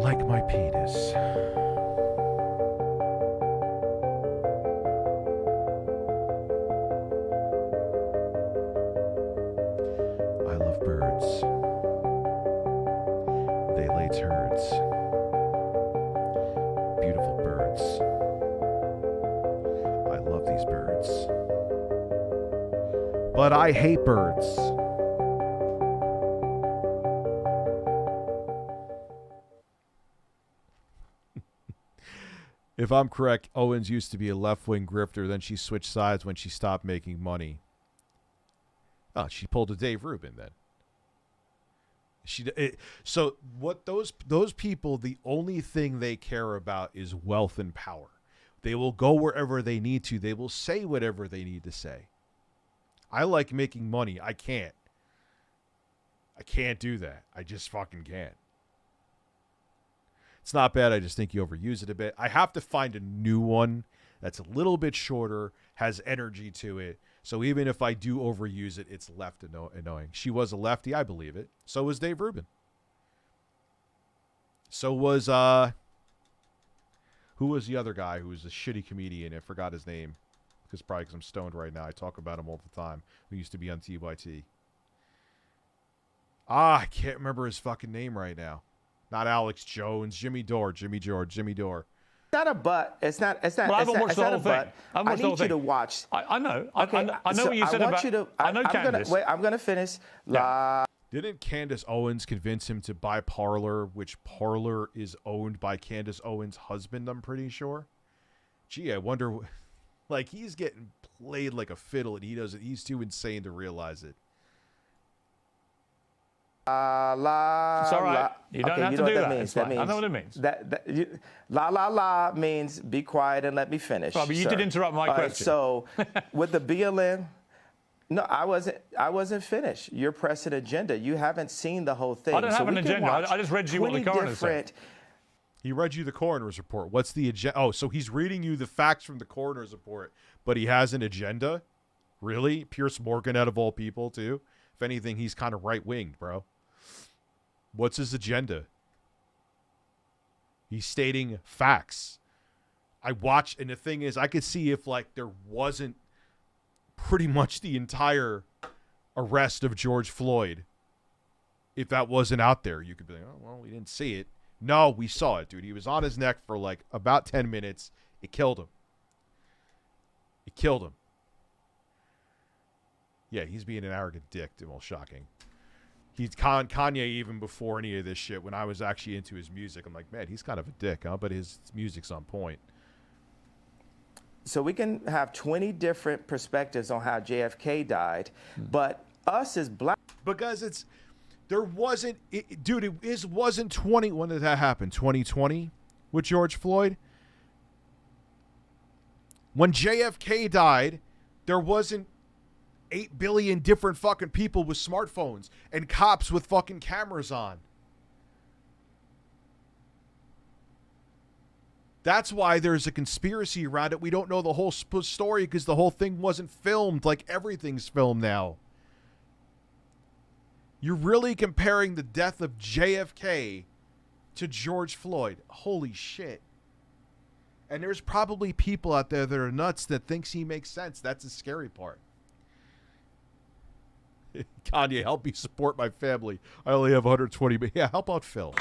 Like my penis. I love birds. They lay turds. Beautiful birds. I love these birds. But I hate birds. If I'm correct, Owens used to be a left-wing grifter. Then she switched sides when she stopped making money. Oh, she pulled a Dave Rubin then. So what those people, the only thing they care about is wealth and power. They will go wherever they need to. They will say whatever they need to say. I like making money. I can't do that. I just fucking can't. It's not bad. I just think you overuse it a bit. I have to find a new one that's a little bit shorter, has energy to it. So even if I do overuse it, it's left annoying. She was a lefty. I believe it. So was Dave Rubin. So was, who was the other guy who was a shitty comedian? I forgot his name. Probably because I'm stoned right now. I talk about him all the time. Who used to be on TYT. I can't remember his fucking name right now. Not Alex Jones. Jimmy Dore. not a but. It's not. It's not. Well, I it's haven't not, watched it's the not whole a thing. but. I haven't watched the whole need you to thing. watch. I know. Okay, I know what you said about. I know Candace. I'm gonna finish. Didn't Candace Owens convince him to buy Parler, which Parler is owned by Candace Owens' husband, I'm pretty sure? Gee, I wonder... Like, he's getting played like a fiddle, and he doesn't... He's too insane to realize it. It's all right. You don't have to do that. Means. I know what it means. La means be quiet and let me finish. Right, but you did interrupt my question. Right, so with the BLM... No, I wasn't finished. You're pressing agenda. You haven't seen the whole thing. I don't have an agenda. I just read you what the coroner said. He read you the coroner's report. What's the agenda? Oh, so he's reading you the facts from the coroner's report, but he has an agenda? Really? Piers Morgan out of all people, too? If anything, he's kind of right-winged, bro. What's his agenda? He's stating facts. I watched, and the thing is, I could see if, like, there wasn't pretty much the entire arrest of George Floyd. If that wasn't out there, you could be like, oh, well, we didn't see it. No, we saw it, dude. He was on his neck for like about 10 minutes. It killed him. It killed him. Yeah, he's being an arrogant dick. Well, shocking. He's Kanye even before any of this shit. When I was actually into his music, I'm like, man, he's kind of a dick, huh? But his music's on point. So we can have 20 different perspectives on how JFK died, but us as black... Because there wasn't... dude, it wasn't 20... When did that happen? 2020 with George Floyd? When JFK died, there wasn't 8 billion different fucking people with smartphones and cops with fucking cameras on. That's why there's a conspiracy around it. We don't know the whole story because the whole thing wasn't filmed like everything's filmed now. You're really comparing the death of JFK to George Floyd. Holy shit. And there's probably people out there that are nuts that thinks he makes sense. That's the scary part. Kanye, help me support my family. I only have 120, but yeah, help out Phil.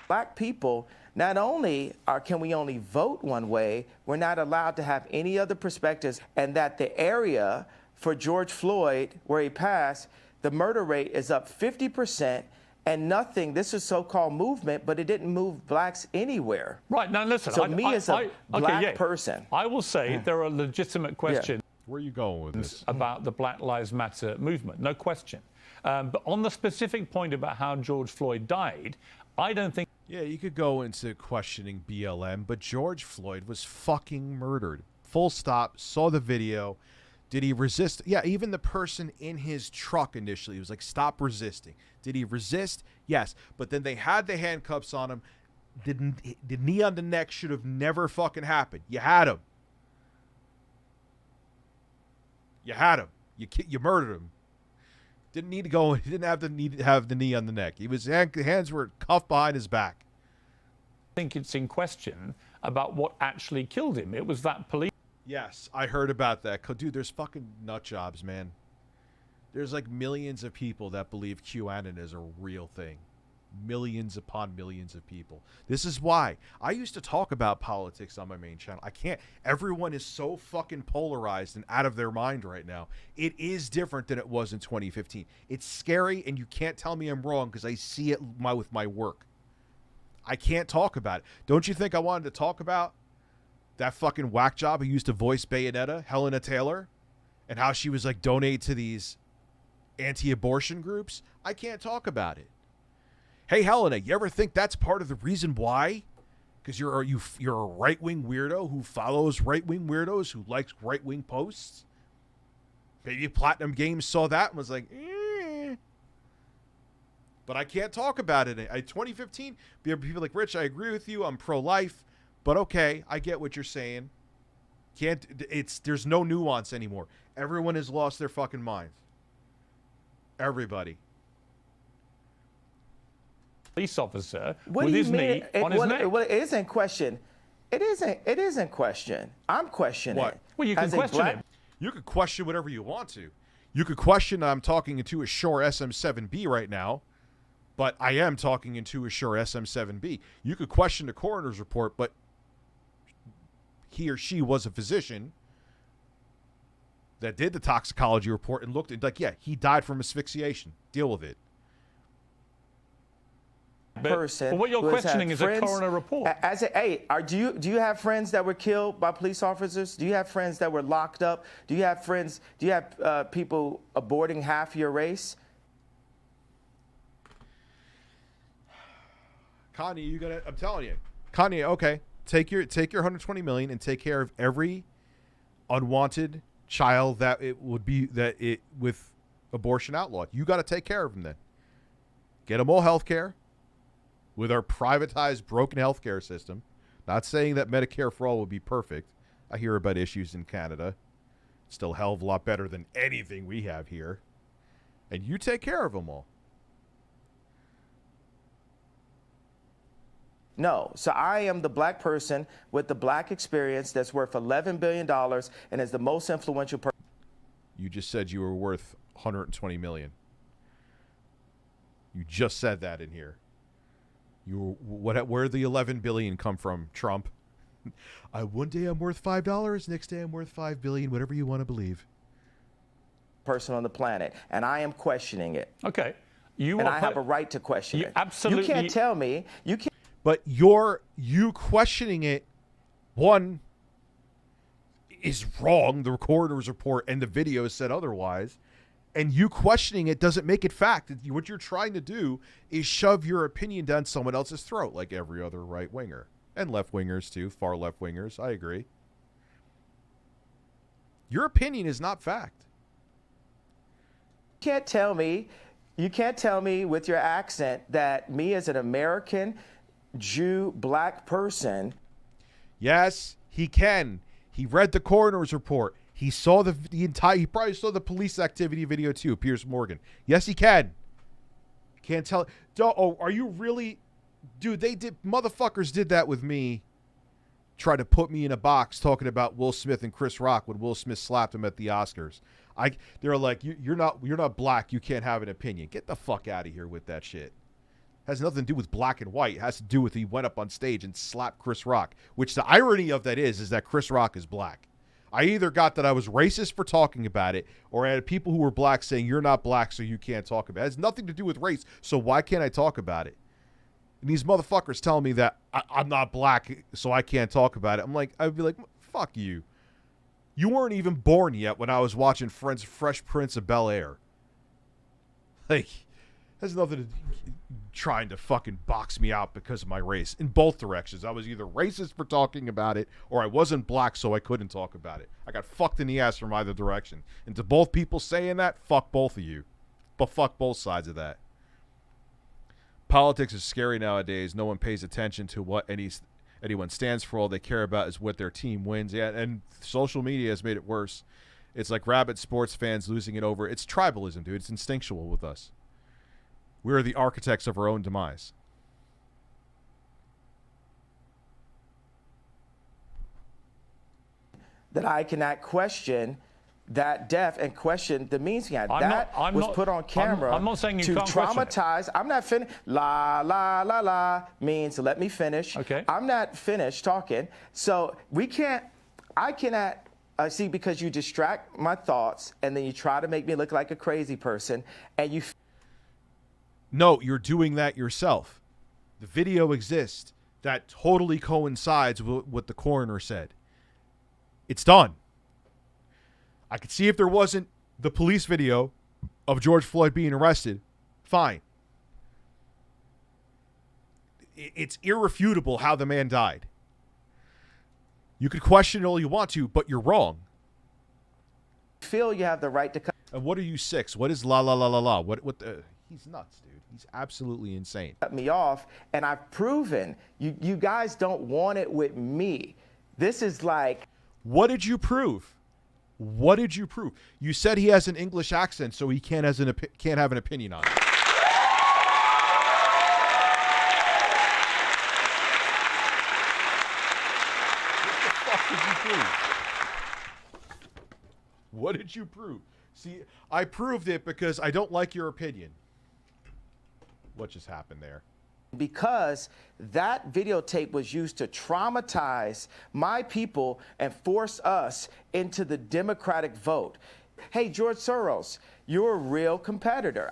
Black people, not only can we only vote one way, we're not allowed to have any other perspectives, and that the area for George Floyd, where he passed, the murder rate is up 50%, and nothing, this is so-called movement, but it didn't move blacks anywhere. Right, now listen. So as a black person. I will say there are legitimate questions. Where are you going with this? About the Black Lives Matter movement, no question. But on the specific point about how George Floyd died, I don't think... Yeah, you could go into questioning BLM, but George Floyd was fucking murdered. Full stop. Saw the video. Did he resist? Yeah, even the person in his truck initially was like, stop resisting. Did he resist? Yes. But then they had the handcuffs on him. The knee on the neck should have never fucking happened. You had him. You had him. You murdered him. Didn't need to go. He didn't have to have the knee on the neck. He was hands were cuffed behind his back. I think it's in question about what actually killed him. It was that police. Yes, I heard about that. Dude, there's fucking nut jobs, man. There's like millions of people that believe QAnon is a real thing. Millions upon millions of people. This is why I used to talk about politics on my main channel. I can't. Everyone is so fucking polarized and out of their mind right now. It is different than it was in 2015. It's scary, and you can't tell me I'm wrong because I see it with my work. I can't talk about it. Don't you think I wanted to talk about that fucking whack job who used to voice Bayonetta, Helena Taylor, and how she was like donate to these anti-abortion groups? I can't talk about it. Hey, Helena, you ever think that's part of the reason why? Because you're a right-wing weirdo who follows right-wing weirdos, who likes right-wing posts? Maybe Platinum Games saw that and was like, eh. But I can't talk about it. 2015, people like, Rich, I agree with you. I'm pro-life. But okay, I get what you're saying. There's no nuance anymore. Everyone has lost their fucking minds. Everybody. Police officer what with do you his mean? knee on his neck. Well, it isn't question. It isn't question. I'm questioning what? it. Well, you can question it. You can question whatever you want to. You could question I'm talking into a Shure SM7B right now, but I am talking into a Shure SM7B. You could question the coroner's report, but he or she was a physician that did the toxicology report and looked at like, yeah, he died from asphyxiation. Deal with it. But what you're questioning is a coroner report. Do you have friends that were killed by police officers? Do you have friends that were locked up? Do you have friends? Do you have people aborting half your race? Kanye, you gotta. I'm telling you, Kanye. Okay, take your 120 million and take care of every unwanted child that it would be with abortion outlawed. You got to take care of them then. Get them all health care. With our privatized, broken healthcare system, not saying that Medicare for all would be perfect. I hear about issues in Canada. Still a hell of a lot better than anything we have here. And you take care of them all. No. So I am the black person with the black experience that's worth $11 billion and is the most influential person. You just said you were worth 120 million. You just said that in here. Where the 11 billion come from, Trump? One day I'm worth $5, next day I'm worth $5 billion, whatever you want to believe. Person on the planet, and I am questioning it. Okay, I have a right to question it. Absolutely, you can't tell me. You can't. But you questioning it, one, is wrong. The coroner's report and the video said otherwise. And you questioning it doesn't make it fact. What you're trying to do is shove your opinion down someone else's throat, like every other right-winger. And left-wingers, too. Far left-wingers. I agree. Your opinion is not fact. You can't tell me with your accent that me as an American, Jew, black person. Yes, he can. He read the coroner's report. He saw he probably saw the police activity video too, Piers Morgan. Yes, he can. Can't tell. Oh, are you really? Dude, motherfuckers did that with me. Tried to put me in a box talking about Will Smith and Chris Rock when Will Smith slapped him at the Oscars. They're like, you're not black. You can't have an opinion. Get the fuck out of here with that shit. Has nothing to do with black and white. It has to do with he went up on stage and slapped Chris Rock, which the irony of that is that Chris Rock is black. I either got that I was racist for talking about it, or I had people who were black saying, you're not black, so you can't talk about it. It has nothing to do with race, so why can't I talk about it? And these motherfuckers telling me that I'm not black, so I can't talk about it. I'd be like, fuck you. You weren't even born yet when I was watching Fresh Prince of Bel-Air. Like, has nothing to trying to fucking box me out because of my race in both directions. I was either racist for talking about it, or I wasn't black, so I couldn't talk about it. I got fucked in the ass from either direction. And to both people saying that, fuck both of you. But fuck both sides of that. Politics is scary nowadays. No one pays attention to what anyone stands for. All they care about is what their team wins. Yeah, and social media has made it worse. It's like rabid sports fans losing it over. It's tribalism, dude. It's instinctual with us. We're the architects of our own demise. That I cannot question that death and question the means he had. That was put on camera. I'm not saying you to can't traumatize. I'm not finished. La la la la means let me finish. Okay. I'm not finished talking. So we can't. I cannot. See, because you distract my thoughts and then you try to make me look like a crazy person, and you. No, you're doing that yourself. The video exists. That totally coincides with what the coroner said. It's done. I could see if there wasn't the police video of George Floyd being arrested. Fine. It's irrefutable how the man died. You could question it all you want to, but you're wrong. Feel you have the right to. And what are you 6? What is la la la la la? What the? He's nuts, dude. He's absolutely insane. Cut me off, and I've proven you guys don't want it with me. This is like. What did you prove? What did you prove? You said he has an English accent, so he can't have an opinion on it. What the fuck did you prove? What did you prove? See, I proved it because I don't like your opinion. What just happened there? Because that videotape was used to traumatize my people and force us into the Democratic vote. Hey, George Soros, you're a real competitor.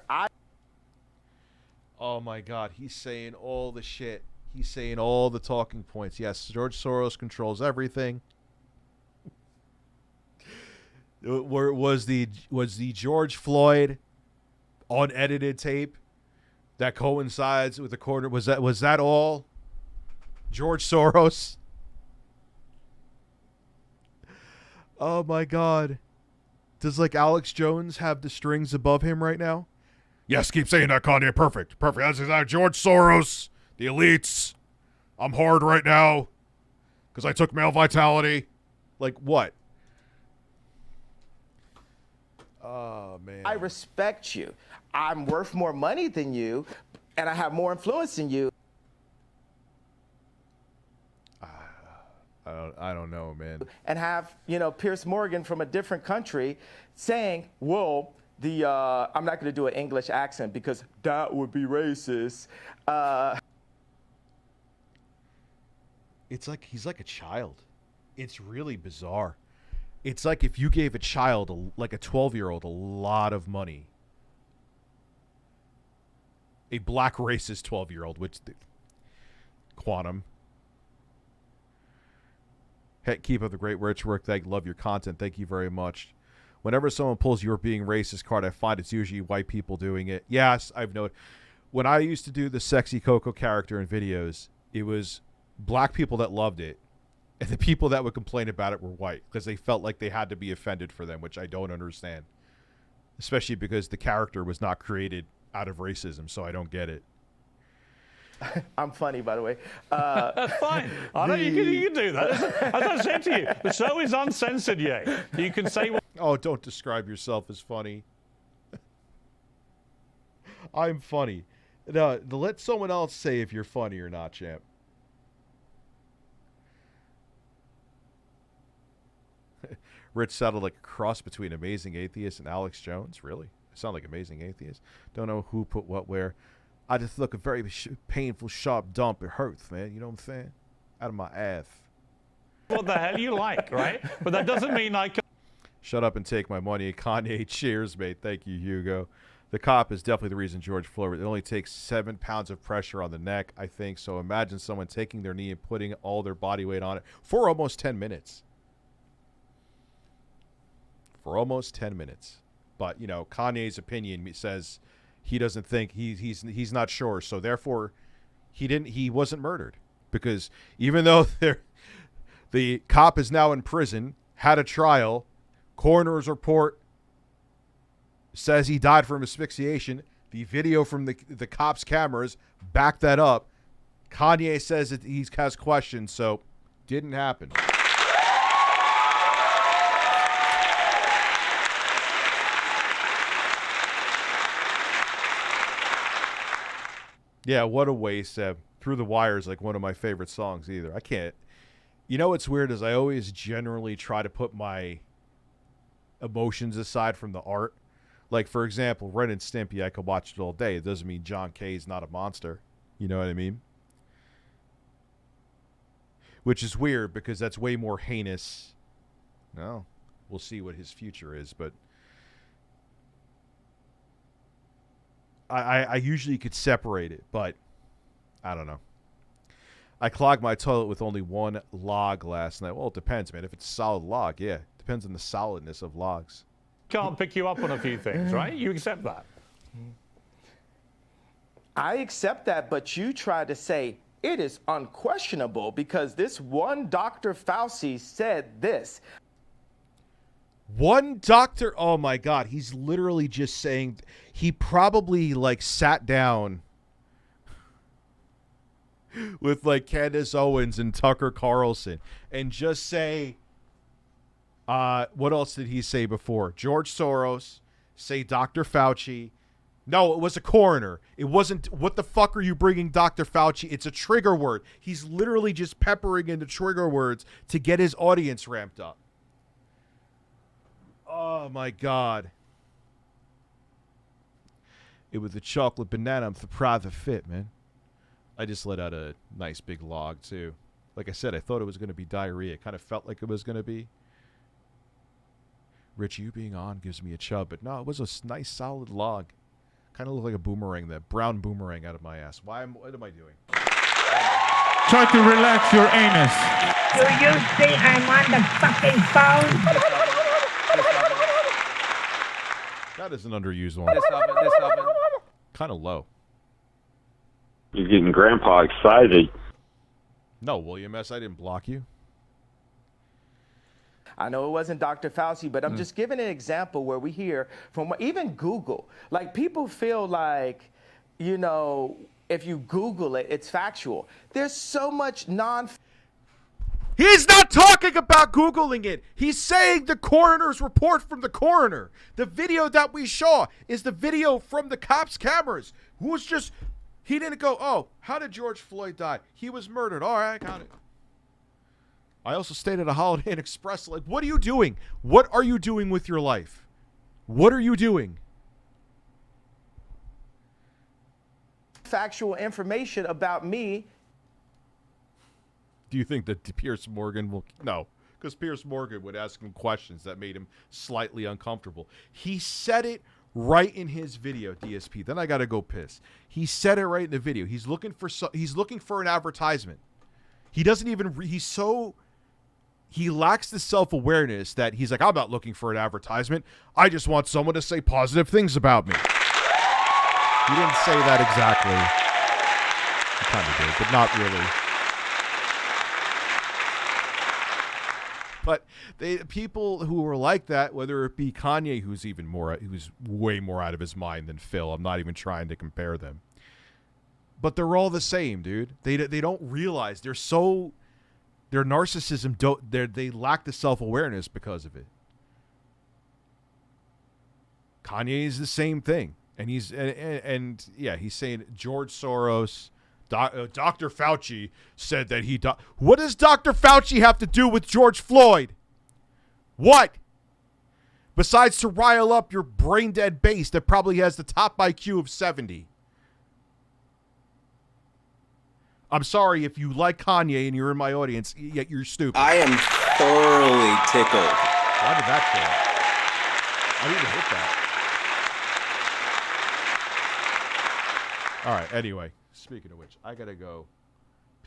Oh my God, he's saying all the shit. He's saying all the talking points. Yes, George Soros controls everything. Was the George Floyd unedited tape that coincides with the corner? Was that all George Soros? Oh my God. Does like Alex Jones have the strings above him right now? Yes, keep saying that, Kanye. Perfect. That's exactly George Soros, the elites. I'm hard right now because I took male vitality. Like what? Oh, man. I respect you. I'm worth more money than you, and I have more influence than you. I don't know, man. And have, Piers Morgan from a different country saying, well, I'm not going to do an English accent because that would be racist. It's like he's like a child. It's really bizarre. It's like if you gave a child, like a 12-year-old, a lot of money. A black racist 12-year-old, which quantum. Hey, keep up the great rich work. Love your content. Thank you very much. Whenever someone pulls your being racist card, I find it's usually white people doing it. Yes, I've noticed. When I used to do the sexy Coco character in videos, it was black people that loved it. And the people that would complain about it were white because they felt like they had to be offended for them, which I don't understand. Especially because the character was not created out of racism, so I don't get it. I'm funny, by the way. That's fine. I know you can do that. As I said to you, the show is uncensored, yeah. You can say what... Oh, don't describe yourself as funny. I'm funny. No, let someone else say if you're funny or not, champ. Rich sounded like a cross between Amazing Atheist and Alex Jones. Really? I sound like Amazing Atheist. Don't know who put what where. I just look a very painful, sharp dump. It hurts, man. You know what I'm saying? Out of my ass. What the hell you like, right? But that doesn't mean I can... Shut up and take my money. Kanye, cheers, mate. Thank you, Hugo. The cop is definitely the reason George Floyd. It only takes 7 pounds of pressure on the neck, I think. So imagine someone taking their knee and putting all their body weight on it for almost 10 minutes. For almost 10 minutes. But, Kanye's opinion says he doesn't think he's not sure. So therefore he wasn't murdered because even though the cop is now in prison, had a trial, coroner's report says he died from asphyxiation. The video from the cop's cameras back that up. Kanye says that he has questions, so didn't happen. Yeah, what a waste. Through the Wire is like one of my favorite songs either. I can't. What's weird is I always generally try to put my emotions aside from the art. Like, for example, Ren and Stimpy, I could watch it all day. It doesn't mean John Kay's not a monster. You know what I mean? Which is weird because that's way more heinous. No, we'll see what his future is, but I usually could separate it, but I don't know. I clogged my toilet with only one log last night. Well, it depends, man. If it's a solid log, yeah. Depends on the solidness of logs. Can't pick you up on a few things, right? You accept that. I accept that, but you try to say it is unquestionable because this one Dr. Fauci said this. One doctor, oh my God, he's literally just saying, he probably sat down with Candace Owens and Tucker Carlson and just say, what else did he say before? George Soros, say Dr. Fauci. No, it was a coroner. It wasn't, what the fuck are you bringing Dr. Fauci? It's a trigger word. He's literally just peppering into trigger words to get his audience ramped up. Oh my God. It was a chocolate banana for private fit, man. I just let out a nice big log, too. Like I said, I thought it was going to be diarrhea. It kind of felt like it was going to be. Rich, you being on gives me a chub, but no, it was a nice solid log. Kind of looked like a boomerang, that brown boomerang out of my ass. What am I doing? Try to relax your anus. Do you see I'm on the fucking phone? That is an underused one. This oven. Kind of low. You're getting Grandpa excited. No, William S., I didn't block you. I know it wasn't Dr. Fauci, but I'm just giving an example where we hear from even Google. Like, people feel like, you know, if you Google it, it's factual. There's so much He's not talking about Googling it. He's saying the coroner's report from the coroner. The video that we saw is the video from the cops' cameras. He didn't go, oh, how did George Floyd die? He was murdered. All right, I got it. I also stayed at a Holiday Inn Express. Like, what are you doing? What are you doing with your life? What are you doing? factual information about me. Do you think that Piers Morgan will... No, because Piers Morgan would ask him questions that made him slightly uncomfortable. He said it right in his video, DSP. Then I got to go piss. He said it right in the video. He's looking for an advertisement. He doesn't even... He lacks the self-awareness that he's like, I'm not looking for an advertisement. I just want someone to say positive things about me. He didn't say that exactly. He kind of did, but not really. But people who are like that, whether it be Kanye, who's way more out of his mind than Phil. I'm not even trying to compare them. But they're all the same, dude. They don't realize their narcissism they lack the self-awareness because of it. Kanye is the same thing, and he's saying George Soros, Dr. Fauci said that he died. What does Dr. Fauci have to do with George Floyd? What? Besides to rile up your brain dead base that probably has the top IQ of 70. I'm sorry if you like Kanye and you're in my audience, yet you're stupid. I am thoroughly tickled. Why did that show up? I didn't even hit that. All right, anyway, speaking of which, I gotta go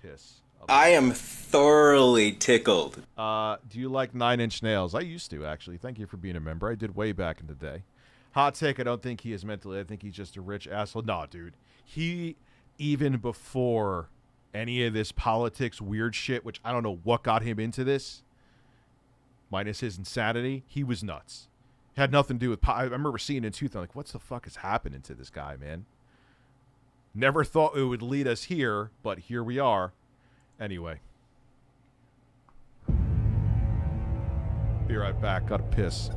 piss. I am thoroughly tickled. Do you like 9 Inch Nails? I used to, actually. Thank you for being a member. I did way back in the day. Hot take, I don't think he is mentally. I think he's just a rich asshole. Nah, dude. He, even before any of this politics weird shit, which I don't know what got him into this, minus his insanity, he was nuts. It had nothing to do with I remember seeing it in 2000, like, what the fuck is happening to this guy, man? Never thought it would lead us here, but here we are. Anyway. Be right back. Gotta piss.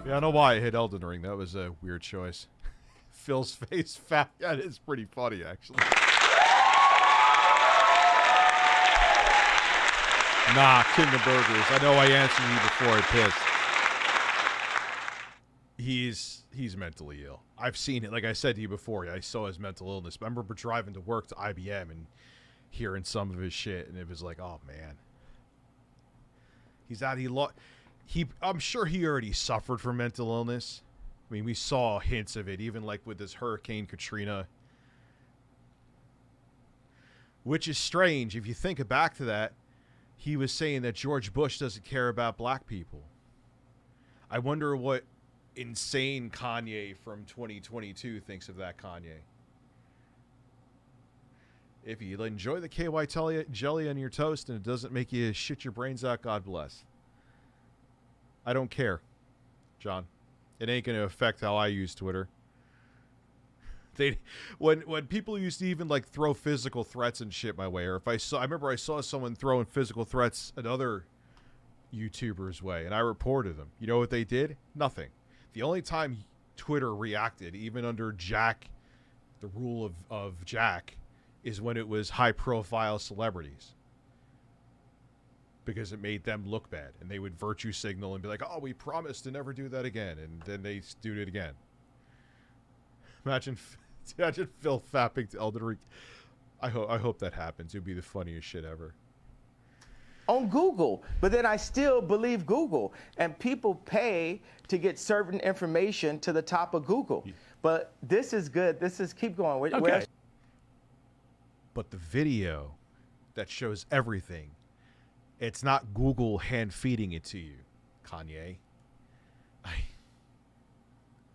Yeah, I don't know why I hit Elden Ring. That was a weird choice. Phil's face fat. That is pretty funny, actually. Nah, King of Burgers. I know I answered you before I pissed. He's mentally ill. I've seen it. Like I said to you before, I saw his mental illness. But I remember driving to work to IBM and hearing some of his shit, and it was like, oh man. He's out. I'm sure he already suffered from mental illness. I mean, we saw hints of it, even like with this Hurricane Katrina. Which is strange. If you think back to that, he was saying that George Bush doesn't care about black people. I wonder what insane Kanye from 2022 thinks of that Kanye. If you enjoy the KY jelly on your toast and it doesn't make you shit your brains out, God bless. I don't care, John. It ain't going to affect how I use Twitter. When people used to even like throw physical threats and shit my way, or I remember I saw someone throwing physical threats at other YouTubers' way, and I reported them. You know what they did? Nothing. The only time Twitter reacted, even under Jack, the rule of Jack, is when it was high-profile celebrities. Because it made them look bad. And they would virtue signal and be like, oh, we promise to never do that again. And then they do it again. Imagine Phil fapping to Elden Ring. I hope that happens. It would be the funniest shit ever. On Google, but then I still believe Google. And people pay to get certain information to the top of Google. Yeah. But this is good. Keep going. Okay. But the video that shows everything, it's not Google hand feeding it to you, Kanye.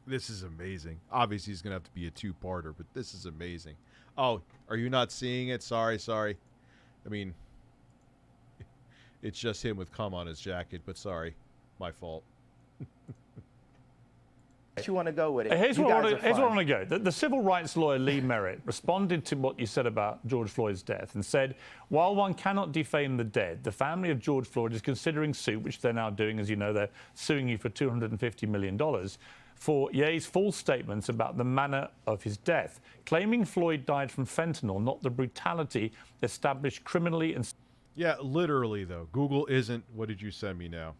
This is amazing. Obviously, it's going to have to be a two-parter, but this is amazing. Oh, are you not seeing it? Sorry. I mean, it's just him with cum on his jacket, but sorry. My fault. You want to go with it. Here's where I want to go. The civil rights lawyer Lee Merritt responded to what you said about George Floyd's death and said, while one cannot defame the dead, the family of George Floyd is considering suit, which they're now doing. As you know, they're suing you for $250 million for Ye's false statements about the manner of his death, claiming Floyd died from fentanyl, not the brutality established criminally and... Yeah, literally, though. Google isn't... What did you send me now?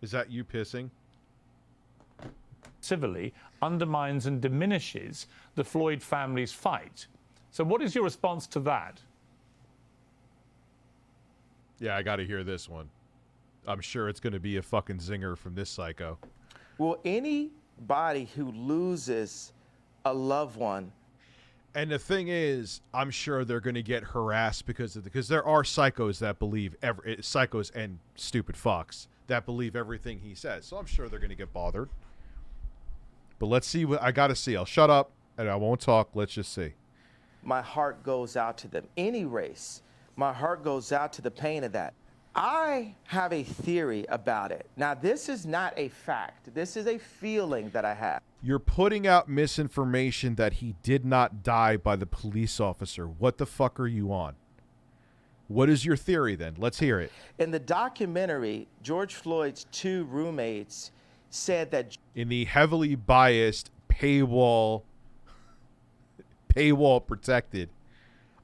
Is that you pissing? Civilly undermines and diminishes the Floyd family's fight. So what is your response to that? Yeah, I got to hear this one. I'm sure it's going to be a fucking zinger from this psycho. Well, anybody who loses a loved one... And the thing is, I'm sure they're going to get harassed because there are psychos that believe psychos and stupid fucks that believe everything he says. So I'm sure they're going to get bothered. But let's see what I got to see. I'll shut up and I won't talk. Let's just see. My heart goes out to them. Any race, my heart goes out to the pain of that. I have a theory about it. Now, this is not a fact. This is a feeling that I have. You're putting out misinformation that he did not die by the police officer. What the fuck are you on? What is your theory then? Let's hear it. In the documentary, George Floyd's two roommates said that... In the heavily biased, paywall protected,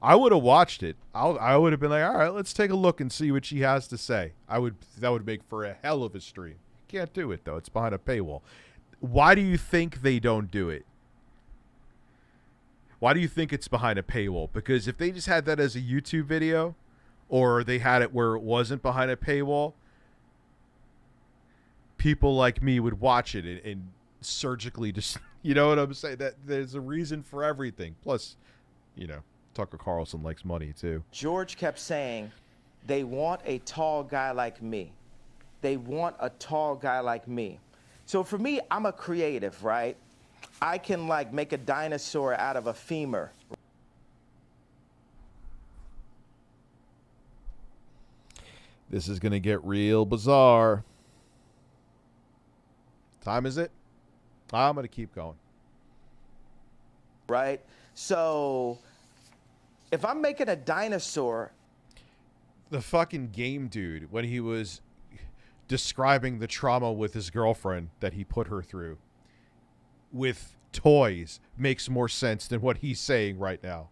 I would have watched it. I would have been like, all right, let's take a look and see what she has to say. That would make for a hell of a stream. Can't do it, though. It's behind a paywall. Why do you think they don't do it? Why do you think it's behind a paywall? Because if they just had that as a YouTube video, or they had it where it wasn't behind a paywall, people like me would watch it and surgically just, you know what I'm saying? That there's a reason for everything. Plus, you know, Tucker Carlson likes money too. George kept saying, they want a tall guy like me. They want a tall guy like me. So for me, I'm a creative, right? I can like make a dinosaur out of a femur. This is going to get real bizarre. Time is it? I'm going to keep going. Right? So if I'm making a dinosaur. The fucking game dude, when he was describing the trauma with his girlfriend that he put her through with toys makes more sense than what he's saying right now.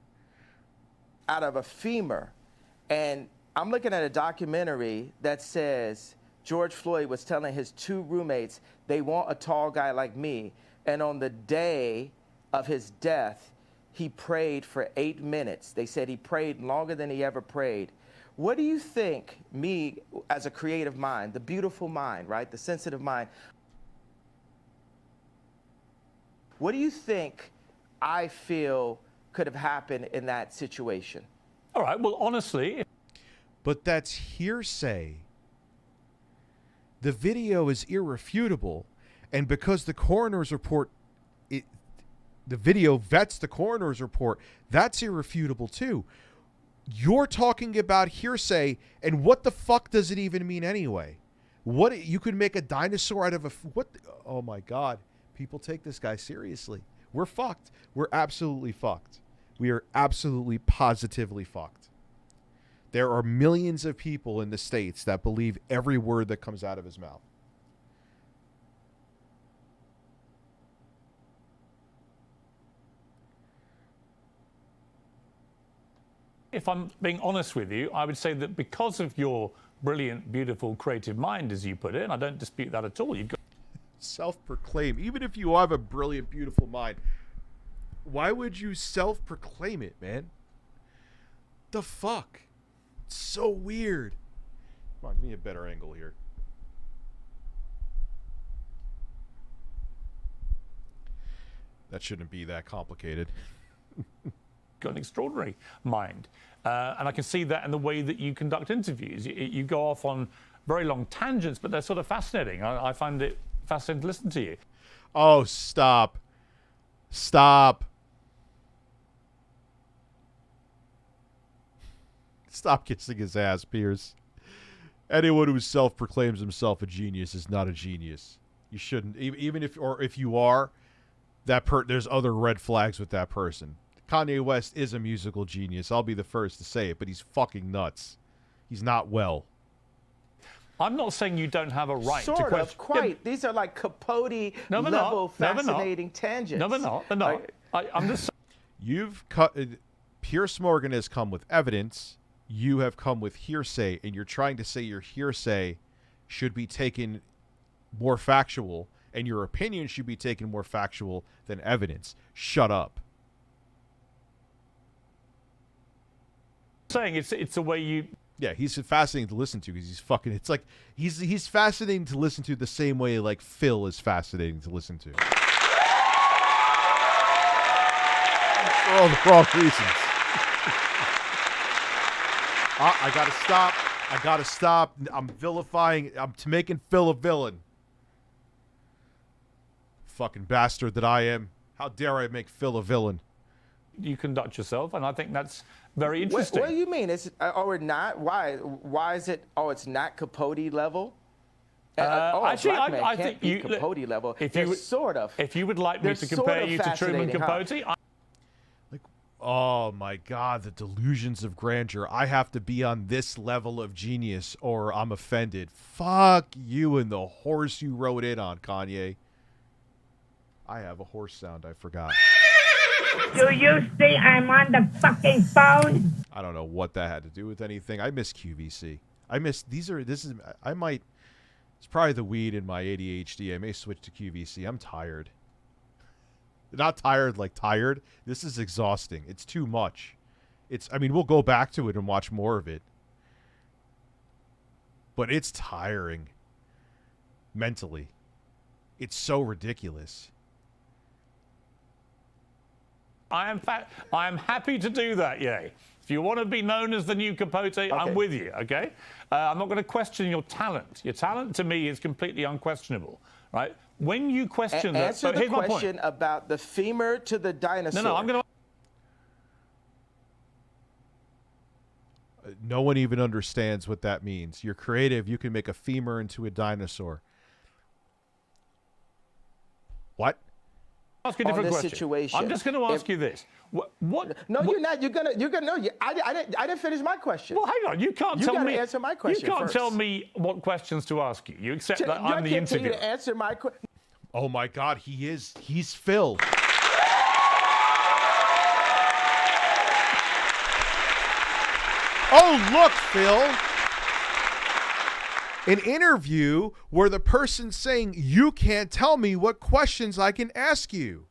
Out of a femur. And I'm looking at a documentary that says George Floyd was telling his 2 roommates they want a tall guy like me. And on the day of his death, he prayed for 8 minutes. They said he prayed longer than he ever prayed. What do you think, me as a creative mind, the beautiful mind, right, the sensitive mind, what do you think I feel could have happened in that situation? All right, well, honestly... But that's hearsay. The video is irrefutable. And because the coroner's report, the video vets the coroner's report, that's irrefutable too. You're talking about hearsay, and what the fuck does it even mean anyway? What, you could make a dinosaur out of a... What? Oh my God. People take this guy seriously. We're fucked. We're absolutely fucked. We are absolutely positively fucked. There are millions of people in the States that believe every word that comes out of his mouth. If I'm being honest with you, I would say that because of your brilliant, beautiful, creative mind, as you put it, and I don't dispute that at all, you've got... Self-proclaim. Even if you have a brilliant, beautiful mind, why would you self-proclaim it, man? The fuck? It's so weird. Come on, give me a better angle here. That shouldn't be that complicated. Got an extraordinary mind. And I can see that in the way that you conduct interviews. You go off on very long tangents, but they're sort of fascinating. I find it fascinating to listen to you. Oh, stop. Stop. Stop kissing his ass, Piers. Anyone who self-proclaims himself a genius is not a genius. You shouldn't. Even if you are, there's other red flags with that person. Kanye West is a musical genius. I'll be the first to say it, but he's fucking nuts. He's not well. I'm not saying you don't have a right to question. Sort of, quite. These are like Capote level fascinating tangents. No, they're not. They're not. I'm just... You've cut... Piers Morgan has come with evidence. You have come with hearsay, and you're trying to say your hearsay should be taken more factual, and your opinion should be taken more factual than evidence. Shut up. Saying it's a way you... Yeah, he's fascinating to listen to because he's fucking... It's like he's fascinating to listen to the same way like Phil is fascinating to listen to. For all the wrong reasons. I gotta stop. I gotta stop. I'm vilifying... I'm making Phil a villain. Fucking bastard that I am. How dare I make Phil a villain? You conduct yourself, and I think that's very interesting. What do you mean? Or not? Why? Why is it? Oh, it's not Capote level. Actually, I think you Capote level. If you sort of, if you would like me to compare you to Truman Capote, like, oh my God, the delusions of grandeur. I have to be on this level of genius, or I'm offended. Fuck you and the horse you rode in on, Kanye. I have a horse sound. I forgot. Do you see I'm on the fucking phone? I don't know what that had to do with anything. I miss QVC. It's probably the weed in my ADHD. I may switch to QVC. I'm tired. Not tired like tired. This is exhausting. It's too much. I mean, we'll go back to it and watch more of it. But it's tiring. Mentally. It's so ridiculous. I am happy to do that, yay. If you want to be known as the new Capote, okay. I'm with you, okay? I'm not going to question your talent. Your talent, to me, is completely unquestionable, right? When you question that... Answer the question about the femur to the dinosaur. No, I'm going to... No one even understands what that means. You're creative. You can make a femur into a dinosaur. What? Ask you a different this question. situation. I'm just going to ask you this. What? No, you're not. You're gonna. No, I didn't finish my question. Well, hang on. You can't tell me. You got to answer my question. You can't first. tell me what questions to ask you. You accept that I'm the I interviewer. can't tell you to answer my question. Oh my God, he's Phil. Oh, look, Phil. An interview where the person's saying, you can't tell me what questions I can ask you.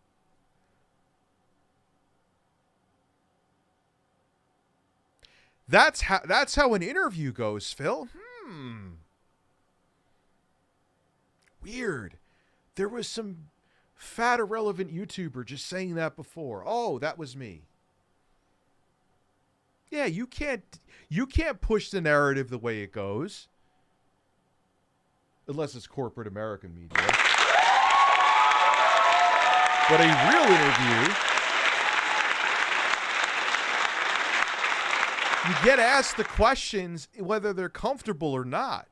That's how an interview goes, Phil. Weird. There was some fat irrelevant YouTuber just saying that before. Oh, that was me. Yeah, you can't push the narrative the way it goes. Unless it's corporate American media. But a real interview, you get asked the questions whether they're comfortable or not.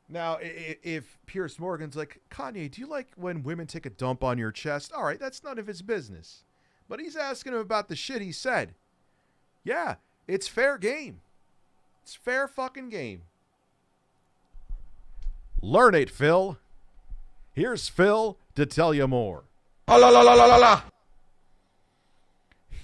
Now, if Piers Morgan's like, Kanye, do you like when women take a dump on your chest? All right, that's none of his business. But he's asking him about the shit he said. Yeah, it's fair game. It's fair fucking game. Learn it, Phil. Here's Phil to tell you more. Oh, la, la, la, la, la, la.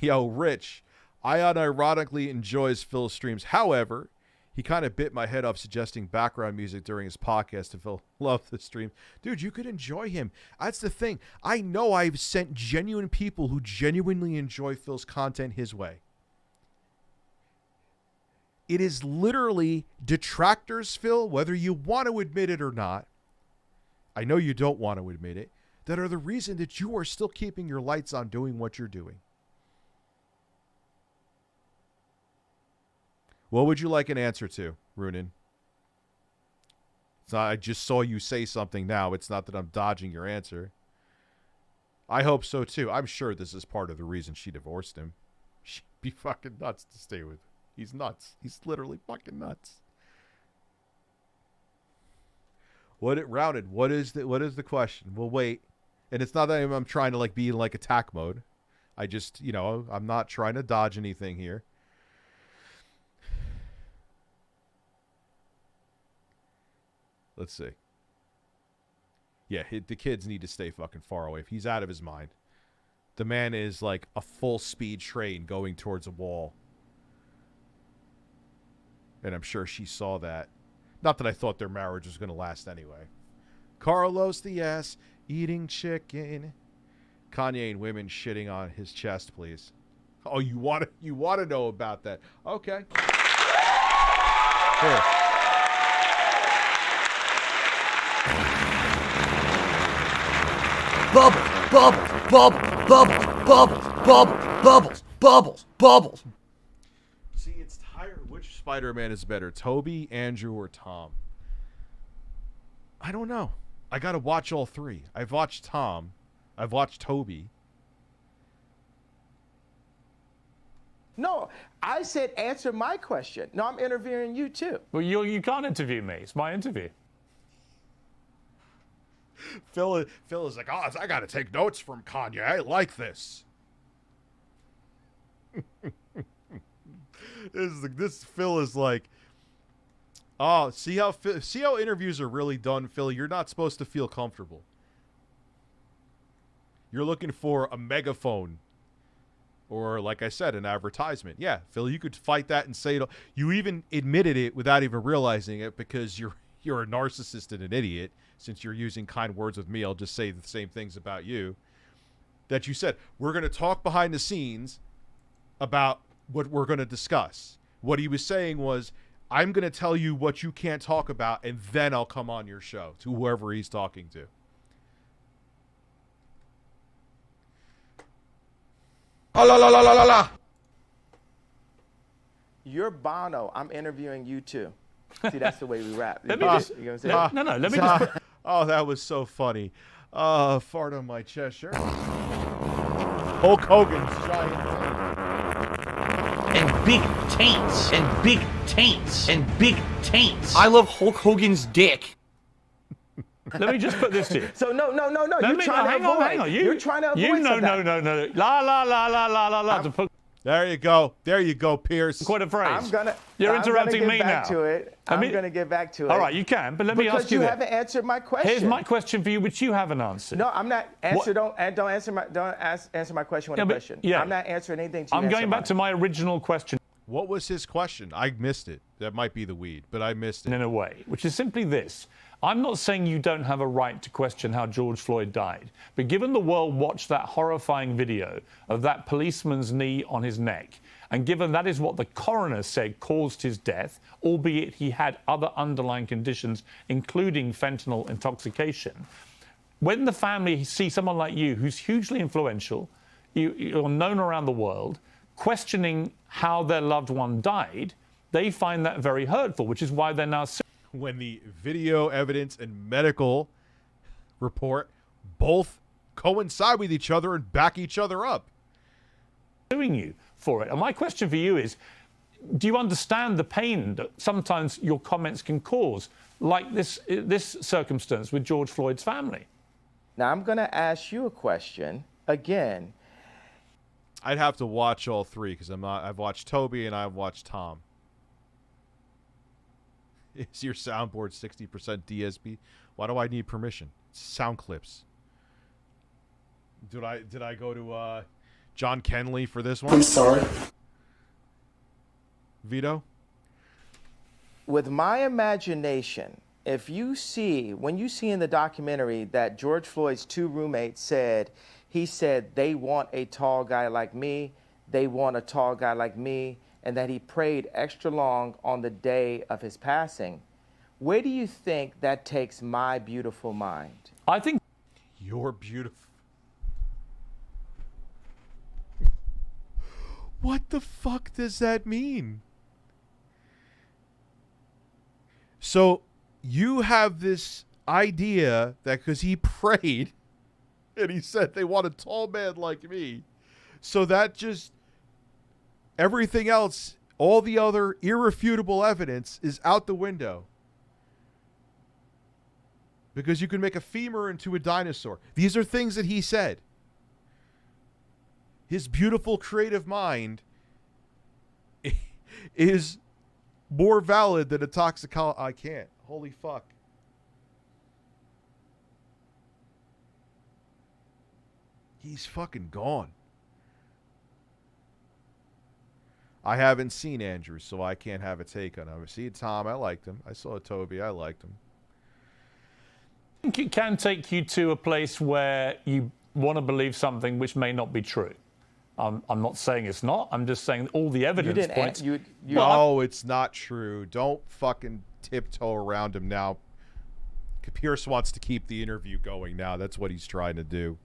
Yo, Rich, I unironically enjoys Phil's streams. However, he kind of bit my head off suggesting background music during his podcast, and Phil loved the stream. Dude, you could enjoy him. That's the thing. I know I've sent genuine people who genuinely enjoy Phil's content his way. It is literally detractors, Phil, whether you want to admit it or not. I know you don't want to admit it. That are the reason that you are still keeping your lights on doing what you're doing. What would you like an answer to, Runin? It's not, I just saw you say something now. It's not that I'm dodging your answer. I hope so, too. I'm sure this is part of the reason she divorced him. She'd be fucking nuts to stay with him. He's nuts. He's literally fucking nuts. What is the question? We'll wait. And it's not that I'm trying to be in attack mode. I just, I'm not trying to dodge anything here. Let's see. Yeah, the kids need to stay fucking far away. If he's out of his mind. The man is like a full speed train going towards a wall. And I'm sure she saw that. Not that I thought their marriage was going to last anyway. Carlos the ass eating chicken. Kanye and women shitting on his chest, please. Oh, you want to know about that? Okay. Here. Bubbles. See, it's tired. Which Spider-Man is better, Toby, Andrew, or Tom? I don't know. I got to watch all three. I've watched Tom. I've watched Toby. No, I said answer my question. No, I'm interviewing you too. Well, you can't interview me. It's my interview. Phil is like, oh, I got to take notes from Kanye. I like this. This Phil is like, oh, see how interviews are really done, Phil. You're not supposed to feel comfortable. You're looking for a megaphone, or like I said, an advertisement. Yeah, Phil, you could fight that and say it. You even admitted it without even realizing it because you're a narcissist and an idiot. Since you're using kind words with me, I'll just say the same things about you. That you said, we're going to talk behind the scenes about what we're going to discuss. What he was saying was, I'm going to tell you what you can't talk about, and then I'll come on your show to whoever he's talking to. Oh, la, la, la, la, la, la. You're Bono. I'm interviewing you too. See, that's the way we rap. Let me just, you know what I'm saying? no, let me just. Oh, that was so funny. Fart on my chest, sure. Hulk Hogan's giant. And big taints and big taints and big taints. I love Hulk Hogan's dick. Let me just put this to you. So no. You're trying to avoid. Hang on. You're trying to avoid. No. La. To put There you go. There you go, Piers. quite a phrase. You're interrupting me now. I'm going to get back to it. All right, you can, but let me ask you Because you this. haven't answered my question. Here's my question for you, which you haven't answered. No, I'm not. Answer my question with a question. Yeah. I'm not answering anything to you. I'm going back to my original question. What was his question? I missed it. That might be the weed, but I missed it. In a way, which is simply this. I'm not saying you don't have a right to question how George Floyd died, but given the world watched that horrifying video of that policeman's knee on his neck, and given that is what the coroner said caused his death, albeit he had other underlying conditions, including fentanyl intoxication, when the family see someone like you, who's hugely influential, you're known around the world, questioning how their loved one died, they find that very hurtful, which is why they're now... When the video evidence and medical report both coincide with each other and back each other up. Suing you for it. And my question for you is, do you understand the pain that sometimes your comments can cause, like this circumstance with George Floyd's family? Now, I'm going to ask you a question again. I'd have to watch all three because I've watched Toby and I've watched Tom. Is your soundboard 60% DSP? Why do I need permission? Sound clips. Did I go to John Kenley for this one? I'm sorry. Vito? With my imagination, when you see in the documentary that George Floyd's two roommates said they want a tall guy like me, they want a tall guy like me, and that he prayed extra long on the day of his passing, where do you think that takes my beautiful mind? I think you're beautiful. What the fuck does that mean? So you have this idea that because he prayed and he said they want a tall man like me, so that just everything else, all the other irrefutable evidence is out the window. Because you can make a femur into a dinosaur. These are things that he said. His beautiful creative mind is more valid than a toxicology. I can't. Holy fuck. He's fucking gone. I haven't seen Andrew, so I can't have a take on him. I see Tom, I liked him. I saw Toby, I liked him. I think it can take you to a place where you want to believe something which may not be true. I'm not saying it's not. I'm just saying all the evidence points... No, it's not true. Don't fucking tiptoe around him now. Piers wants to keep the interview going now. That's what he's trying to do.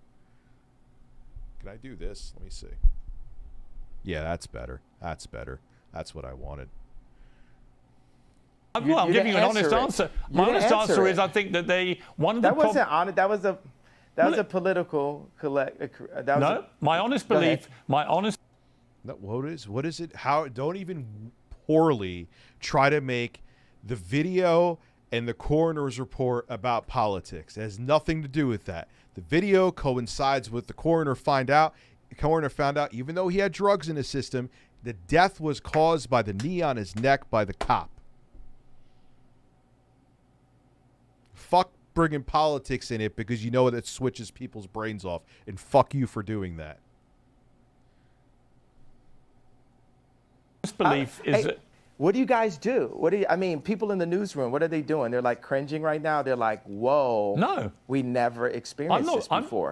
Can I do this? Let me see. Yeah, that's better. That's better. That's what I wanted. Well, I'm giving you an honest answer. My honest answer is I think that they... That wasn't honest. That was a political... my honest belief... My honest... No, what is it? How? Don't even poorly try to make the video and the coroner's report about politics. It has nothing to do with that. The video coincides with the coroner found out, even though he had drugs in his system, the death was caused by the knee on his neck by the cop. Fuck bringing politics in it because you know that switches people's brains off, and fuck you for doing that. Belief is that... What do you guys do? I mean, people in the newsroom, what are they doing? They're like cringing right now. They're like, whoa. No. We never experienced this before.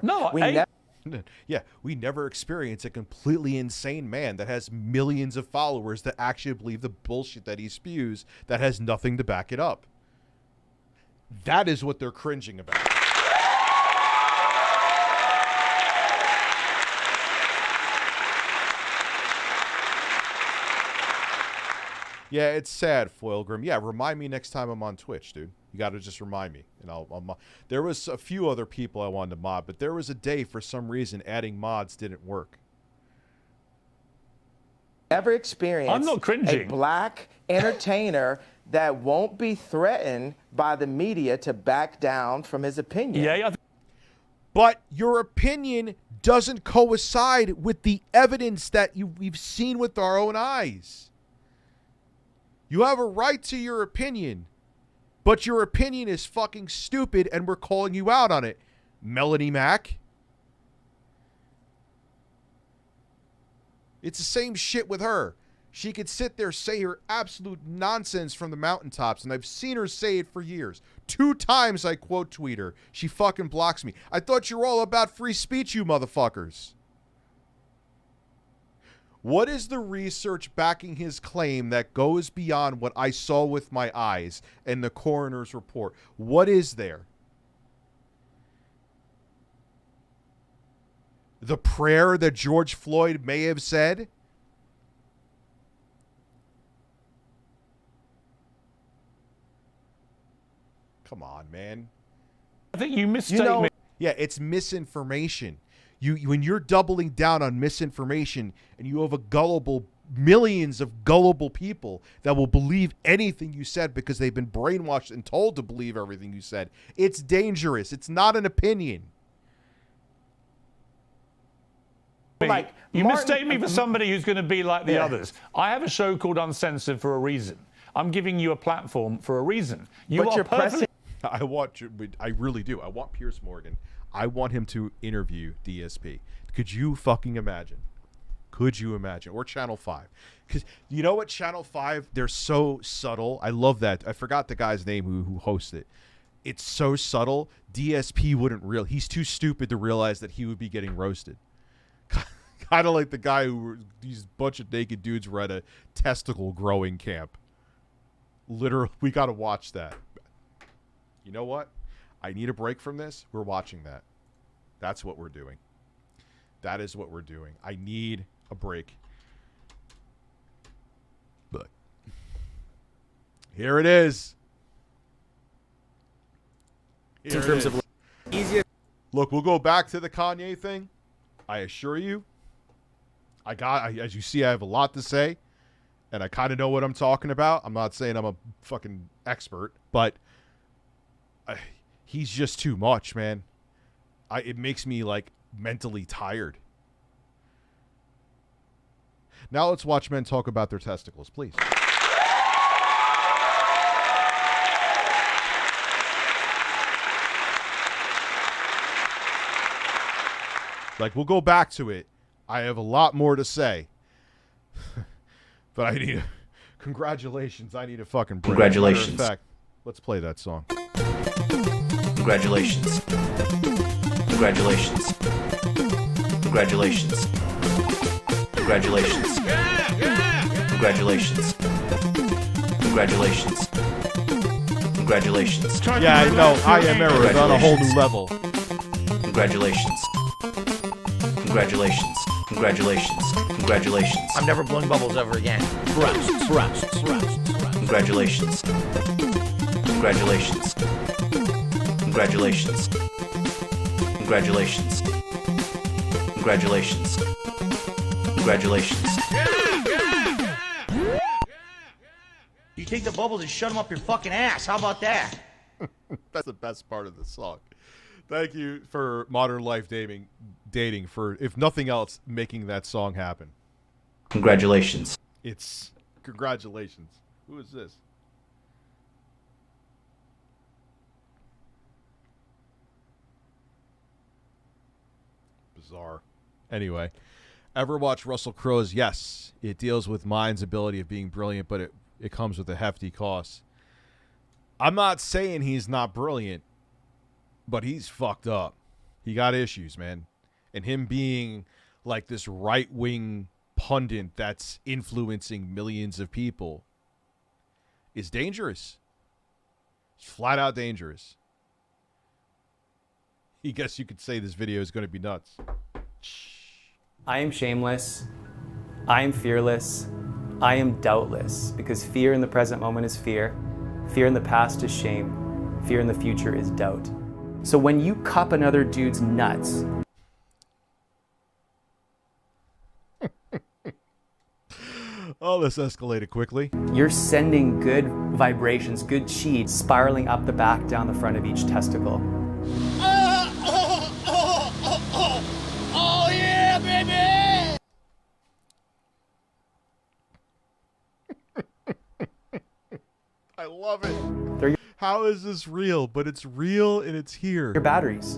We never experienced a completely insane man that has millions of followers that actually believe the bullshit that he spews that has nothing to back it up. That is what they're cringing about. Yeah, it's sad, Foilgrim. Yeah, remind me next time I'm on Twitch, dude. You got to just remind me, and I'll there was a few other people I wanted to mod, but there was a day for some reason adding mods didn't work. ever experienced I'm not cringing. a black entertainer that won't be threatened by the media to back down from his opinion. Yeah, but your opinion doesn't coincide with the evidence that we've seen with our own eyes. You have a right to your opinion, but your opinion is fucking stupid and we're calling you out on it. Melanie Mack. It's the same shit with her. She could sit there, say her absolute nonsense from the mountaintops, and I've seen her say it for years. 2 times I quote tweet her. She fucking blocks me. I thought you were all about free speech, you motherfuckers. What is the research backing his claim that goes beyond what I saw with my eyes and the coroner's report? What is there? The prayer that George Floyd may have said? Come on, man. I think you misstate me. Yeah, it's misinformation. When you're doubling down on misinformation and you have millions of gullible people that will believe anything you said because they've been brainwashed and told to believe everything you said, it's dangerous. It's not an opinion. Like you mistake me for somebody who's going to be like the others. I have a show called Uncensored for a reason. I'm giving you a platform for a reason. I really do. I want Piers Morgan. I want him to interview DSP. Could you fucking imagine? Could you imagine? Or Channel 5. Because you know what? Channel 5, they're so subtle. I love that. I forgot the guy's name who hosts it. It's so subtle. DSP wouldn't he's too stupid to realize that he would be getting roasted. Kind of like the guy these bunch of naked dudes were at a testicle growing camp. Literally, we got to watch that. You know what? I need a break from this. We're watching that. That's what we're doing. That is what we're doing. I need a break. But here it is. Here it is. Look, we'll go back to the Kanye thing. I assure you. As you see, I have a lot to say. And I kind of know what I'm talking about. I'm not saying I'm a fucking expert, but he's just too much, man. It makes me, like, mentally tired. Now let's watch men talk about their testicles, please. Like, we'll go back to it. I have a lot more to say. But I need congratulations. I need a fucking break. Congratulations. Matter of fact, let's play that song. Congratulations. Congratulations. Congratulations. Congratulations. Congratulations. Congratulations. Congratulations. Yeah, I know. I am error is on a whole new level. Congratulations. Congratulations. Congratulations. Congratulations. I'm never blowing bubbles ever again. Congratulations. Congratulations. Congratulations. Congratulations. Congratulations. Congratulations. You take the bubbles and shut them up your fucking ass. How about that? That's the best part of the song. Thank you for Modern Life Dating for, if nothing else, making that song happen. Congratulations. It's congratulations. Who is this? Bizarre. Anyway, ever watch Russell Crowe's? Yes. It deals with mind's ability of being brilliant, but it comes with a hefty cost. I'm not saying he's not brilliant, but he's fucked up. He got issues, man. And him being like this right-wing pundit that's influencing millions of people is dangerous. It's flat out dangerous. I guess you could say this video is going to be nuts. I am shameless. I am fearless. I am doubtless, because fear in the present moment is fear. Fear in the past is shame. Fear in the future is doubt. So when you cup another dude's nuts, Oh, this escalated quickly. You're sending good vibrations, good chi, spiraling up the back, down the front of each testicle. Oh yeah, baby! I love it. How is this real? But it's real and it's here. Your batteries.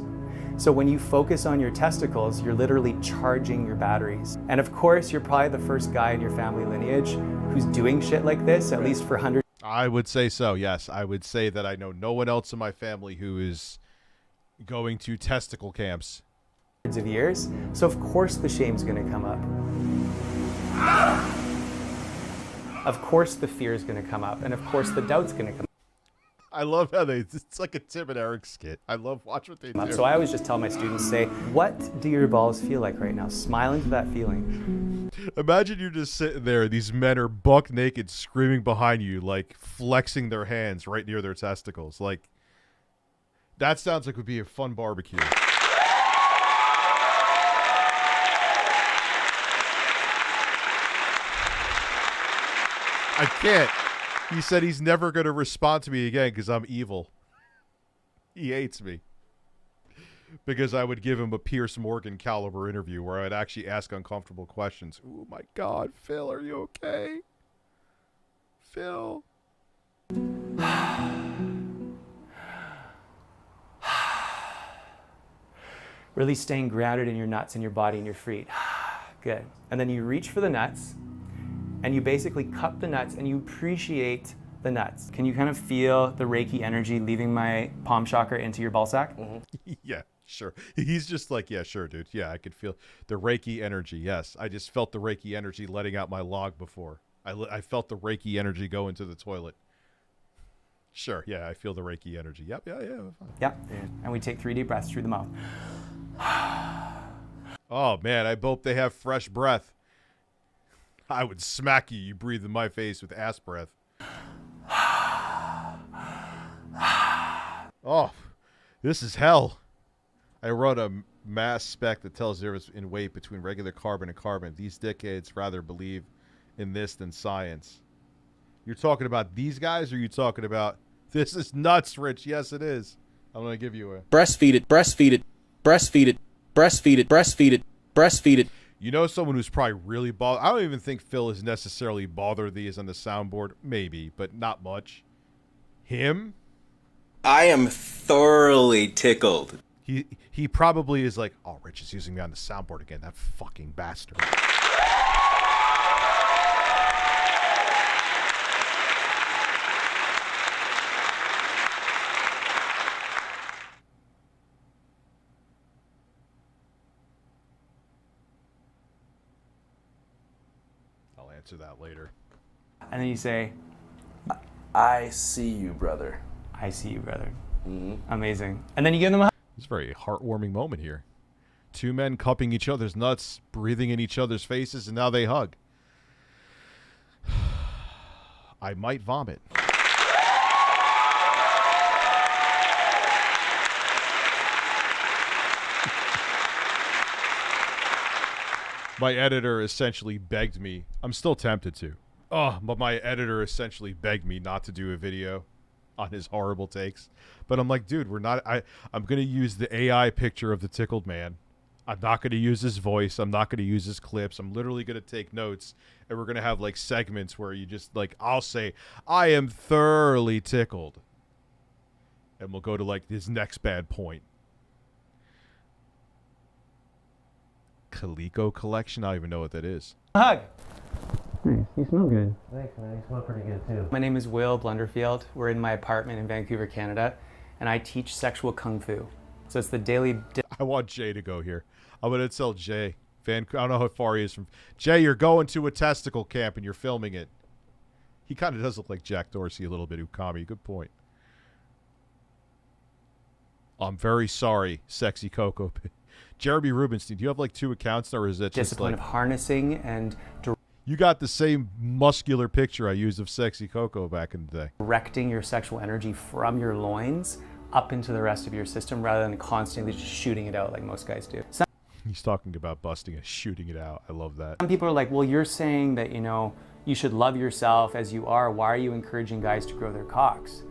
So when you focus on your testicles, you're literally charging your batteries. And of course, you're probably the first guy in your family lineage who's doing shit like this, at least for hundreds. I would say so, yes. I would say that I know no one else in my family who is going to testicle camps. Of years. So of course the shame's gonna come up. Of course the fear is gonna come up. And of course the doubt's gonna come up. I love how it's like a Tim and Eric skit. I love watch what they do. So I always just tell my students, say, what do your balls feel like right now? Smile into that feeling. Imagine you're just sitting there, these men are buck naked screaming behind you, like flexing their hands right near their testicles. Like, that sounds like it would be a fun barbecue. I can't. He said he's never going to respond to me again because I'm evil. He hates me. Because I would give him a Piers Morgan caliber interview where I'd actually ask uncomfortable questions. Oh my God, Phil, are you okay? Phil. Really staying grounded in your nuts and your body and your feet. Good. And then you reach for the nuts. And you basically cup the nuts and you appreciate the nuts. Can you kind of feel the Reiki energy leaving my palm chakra into your ball sack? Mm-hmm. Yeah, sure. He's just like, yeah, sure, dude. Yeah, I could feel the Reiki energy. Yes, I just felt the Reiki energy letting out my log before. I felt the Reiki energy go into the toilet. Sure, yeah, I feel the Reiki energy. Yep, yeah. Yep, and we take 3 deep breaths through the mouth. Oh, man, I hope they have fresh breath. I would smack you. You breathe in my face with ass breath. Oh, this is hell. I wrote a mass spec that tells the difference in weight between regular carbon and carbon. These decades rather believe in this than science. You're talking about these guys, or are you talking about this is nuts, Rich? Yes, it is. I'm going to give you a... Breastfeed it, breastfeed it, breastfeed it, breastfeed it, breastfeed it, breastfeed it. You know someone who's probably really bothered? I don't even think Phil is necessarily bothered these on the soundboard. Maybe, but not much. Him? I am thoroughly tickled. He probably is like, oh, Rich is using me on the soundboard again. That fucking bastard. Answer that later. And then you say, I see you, brother. I see you, brother. Mm-hmm. Amazing. And then you give them a hug. It's a very heartwarming moment here. 2 men cupping each other's nuts, breathing in each other's faces, and now they hug. I might vomit. My editor essentially begged me. I'm still tempted to. Oh, but my editor essentially begged me not to do a video on his horrible takes. But I'm like, dude, we're not... I'm going to use the AI picture of the tickled man. I'm not going to use his voice. I'm not going to use his clips. I'm literally going to take notes. And we're going to have, like, segments where you just, like, I'll say, I am thoroughly tickled. And we'll go to, like, his next bad point. Coleco collection? I don't even know what that is. Hug. Nice. You smell good. Thanks, man. You smell pretty good, too. My name is Will Blunderfield. We're in my apartment in Vancouver, Canada, and I teach sexual kung fu. So it's the daily... I want Jay to go here. I'm going to tell Jay. I don't know how far he is from... Jay, you're going to a testicle camp and you're filming it. He kind of does look like Jack Dorsey a little bit, Ukami. Good point. I'm very sorry, Sexy Coco. Jeremy Rubinstein, do you have like 2 accounts now, or is that just discipline like... of harnessing and... You got the same muscular picture I used of Sexy Coco back in the day. Directing your sexual energy from your loins up into the rest of your system rather than constantly just shooting it out like most guys do. He's talking about busting and shooting it out. I love that. Some people are like, well, you're saying that, you know, You should love yourself as you are. Why are you encouraging guys to grow their cocks?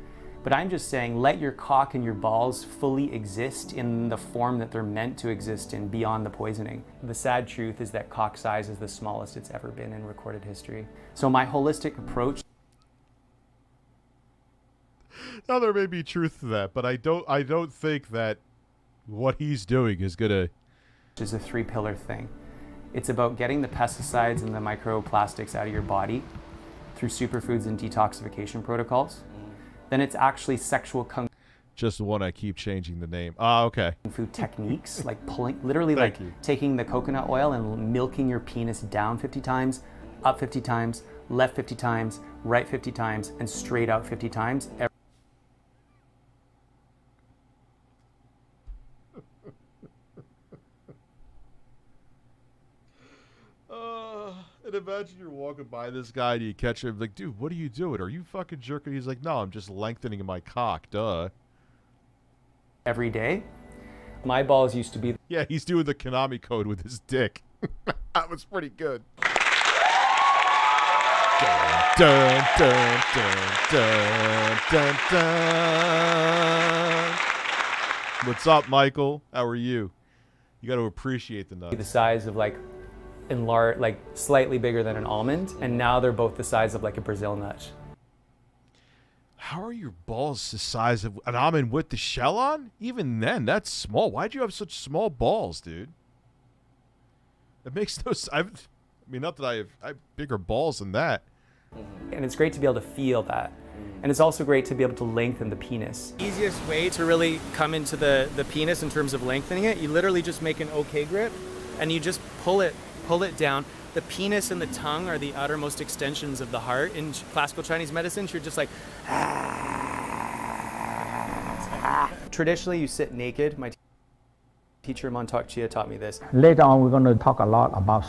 But I'm just saying, let your cock and your balls fully exist in the form that they're meant to exist in, beyond the poisoning. The sad truth is that cock size is the smallest it's ever been in recorded history. So my holistic approach... Now there may be truth to that, but I don't think that what he's doing is gonna... is a 3-pillar thing. It's about getting the pesticides and the microplastics out of your body through superfoods and detoxification protocols. Then it's actually sexual kung Just one I keep changing the name. Ah, okay. fu techniques, like pulling, literally like taking the coconut oil and milking your penis down 50 times, up 50 times, left 50 times, right 50 times, and straight out 50 times. And imagine you're walking by this guy and you catch him like, dude, what are you doing? Are you fucking jerking? He's like, no, I'm just lengthening my cock. Duh. Every day. My balls used to be... Yeah, he's doing the Konami code with his dick. That was pretty good. Dun, dun, dun, dun, dun, dun. What's up, Michael? How are you? You got to appreciate the nuts. The size of like slightly bigger than an almond, and now they're both the size of like a Brazil nut. How are your balls the size of an almond with the shell on? Even then, that's small. Why'd you have such small balls, dude? It makes no sense. I mean, not that I have bigger balls than that. And it's great to be able to feel that. And it's also great to be able to lengthen the penis. Easiest way to really come into the penis in terms of lengthening it, you literally just make an OK grip and you just pull it down. The penis and the tongue are the outermost extensions of the heart. In classical Chinese medicine, you're just like... Traditionally, you sit naked. My teacher, Montauk Chia, taught me this. Later on, we're going to talk a lot about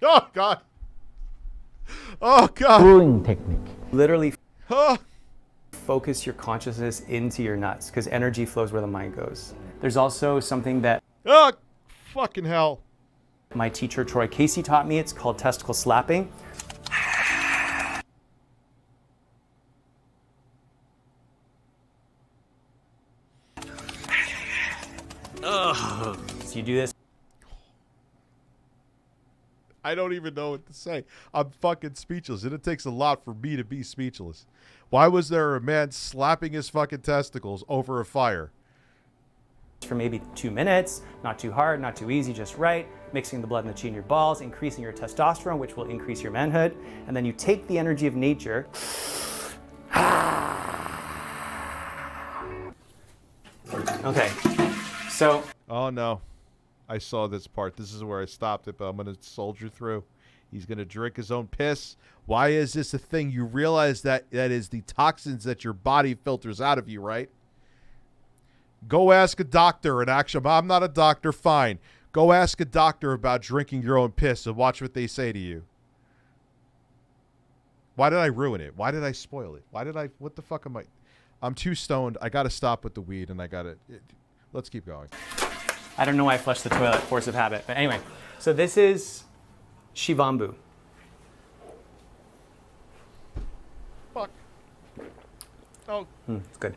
Oh, God. Oh, God. screwing technique. Literally focus your consciousness into your nuts, because energy flows where the mind goes. There's also something that... Oh, fucking hell. My teacher, Troy Casey, taught me. It's called testicle slapping. So you do this. I don't even know what to say. I'm fucking speechless, and it takes a lot for me to be speechless. Why was there a man slapping his fucking testicles over a fire? For maybe 2 minutes, not too hard, not too easy, just right. Mixing the blood and the chi in your balls, increasing your testosterone, which will increase your manhood. And then you take the energy of nature. Okay, so... Oh, no. I saw this part. This is where I stopped it, but I'm going to soldier through. He's going to drink his own piss. Why is this a thing? You realize that is the toxins that your body filters out of you, right? Go ask a doctor. And actually, I'm not a doctor. Fine. Go ask a doctor about drinking your own piss and watch what they say to you. Why did I ruin it? Why did I spoil it? What the fuck am I? I'm too stoned. I got to stop with the weed, and I got to... Let's keep going. I don't know why I flushed the toilet, force of habit. But anyway, so this is Shivambu. Fuck. Oh. It's good.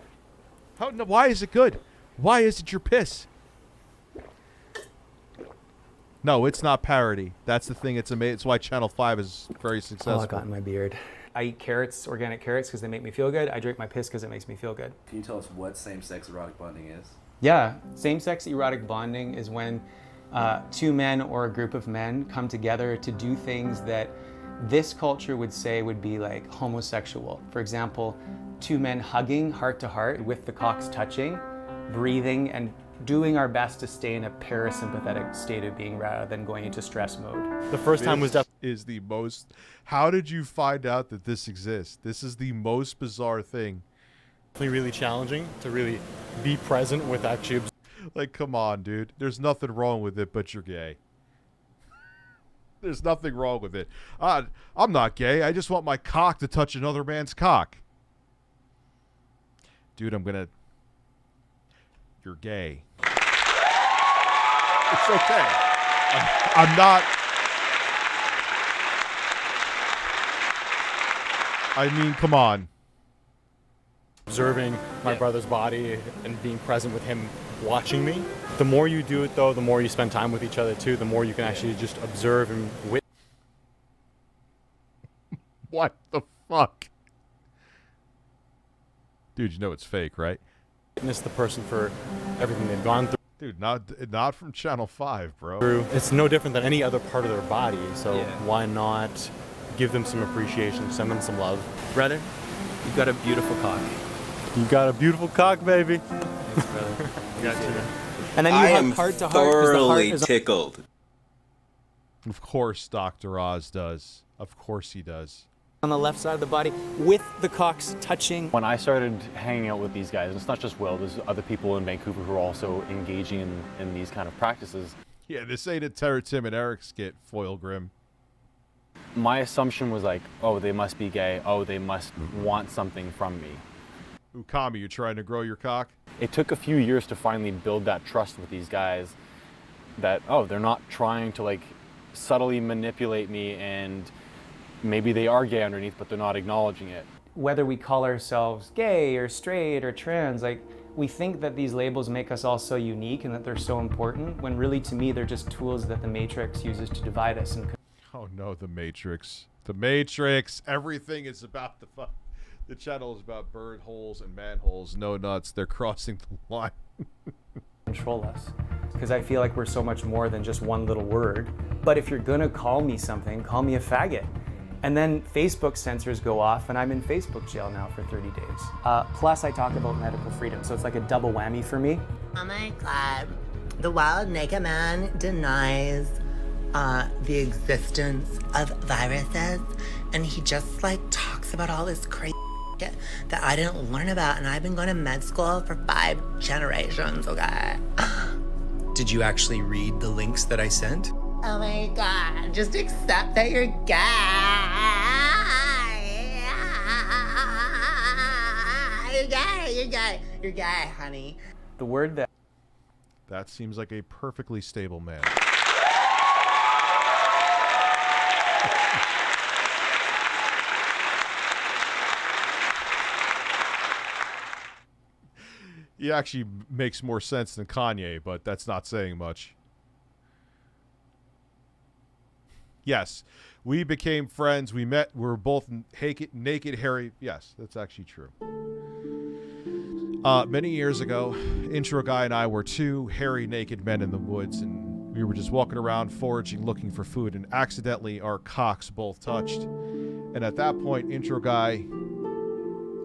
How? No, why is it good? Why is it your piss? No, it's not parody. That's the thing. It's amazing. It's why Channel 5 is very successful. Oh, I got in my beard. I eat carrots, organic carrots, because they make me feel good. I drink my piss because it makes me feel good. Can you tell us what same-sex erotic bonding is? Yeah, same-sex erotic bonding is when 2 men or a group of men come together to do things that this culture would say would be like homosexual. For example, 2 men hugging heart to heart with the cocks touching, breathing, and doing our best to stay in a parasympathetic state of being rather than going into stress mode. The first time was is the most... How did you find out that this exists? This is the most bizarre thing. Really challenging to really be present with actually. Like, come on, dude. There's nothing wrong with it, but you're gay. There's nothing wrong with it. I'm not gay. I just want my cock to touch another man's cock. Dude, I'm gonna... You're gay. It's okay. I'm not... I mean, come on. Observing my brother's body and being present with him watching me. The more you do it, though, the more you spend time with each other, too, the more you can actually just observe and witness. What the fuck? Dude, you know it's fake, right? Witness the person for everything they've gone through. Dude, not from Channel 5, bro. It's no different than any other part of their body, so Yeah. why not give them some appreciation, send them some love. Brother, you've got a beautiful cock. You got a beautiful cock, baby. Thanks, brother. Got you. And then you have heart to heart. 'cause the heart thoroughly is tickled. Of course Dr. Oz does. Of course he does. on the left side of the body with the cocks touching. When I started hanging out with these guys, and it's not just Will, there's other people in Vancouver who are also engaging in these kind of practices. Yeah, this ain't a Terror Tim and Eric skit, Foil Grim. My assumption was like, oh, they must be gay. Oh, they must want something from me. Ukami, you trying to grow your cock? It took a few years to finally build that trust with these guys that, oh, they're not trying to like subtly manipulate me, and maybe they are gay underneath, but they're not acknowledging it. Whether we call ourselves gay or straight or trans, like we think that these labels make us all so unique and that they're so important, when really to me they're just tools that the Matrix uses to divide us. And oh no, the Matrix. The Matrix. Everything is about the fuck. The channel is about bird holes and manholes. No nuts. They're crossing the line. control us. Because I feel like we're so much more than just one little word. But if you're gonna call me something, call me a faggot. And then Facebook censors go off and I'm in Facebook jail now for 30 days. Plus I talk about medical freedom, so it's like a double whammy for me. Oh my God. The wild naked man denies the existence of viruses, and he just like talks about all this crazy shit that I didn't learn about, and I've been going to med school for 5 generations, okay? Did you actually read the links that I sent? Oh my God, just accept that you're gay. You're gay, you're gay, you're gay, honey. The word that... That seems like a perfectly stable man. He actually makes more sense than Kanye, but that's not saying much. Yes, we became friends. We met. We were both naked, hairy. Yes, that's actually true. Many years ago, Intro Guy and I were 2 hairy, naked men in the woods, and we were just walking around foraging, looking for food, and accidentally our cocks both touched. And at that point, Intro Guy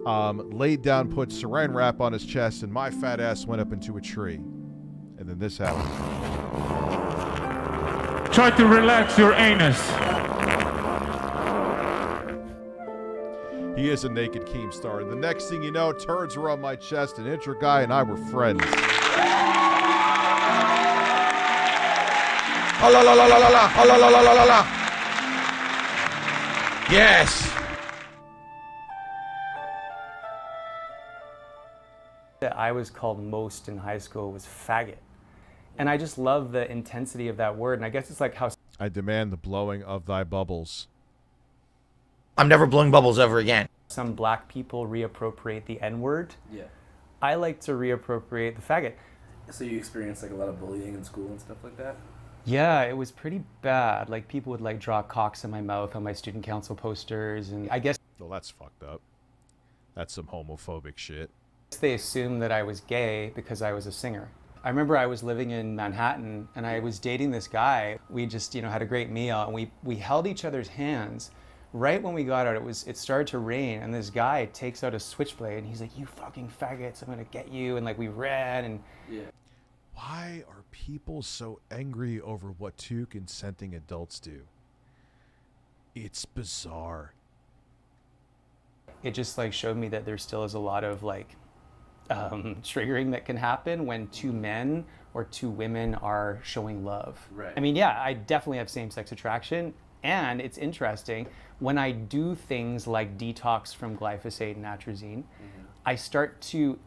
laid down, put saran wrap on his chest, and my fat ass went up into a tree. And then this happened. Try to relax your anus. He is a naked Keemstar, and the next thing you know, turds were on my chest, and Intro Guy and I were friends. Oh la la la la la la. Oh la la la la la la. Yes. That I was called most in high school was faggot. And I just love the intensity of that word. And I guess it's like how... I demand the blowing of thy bubbles. I'm never blowing bubbles ever again. Some black people reappropriate the N-word. Yeah. I like to reappropriate the faggot. So you experienced like a lot of bullying in school and stuff like that? Yeah, it was pretty bad. Like people would like draw cocks in my mouth on my student council posters. And I guess... Well, that's fucked up. That's some homophobic shit. They assumed that I was gay because I was a singer. I remember I was living in Manhattan and I was dating this guy. We just, had a great meal and we held each other's hands. Right when we got out, it started to rain, and this guy takes out a switchblade and he's like, "You fucking faggots, I'm gonna get you." And like we ran and... Yeah. Why are people so angry over what 2 consenting adults do? It's bizarre. It just like showed me that there still is a lot of like triggering that can happen when 2 men or 2 women are showing love. Right. I mean, yeah, I definitely have same-sex attraction, and it's interesting when I do things like detox from glyphosate and atrazine, I start to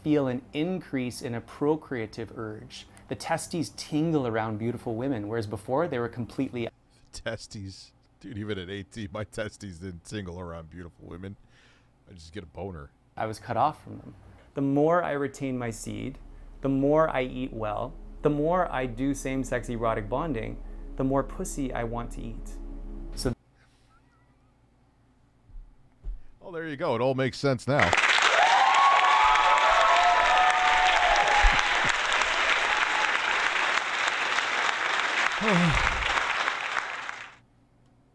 feel an increase in a procreative urge. The testes tingle around beautiful women, whereas before they were completely... Testes. Dude, even at 18, my testes didn't tingle around beautiful women. I just get a boner. I was cut off from them. The more I retain my seed, the more I eat well, the more I do same-sex erotic bonding, the more pussy I want to eat. So, Oh, there you go. It all makes sense now.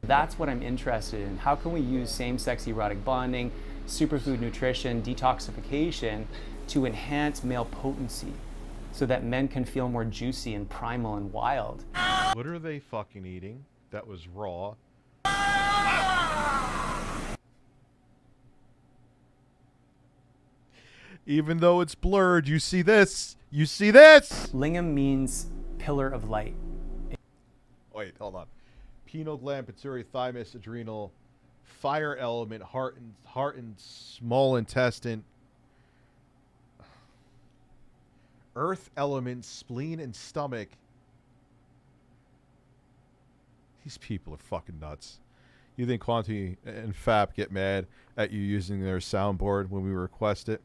that's what I'm interested in. How can we use same-sex erotic bonding, superfood nutrition, detoxification to enhance male potency so that men can feel more juicy and primal and wild? What are they fucking eating that was raw? Even though it's blurred, you see this. You see this. Lingam means pillar of light. Wait, hold on. Pineal gland, pituitary, thymus, adrenal, fire element, heart and small intestine, earth element, spleen and stomach. These people are fucking nuts. You think Quanti and Fap get mad at you using their soundboard when we request it?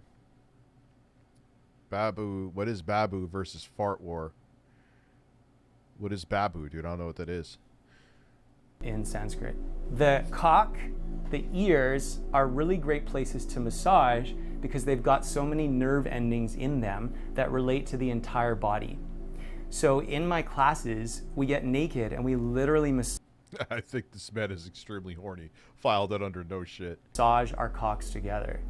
Babu, what is Babu versus Fart War? What is Babu, dude? I don't know what that is. In Sanskrit. The cock, the ears are really great places to massage because they've got so many nerve endings in them that relate to the entire body. So in my classes, we get naked and we literally I think this man is extremely horny. Filed that under no shit. Massage our cocks together.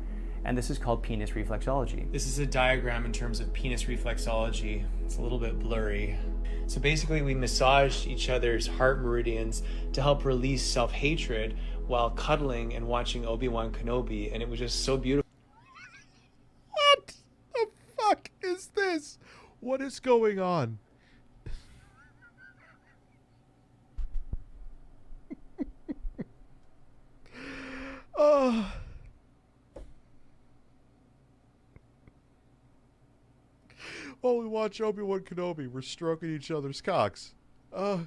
And this is called penis reflexology. This is a diagram in terms of penis reflexology. It's a little bit blurry. So basically we massaged each other's heart meridians to help release self-hatred while cuddling and watching Obi-Wan Kenobi, and it was just so beautiful. What the fuck is this? What is going on? Oh. While we watch Obi-Wan Kenobi, we're stroking each other's cocks. I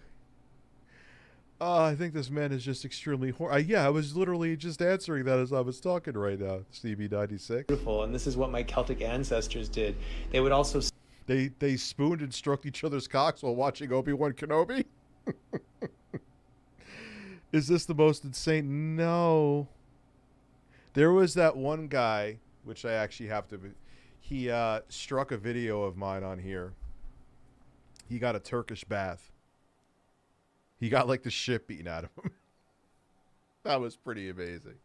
think this man is just extremely yeah, I was literally just answering that as I was talking right now, CB96. Beautiful, and this is what my Celtic ancestors did. They would also... They spooned and stroked each other's cocks while watching Obi-Wan Kenobi? Is this the most insane? No. There was that one guy, which I actually have to... He struck a video of mine on here. He got a Turkish bath. He got like the shit beaten out of him. That was pretty amazing.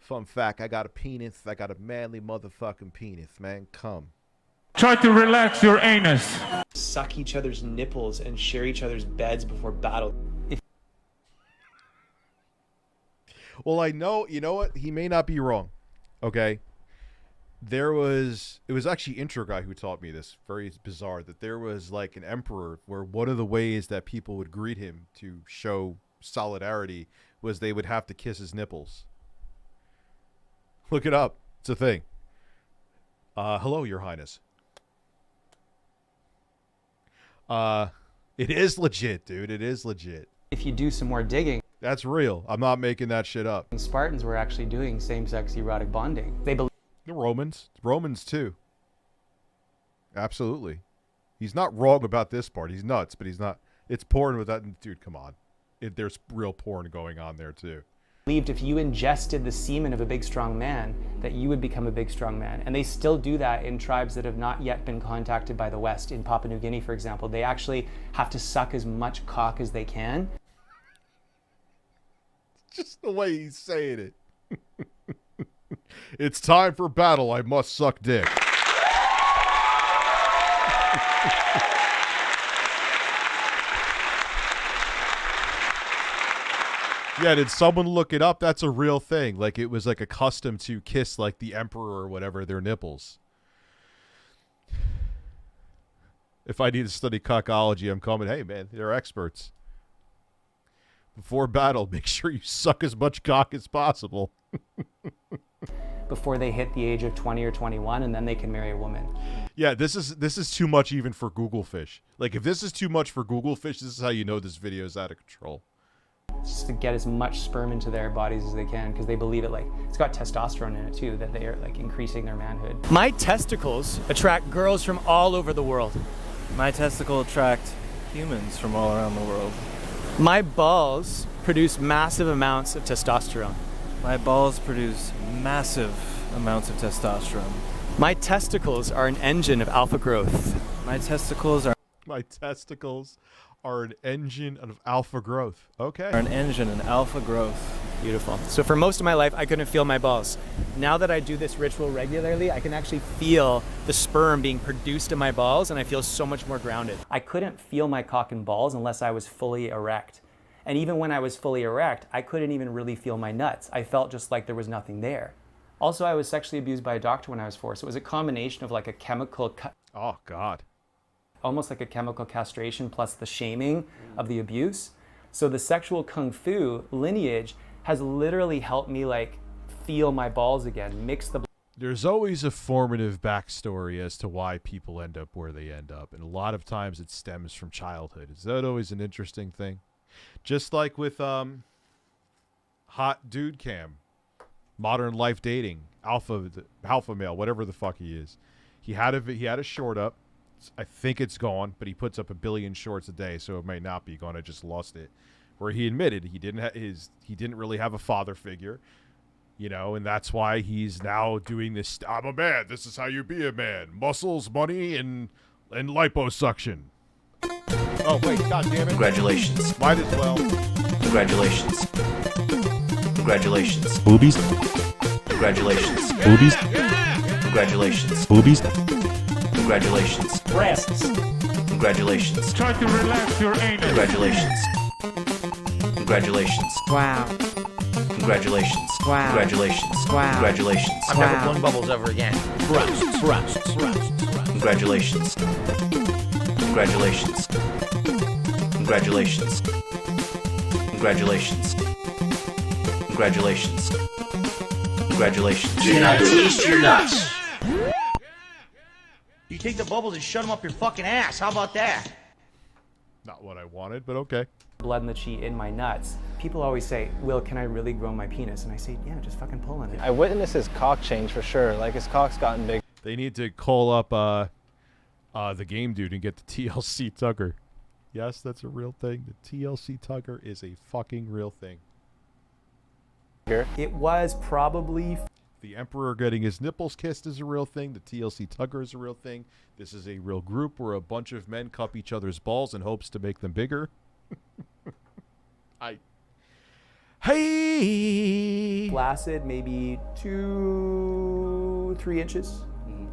Fun fact, I got a penis. I got a manly motherfucking penis, man. Come. Try to relax your anus. Suck each other's nipples and share each other's beds before battle. Well, I know, you know what? He may not be wrong. Okay? It was actually Intro Guy who taught me this. Very bizarre that there was like an emperor where one of the ways that people would greet him to show solidarity was they would have to kiss his nipples. Look it up. It's a thing. Hello, Your Highness. It is legit, dude. It is legit. If you do some more digging, that's real. I'm not making that shit up. Spartans were actually doing same-sex erotic bonding. They believe the Romans too. Absolutely. He's not wrong about this part. He's nuts, but he's not. It's porn with that. Dude, come on. There's real porn going on there too. Believed if you ingested the semen of a big strong man that you would become a big strong man, and they still do that in tribes that have not yet been contacted by the West. In Papua New Guinea, for example, they actually have to suck as much cock as they can. Just the way he's saying it. It's time for battle. I must suck dick. Yeah, did someone look it up? That's a real thing. Like, it was like a custom to kiss like the emperor or whatever their nipples. If I need to study cockology, I'm coming. Hey, man, they're experts. Before battle, make sure you suck as much cock as possible. before they hit the age of 20 or 21, and then they can marry a woman. Yeah, this is too much even for Google Fish. Like, if this is too much for Google Fish, this is how you know this video is out of control. Just to get as much sperm into their bodies as they can, because they believe it, like, it's got testosterone in it too, that they are like increasing their manhood. My testicles attract girls from all over the world. My testicles attract humans from all around the world. My balls produce massive amounts of testosterone. My balls produce massive amounts of testosterone. My testicles are an engine of alpha growth. My testicles are an engine of alpha growth. Okay. Are an engine in alpha growth. Beautiful. So for most of my life, I couldn't feel my balls. Now that I do this ritual regularly, I can actually feel the sperm being produced in my balls, and I feel so much more grounded. I couldn't feel my cock and balls unless I was fully erect. And even when I was fully erect, I couldn't even really feel my nuts. I felt just like there was nothing there. Also, I was sexually abused by a doctor when I was 4, so it was a combination of like a chemical... Oh, God. Almost like a chemical castration plus the shaming of the abuse. So the sexual kung fu lineage has literally helped me like feel my balls again, mix the... There's always a formative backstory as to why people end up where they end up, and a lot of times it stems from childhood. Is that always an interesting thing? Just like with hot dude cam, modern life dating, alpha male, whatever the fuck he is. He had a short up. I think it's gone, but he puts up 1 billion shorts a day, so it may not be gone. I just lost it. Where he admitted he didn't really have a father figure, you know, and that's why he's now doing this. I'm a man. This is how you be a man: muscles, money, and liposuction. Oh wait, god damn it! Congratulations. Might as well. Congratulations. Congratulations. Boobies. Congratulations. Boobies. Congratulations. Boobies. Congratulations. Breasts. Congratulations. Try to relax your anus. Congratulations. Congratulations. Wow. Congratulations. Wow. Congratulations. Wow. Congratulations. I'm never blowing bubbles ever again. Breasts. Congratulations. Congratulations. Congratulations. Congratulations. Congratulations. Congratulations. Can I taste your nuts? You take the bubbles and shut them up your fucking ass. How about that? Not what I wanted, but okay. Blood and the chi in my nuts. People always say, Will, can I really grow my penis? And I say, yeah, just fucking pull on it. I witnessed his cock change for sure. Like, his cock's gotten big. They need to call up the game dude and get the TLC Tugger. Yes, that's a real thing. The TLC Tugger is a fucking real thing. It was probably... The Emperor getting his nipples kissed is a real thing. The TLC Tugger is a real thing. This is a real group where a bunch of men cup each other's balls in hopes to make them bigger. Hey! Flaccid, maybe 2-3 inches.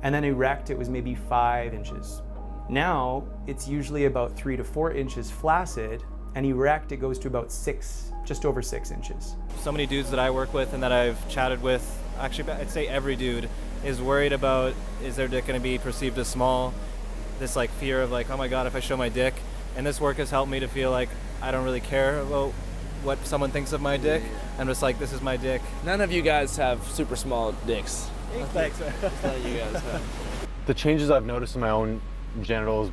And then erect, it was maybe 5 inches. Now, it's usually about 3 to 4 inches flaccid, and erect, it goes to about 6, just over 6 inches. So many dudes that I work with and that I've chatted with, actually I'd say every dude is worried about, is their dick going to be perceived as small? This like fear of like, oh my god, if I show my dick. And this work has helped me to feel like I don't really care about what someone thinks of my dick. I'm just like, this is my dick. None of you guys have super small dicks. Thanks. None of you guys have. The changes I've noticed in my own genitals,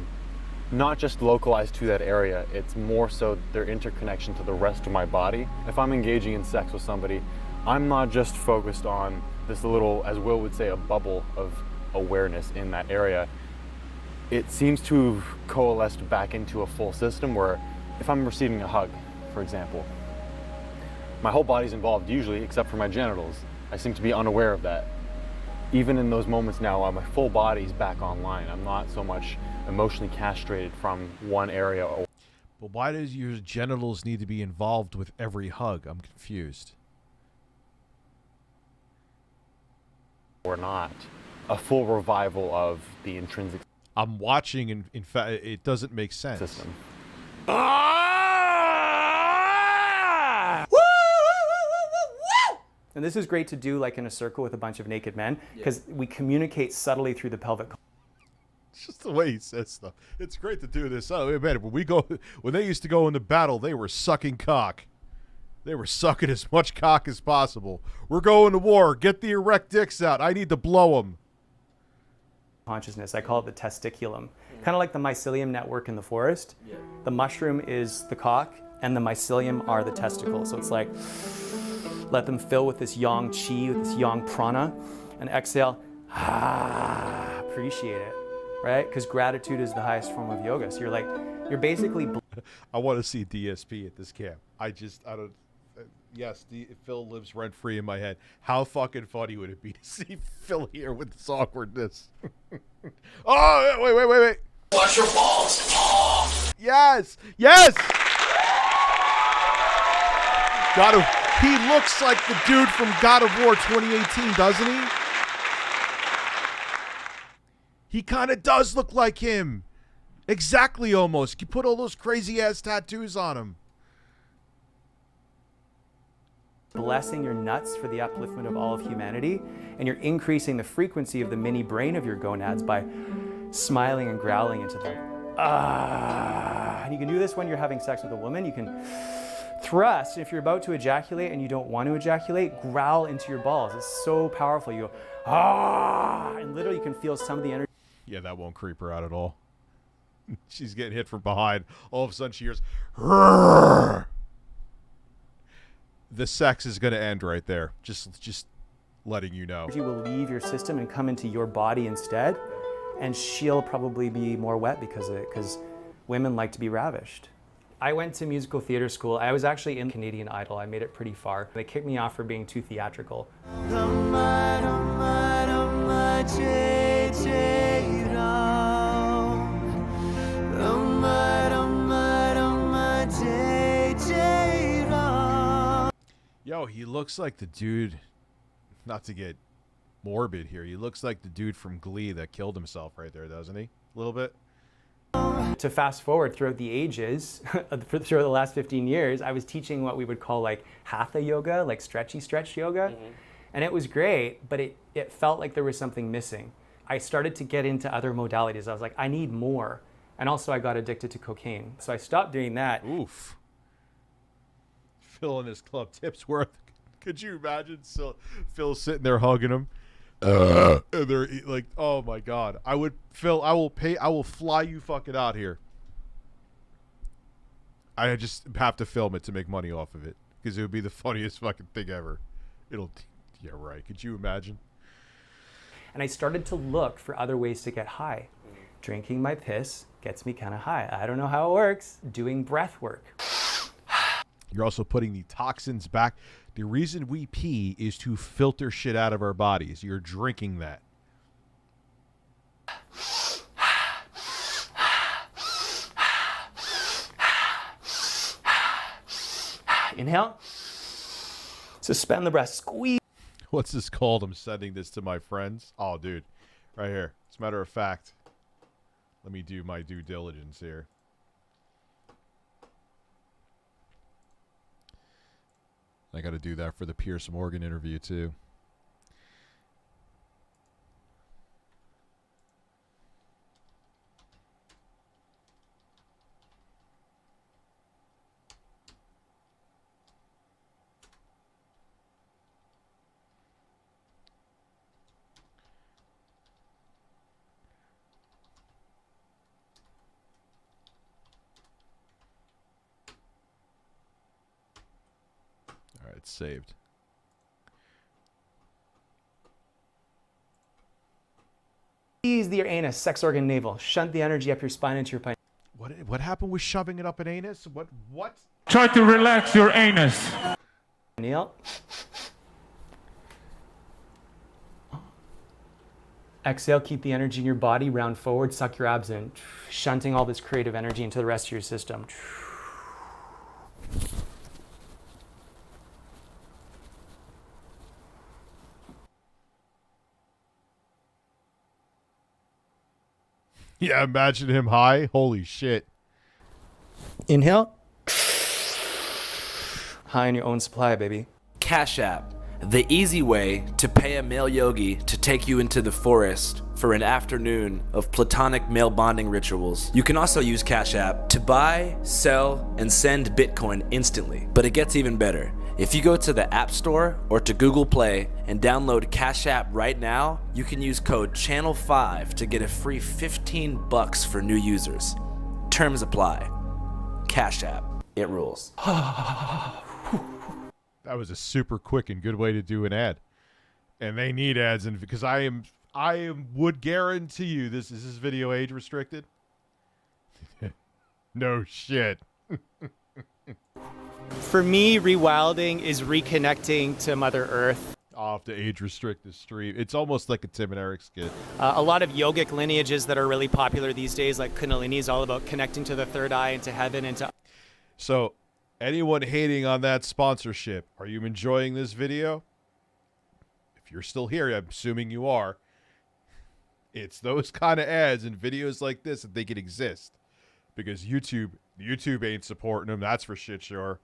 not just localized to that area, it's more so their interconnection to the rest of my body. If I'm engaging in sex with somebody, I'm not just focused on this little, as Will would say, a bubble of awareness in that area. It seems to have coalesced back into a full system where if I'm receiving a hug, for example, my whole body's involved usually, except for my genitals. I seem to be unaware of that. Even in those moments now, my full body's back online. I'm not so much emotionally castrated from one area. But why does your genitals need to be involved with every hug? I'm confused. Or not. A full revival of the intrinsic... I'm watching, and in fact, it doesn't make sense. System. And this is great to do like in a circle with a bunch of naked men, because we communicate subtly through the pelvic. It's just the way he says stuff. It's great to do this. Oh man, when they used to go into battle, they were sucking cock. They were sucking as much cock as possible. We're going to war. Get the erect dicks out. I need to blow them. Consciousness. I call it the testiculum. Kind of like the mycelium network in the forest. The mushroom is the cock, and the mycelium are the testicles. So it's like, let them fill with this yang chi, with this yang prana, and exhale, appreciate it, right? Because gratitude is the highest form of yoga. So you're basically... I want to see DSP at this camp. Yes, Phil lives rent-free in my head. How fucking funny would it be to see Phil here with this awkwardness? Oh, wait. Watch your balls. Oh. Yes! He looks like the dude from God of War 2018, doesn't he? He kind of does look like him. Exactly, almost. You put all those crazy-ass tattoos on him. Blessing your nuts for the upliftment of all of humanity, and you're increasing the frequency of the mini brain of your gonads by smiling and growling into them. And you can do this when you're having sex with a woman. You can thrust. If you're about to ejaculate and you don't want to ejaculate, growl into your balls. It's so powerful. You go, and literally you can feel some of the energy. Yeah, that won't creep her out at all. She's getting hit from behind. All of a sudden she hears, "Rrr!" The sex is going to end right there. Just letting you know. Energy will leave your system and come into your body instead, and she'll probably be more wet because of it, because women like to be ravished. I went to musical theater school. I was actually in Canadian Idol. I made it pretty far. They kicked me off for being too theatrical. Yo, he looks like the dude, not to get morbid here, he looks like the dude from Glee that killed himself right there, doesn't he? A little bit. To fast forward throughout the ages, throughout the last 15 years, I was teaching what we would call like hatha yoga, like stretch yoga. And it was great, but it felt like there was something missing. I started to get into other modalities. I was like, I need more. And also I got addicted to cocaine. So I stopped doing that. Oof. Phil and his club tips worth. Could you imagine Phil sitting there hugging him? And they're like, oh my God. I will fly you fucking out here. I just have to film it to make money off of it. Because it would be the funniest fucking thing ever. Yeah, right. Could you imagine? And I started to look for other ways to get high. Drinking my piss gets me kind of high. I don't know how it works. Doing breath work. You're also putting the toxins back. The reason we pee is to filter shit out of our bodies. You're drinking that. Inhale. Suspend the breath. Squeeze. What's this called? I'm sending this to my friends. Oh, dude. Right here. As a matter of fact, let me do my due diligence here. I got to do that for the Piers Morgan interview, too. It's saved. Squeeze the anus, sex organ, navel. Shunt the energy up your spine into your spine. What happened with shoving it up an anus? What? Try to relax your anus. Kneel. Exhale, keep the energy in your body, round forward, suck your abs in, shunting all this creative energy into the rest of your system. Yeah, imagine him high. Holy shit. Inhale. High in your own supply, baby. Cash App, the easy way to pay a male yogi to take you into the forest for an afternoon of platonic male bonding rituals. You can also use Cash App to buy, sell, and send Bitcoin instantly. But it gets even better. If you go to the App Store or to Google Play and download Cash App right now, you can use code CHANNEL5 to get a free $15 for new users. Terms apply. Cash App. It rules. That was a super quick and good way to do an ad. And they need ads, and because I would guarantee you this video age restricted. No shit. For me, rewilding is reconnecting to Mother Earth. I'll have to age restrict the stream. It's almost like a Tim and Eric skit. A lot of yogic lineages that are really popular these days, like Kundalini, is all about connecting to the third eye and to heaven and to... So, anyone hating on that sponsorship, are you enjoying this video? If you're still here, I'm assuming you are. It's those kind of ads and videos like this that they can exist. Because YouTube ain't supporting them, that's for shit sure.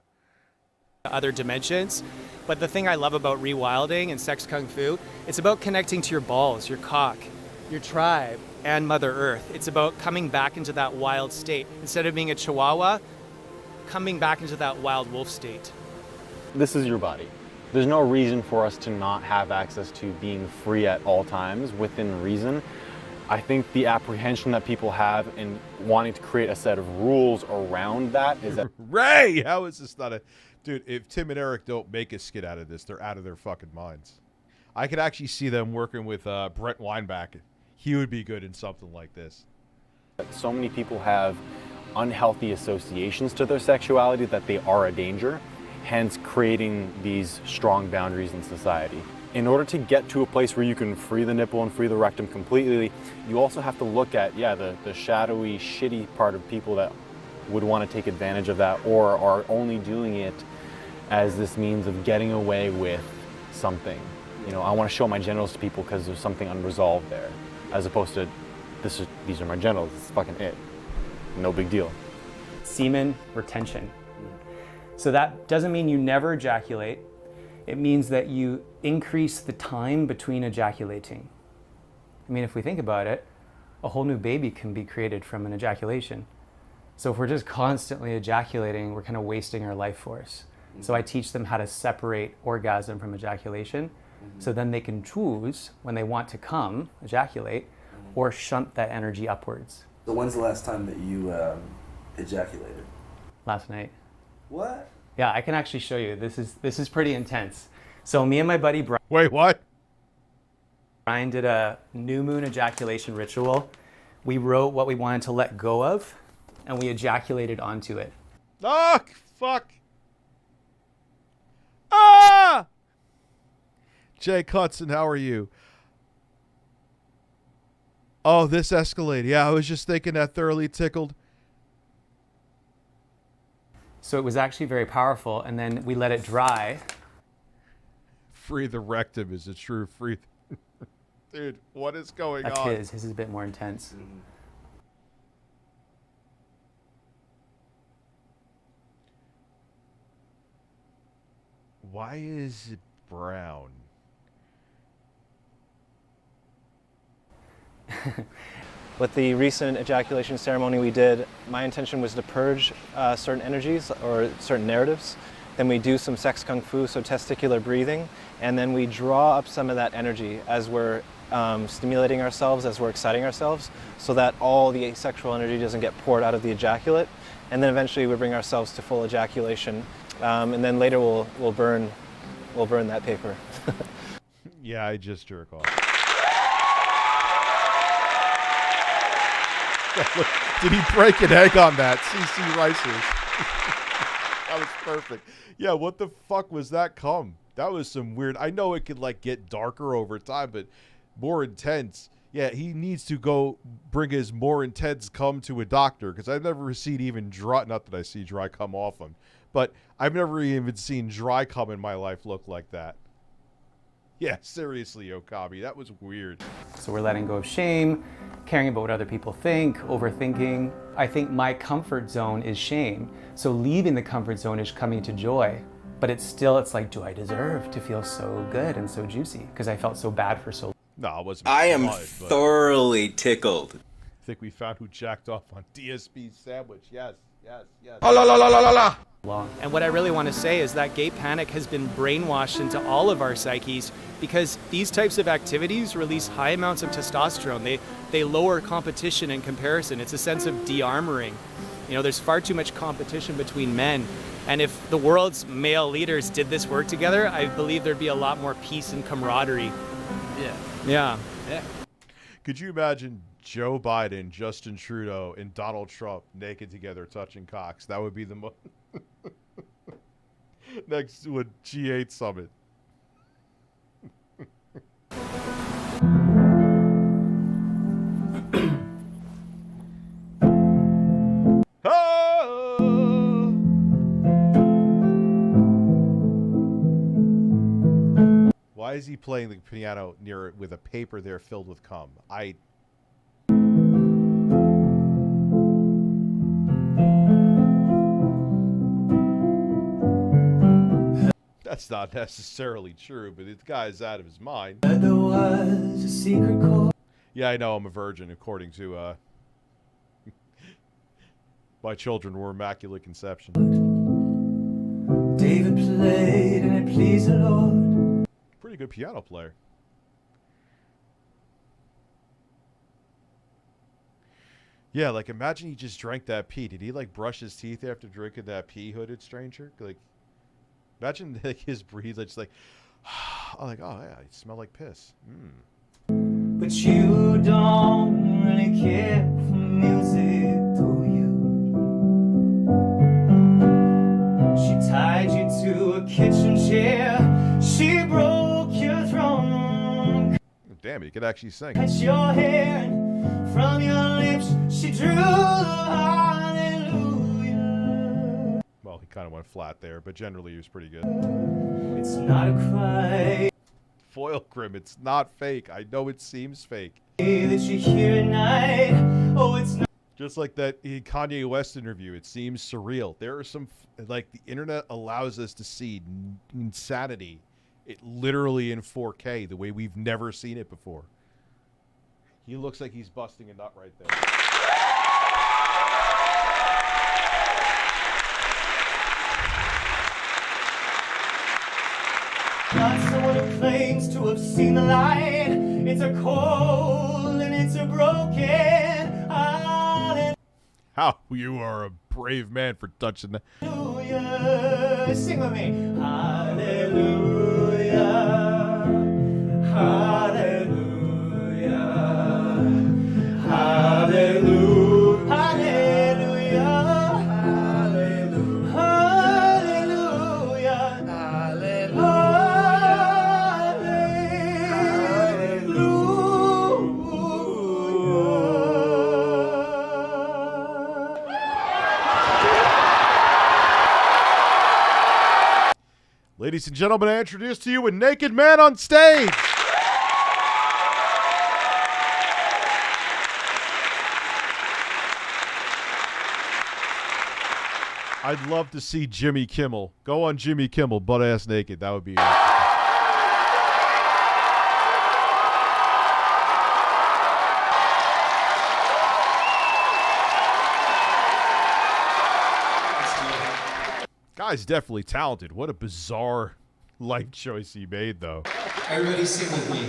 Other dimensions. But the thing I love about rewilding and sex kung fu, it's about connecting to your balls, your cock, your tribe, and Mother Earth. It's about coming back into that wild state. Instead of being a chihuahua, coming back into that wild wolf state. This is your body. There's no reason for us to not have access to being free at all times within reason. I think the apprehension that people have in wanting to create a set of rules around that is that... Ray! How is this not a... Dude, if Tim and Eric don't make a skit out of this, they're out of their fucking minds. I could actually see them working with Brent Weinbach. He would be good in something like this. So many people have unhealthy associations to their sexuality that they are a danger, hence creating these strong boundaries in society. In order to get to a place where you can free the nipple and free the rectum completely, you also have to look at, the shadowy, shitty part of people that would want to take advantage of that or are only doing it as this means of getting away with something. You know, I want to show my genitals to people because there's something unresolved there, as opposed to these are my genitals, this is fucking it. No big deal. Semen retention. So that doesn't mean you never ejaculate. It means that you increase the time between ejaculating. I mean, if we think about it, a whole new baby can be created from an ejaculation. So if we're just constantly ejaculating, we're kind of wasting our life force. So I teach them how to separate orgasm from ejaculation, so then they can choose when they want to come, ejaculate, or shunt that energy upwards. So when's the last time that you ejaculated? Last night. What? Yeah, I can actually show you. This is pretty intense. So me and my buddy Brian. Wait, what? Brian did a new moon ejaculation ritual. We wrote what we wanted to let go of, and we ejaculated onto it. Oh, fuck. Ah! Jake Hudson, how are you? Oh, this escalated. Yeah, I was just thinking that thoroughly tickled. So it was actually very powerful, and then we let it dry. Free the rectum is a true free... Dude, what is going That's on? His is a bit more intense. Why is it brown? With the recent ejaculation ceremony we did, my intention was to purge certain energies or certain narratives. Then we do some sex kung fu, so testicular breathing, and then we draw up some of that energy as we're stimulating ourselves, as we're exciting ourselves, so that all the sexual energy doesn't get poured out of the ejaculate. And then eventually we bring ourselves to full ejaculation, and then later we'll burn that paper. Yeah, I just jerk off. Did he break an egg on that? CC Ricers. That was perfect. Yeah, what the fuck was that cum? That was some weird... I know it could, like, get darker over time, but more intense. Yeah, he needs to go bring his more intense cum to a doctor, because I've never seen even dry... Not that I see dry cum off him, but I've never even seen dry cum in my life look like that. Yeah, seriously, Okabe, that was weird. So we're letting go of shame, caring about what other people think, overthinking. I think my comfort zone is shame. So leaving the comfort zone is coming to joy. But it's like, do I deserve to feel so good and so juicy? Because I felt so bad for so long. No, it wasn't. I am blood, but thoroughly tickled. I think we found who jacked off on DSP's sandwich. Yes, yes, yes. Oh, la la la la la la. And what I really want to say is that gay panic has been brainwashed into all of our psyches because these types of activities release high amounts of testosterone. They lower competition and comparison. It's a sense of de-armoring. You know, there's far too much competition between men. And if the world's male leaders did this work together, I believe there'd be a lot more peace and camaraderie. Yeah. Yeah. Yeah. Could you imagine Joe Biden, Justin Trudeau, and Donald Trump naked together touching cocks? That would be the most... Next to a G8 summit. Why is he playing the piano near it with a paper there filled with cum? That's not necessarily true, but the guy's out of his mind. Yeah, I know I'm a virgin, according to my children were immaculate conception. David played and it pleased the Lord. Pretty good piano player. Yeah, like imagine he just drank that pee. Did he like brush his teeth after drinking that pee, hooded stranger? Like, imagine like his breathe, just like, oh, like, oh yeah, it smell like piss. But you don't really care for music, do you? She tied you to a kitchen chair. She broke your throne. Damn, he could actually sing. Cut your hair and from your lips. She drew the hallelujah. Well, he kind of went flat there, but generally he was pretty good. It's not a cry Foil Grim, it's not fake. I know it seems fake. that you hear at night. Oh, it's not. Just like that Kanye West interview, it seems surreal. There are some, like, the internet allows us to see insanity, it literally in 4K, the way we've never seen it before. He looks like he's busting a nut right there. Not someone who claims to have seen the light. It's a cold and it's a broken heart. How you are a brave man for touching that. Hallelujah. Sing with me. Hallelujah. Hallelujah. Hallelujah. Hallelujah. Hallelujah. Ladies and gentlemen, I introduce to you a naked man on stage. I'd love to see Jimmy Kimmel. Go on Jimmy Kimmel, butt-ass naked. That would be awesome. Guy's definitely talented. What a bizarre life choice he made, though. Everybody sing with me.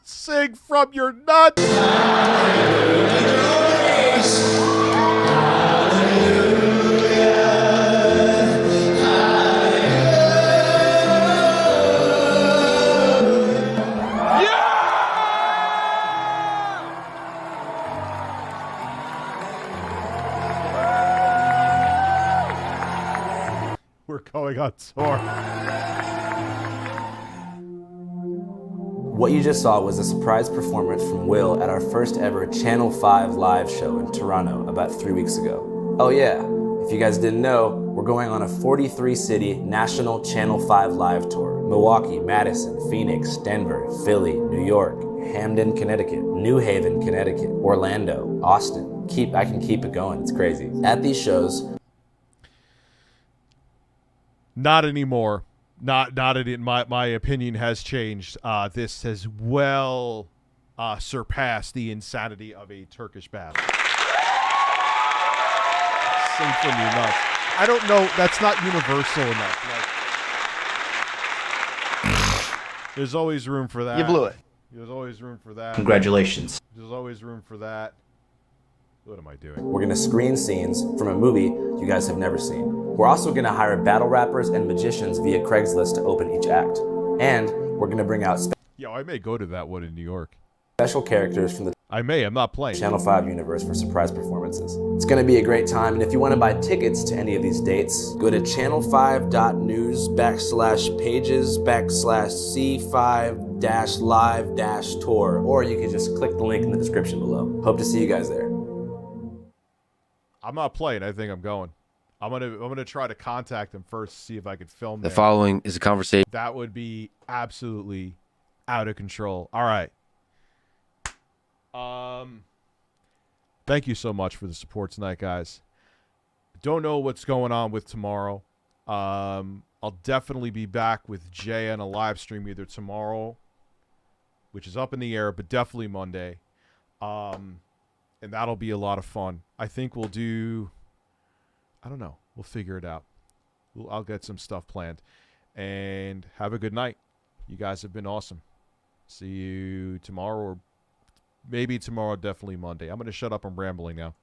Sing from your nuts. We're going on tour. What you just saw was a surprise performance from Will at our first ever Channel 5 live show in Toronto about 3 weeks ago. Oh yeah, if you guys didn't know, We're going on a 43-city national Channel 5 live tour. Milwaukee, Madison, Phoenix, Denver, Philly, New York, Hamden, Connecticut, New Haven, Connecticut, Orlando, Austin. I can keep it going. It's crazy. At these shows... Not anymore. Not my opinion has changed. This has well surpassed the insanity of a Turkish bath. Sinfully nuts. I don't know. That's not universal enough. Like, there's always room for that. You blew it. There's always room for that. Congratulations. There's always room for that. What am I doing? We're going to screen scenes from a movie you guys have never seen. We're also going to hire battle rappers and magicians via Craigslist to open each act. And we're going to bring out Yo, I may go to that one in New York. special characters from the I'm not playing. Channel 5 universe for surprise performances. It's going to be a great time, and if you want to buy tickets to any of these dates, go to channel5.news/pages/C5-live-tour, or you can just click the link in the description below. Hope to see you guys there. I'm not playing. I think I'm going. I'm gonna try to contact them first, see if I could film The there. following is a conversation. That would be absolutely out of control. All right. Thank you so much for the support tonight, guys. Don't know what's going on with tomorrow. I'll definitely be back with Jay on a live stream either tomorrow, which is up in the air, but definitely Monday. And that'll be a lot of fun. I think we'll do, I don't know. We'll figure it out. I'll get some stuff planned. And have a good night. You guys have been awesome. See you tomorrow, or maybe tomorrow, definitely Monday. I'm going to shut up. I'm rambling now.